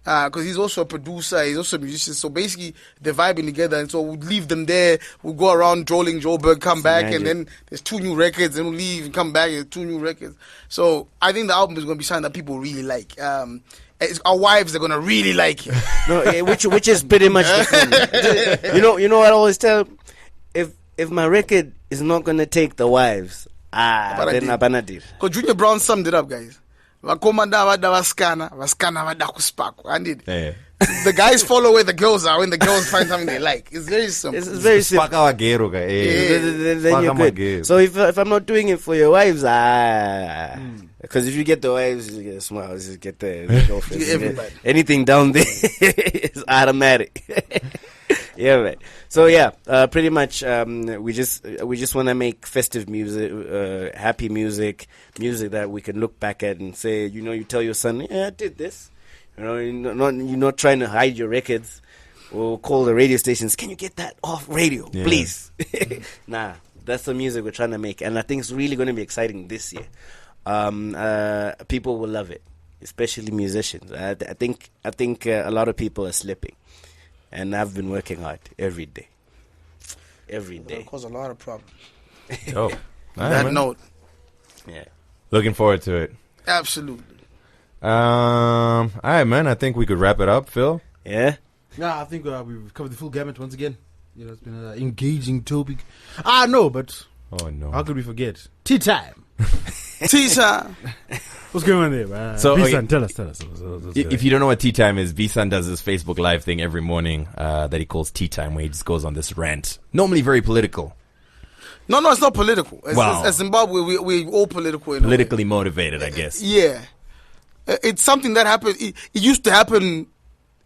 Because he's also a producer, he's also a musician. So basically, they're vibing together. And so we'll leave them there. We'll go around trolling Joburg, come back, and then there's 2 new records. Then we'll leave and come back, and 2 new records. So I think the album is going to be something that people really like. Our wives are gonna really like it. No, which is pretty much the thing. You know what I always tell? If my record is not gonna take the wives, then Abanadir. Because Junior Brown summed it up, guys. The guys follow where the girls are when the girls find something they like. It's very simple. It's very simple. Then you're good. So if I'm not doing it for your wives, because if you get the wives, you get the smiles, you get the girlfriends. Anything down there is automatic. Yeah, man. So yeah, pretty much we just want to make festive music, happy music that we can look back at and say, you tell your son, yeah, I did this. You're not trying to hide your records or call the radio stations. Can you get that off radio, please? Nah, that's the music we're trying to make, and I think it's really going to be exciting this year. People will love it, especially musicians. I think a lot of people are slipping, and I've been working hard every day. It'll cause a lot of problems. Oh, that note. Yeah, looking forward to it. Absolutely. All right, man. I think we could wrap it up, Phil. Yeah. Yeah, I think we've covered the full gamut once again. It's been an engaging topic. No, but oh no, how could we forget? Tea time. Tea time. What's going on there, man? So, B-San, tell us. If you don't know what tea time is, B-San does this Facebook Live thing every morning that he calls tea time, where he just goes on this rant, normally very political. No, it's not political. As Zimbabwe, we're all political. Politically motivated, I guess. Yeah. It's something that happened. It used to happen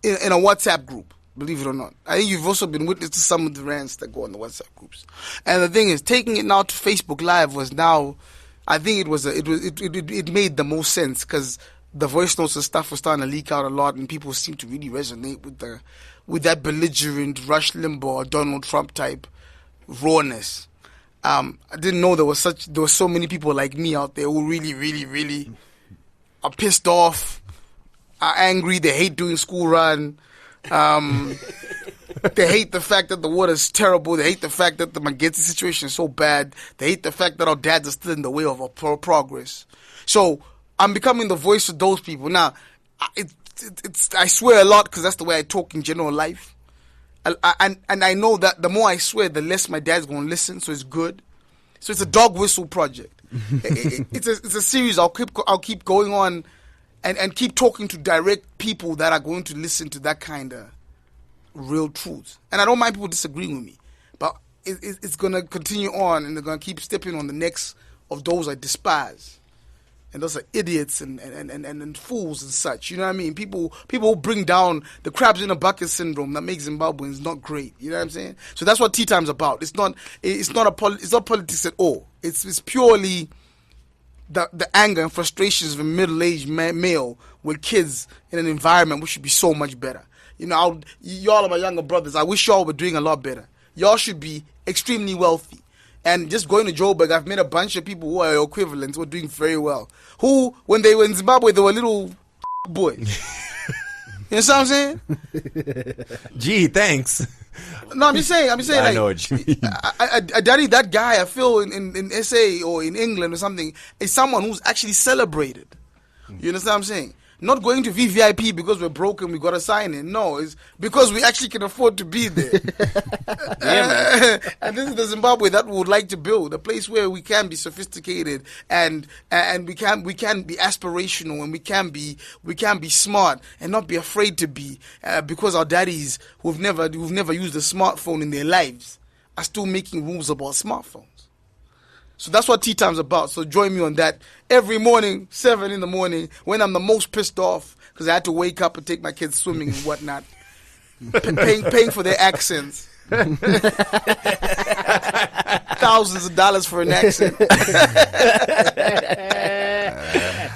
in a WhatsApp group, believe it or not. I think you've also been witness to some of the rants that go on the WhatsApp groups. And the thing is, taking it now to Facebook Live was now, I think it made the most sense because the voice notes and stuff was starting to leak out a lot, and people seem to really resonate with that belligerent Rush Limbaugh, Donald Trump type rawness. I didn't know there were so many people like me out there who really, really, really are pissed off, are angry, they hate doing school run, they hate the fact that the water's terrible, they hate the fact that the Mageti situation is so bad, they hate the fact that our dads are still in the way of our progress. So I'm becoming the voice of those people. Now, I swear a lot because that's the way I talk in general life. And I know that the more I swear, the less my dad's going to listen, so it's good. So it's a dog whistle project. It's a series. I'll keep going on and keep talking to direct people that are going to listen to that kind of real truth. And I don't mind people disagreeing with me, but it's going to continue on, and they're going to keep stepping on the necks of those I despise. And those are idiots and fools and such. You know what I mean? People who bring down the crabs in a bucket syndrome that makes Zimbabweans not great. You know what I'm saying? So that's what Tea Time's about. It's not politics at all. It's purely the anger and frustrations of a middle-aged male with kids in an environment which should be so much better. You know, y'all are my younger brothers. I wish y'all were doing a lot better. Y'all should be extremely wealthy. And just going to Joburg, I've met a bunch of people who are equivalent, who are doing very well. Who, when they were in Zimbabwe, they were little boys. You know what I'm saying? Gee, thanks. No, I'm just saying. I like, know what you mean. Daddy, that guy I feel in SA or in England or something is someone who's actually celebrated. You understand what I'm saying? Not going to VVIP because we're broken, we got to sign in. No, it's because we actually can afford to be there. And this is the Zimbabwe that we would like to build, a place where we can be sophisticated and we can be aspirational, and we can be smart and not be afraid to be, because our daddies who've never used a smartphone in their lives are still making rules about smartphones. So that's what Tea Time's about. So join me on that every morning, 7 in the morning, when I'm the most pissed off because I had to wake up and take my kids swimming and whatnot. Paying for their accents. Thousands of dollars for an accent.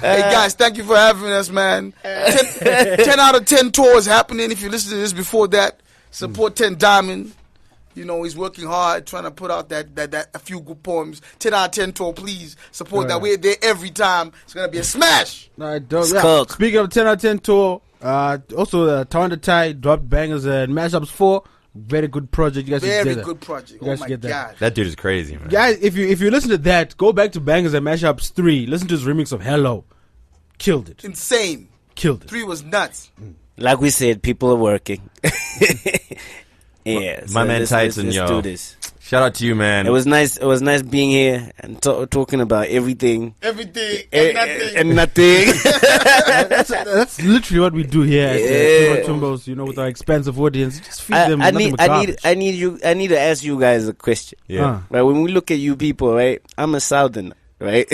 Hey guys, thank you for having us, man. 10 out of 10 tours happening. If you listen to this before that, support 10 Diamond. You know, he's working hard, trying to put out that a few good poems. 10 out of 10 tour, please support that. We're there every time. It's gonna be a smash. No, yeah. Speaking of 10 out of 10 tour, also Tawanda Tai dropped bangers and mashups 4. Very good project. You guys very good project. Oh my god, that dude is crazy, man. Guys, if you listen to that, go back to bangers and mashups 3. Listen to his remix of Hello. Killed it. Insane. Killed it. 3 was nuts. Like we said, people are working. Yeah, my man Tytan, let's yo. do this. Shout out to you, man. It was nice being here and talking about everything and nothing. And nothing. That's literally what we do here at Twimbos. You know, with our expansive audience, just feed them. I need to ask you guys a question. Yeah. Right, when we look at you people, right? I'm a Southerner, right?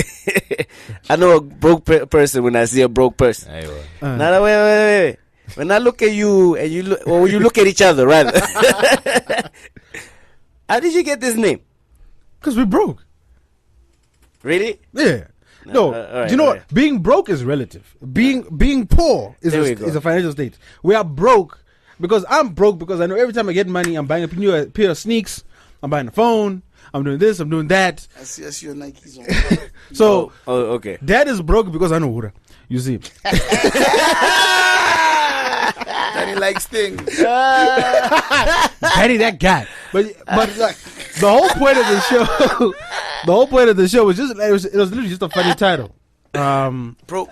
I know a broke person when I see a broke person. Now, wait. When I look at you and you look at each other, rather. How did you get this name? Because we're broke. Really? Yeah. No, right, you know what? Being broke is relative. Being poor is a financial state. We are broke because I'm broke because I know every time I get money, I'm buying a new pair of sneaks, I'm buying a phone, I'm doing this, I'm doing that. I see your Nikes on. So, okay. Dad is broke because I know Hura. You see. Daddy likes things. Daddy, that guy. But like, the whole point of the show, was just it was literally just a funny title. Broke.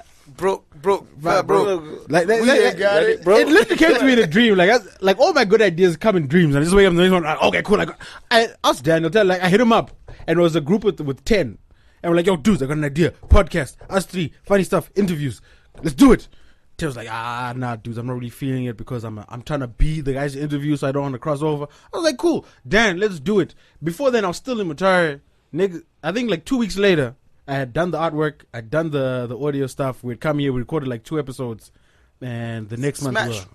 Like it literally came to me in a dream. Like all my good ideas come in dreams, and I just wake up and the next one. Okay, cool. Like I asked Daniel, I hit him up, and it was a group with 10, and we're like, yo, dudes, I got an idea. Podcast, us 3, funny stuff, interviews. Let's do it. Tay was like, nah, dudes, I'm not really feeling it because I'm trying to be the guy's interview, so I don't want to cross over. I was like, cool, Dan, let's do it. Before then, I was still in Mutare. I think like 2 weeks later, I had done the artwork, I'd done the audio stuff. We'd come here, we recorded like 2 episodes, and the next month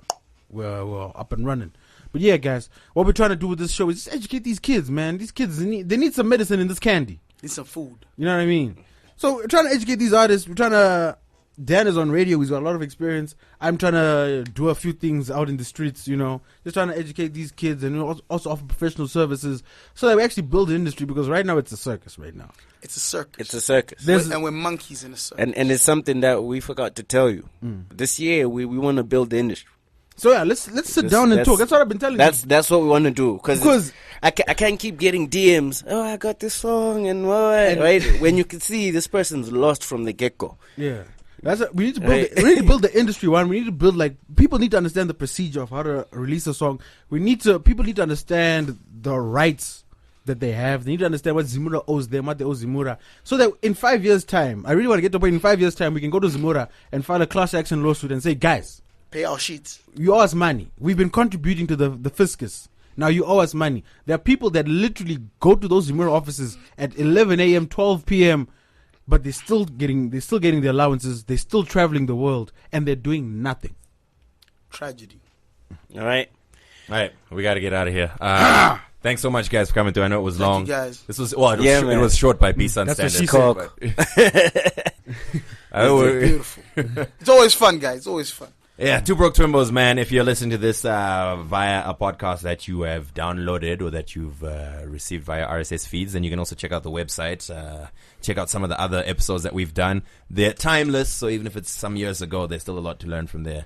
we're up and running. But yeah, guys, what we're trying to do with this show is just educate these kids, man. These kids, they need some medicine in this candy. Need some food. You know what I mean? So we're trying to educate these artists. We're trying to... Dan is on radio. He's got a lot of experience. I'm trying to do a few things out in the streets, you know, just trying to educate these kids and also offer professional services so that we actually build an industry, because right now it's a circus right now. It's a circus. It's a circus. And we're monkeys in a circus. And it's something that we forgot to tell you. This year, we want to build the industry. So yeah, let's sit down and talk. That's what I've been telling you. That's what we want to do. Because I can't keep getting DMs. Oh, I got this song and what, right? When you can see this person's lost from the get-go. Yeah. We need to build. We need to build the industry one. We need to build, like, people need to understand the procedure of how to release a song. People need to understand the rights that they have. They need to understand what Zimura owes them, what they owe Zimura, so that in 5 years' time, I really want to get to a point in 5 years' time we can go to Zimura and file a class action lawsuit and say, guys, pay our sheets. You owe us money. We've been contributing to the fiscus. Now you owe us money. There are people that literally go to those Zimura offices at 11 a.m., 12 p.m. but they're still getting the allowances. They're still traveling the world, and they're doing nothing. Tragedy. All right. We got to get out of here. Thanks so much, guys, for coming through. I know it was long. Thank you, guys. This was it was short by B-Sun That's standards. what she said. Beautiful. It's always fun, guys. It's always fun. Yeah, Two Broke Twimbos, man. If you're listening to this via a podcast that you have downloaded or that you've received via RSS feeds, then you can also check out the website. Check out some of the other episodes that we've done. They're timeless, so even if it's some years ago, there's still a lot to learn from there.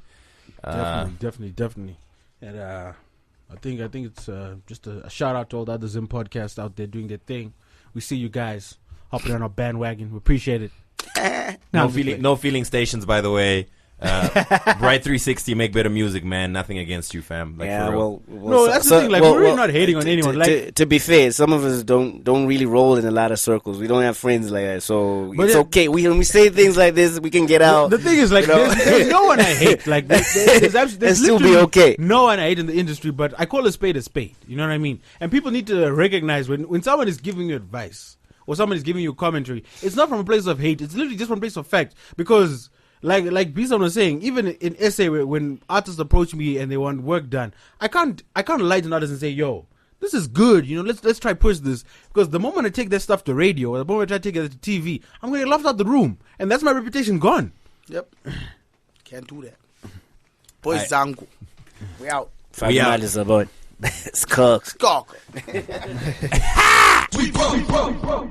Definitely. And I think it's just a shout out to all the other Zim podcasts out there doing their thing. We see you guys hopping on our bandwagon. We appreciate it. No feeling stations, by the way. Bright 360 make better music, man. Nothing against you, fam. Like, yeah, well, no, that's the thing. Like, we're really not hating on anyone. Like, to be fair, some of us don't really roll in a lot of circles. We don't have friends like that, so it's okay. When we say things like this, we can get out. The thing is, like, there's no one I hate. Like, there's still be okay. No one I hate in the industry, but I call a spade a spade. You know what I mean? And people need to recognize when someone is giving you advice or someone is giving you commentary, it's not from a place of hate. It's literally just from a place of fact. Because like B-Sun was saying, even in SA, when artists approach me and they want work done, I can't lie to others and say, yo, this is good, you know, let's try push this. Because the moment I take that stuff to radio, or the moment I try to take it to TV, I'm going to get laughed out the room. And that's my reputation gone. Yep. Can't do that. Boys Zango. We out. We out. It's about Skunk. Skunk. We broke.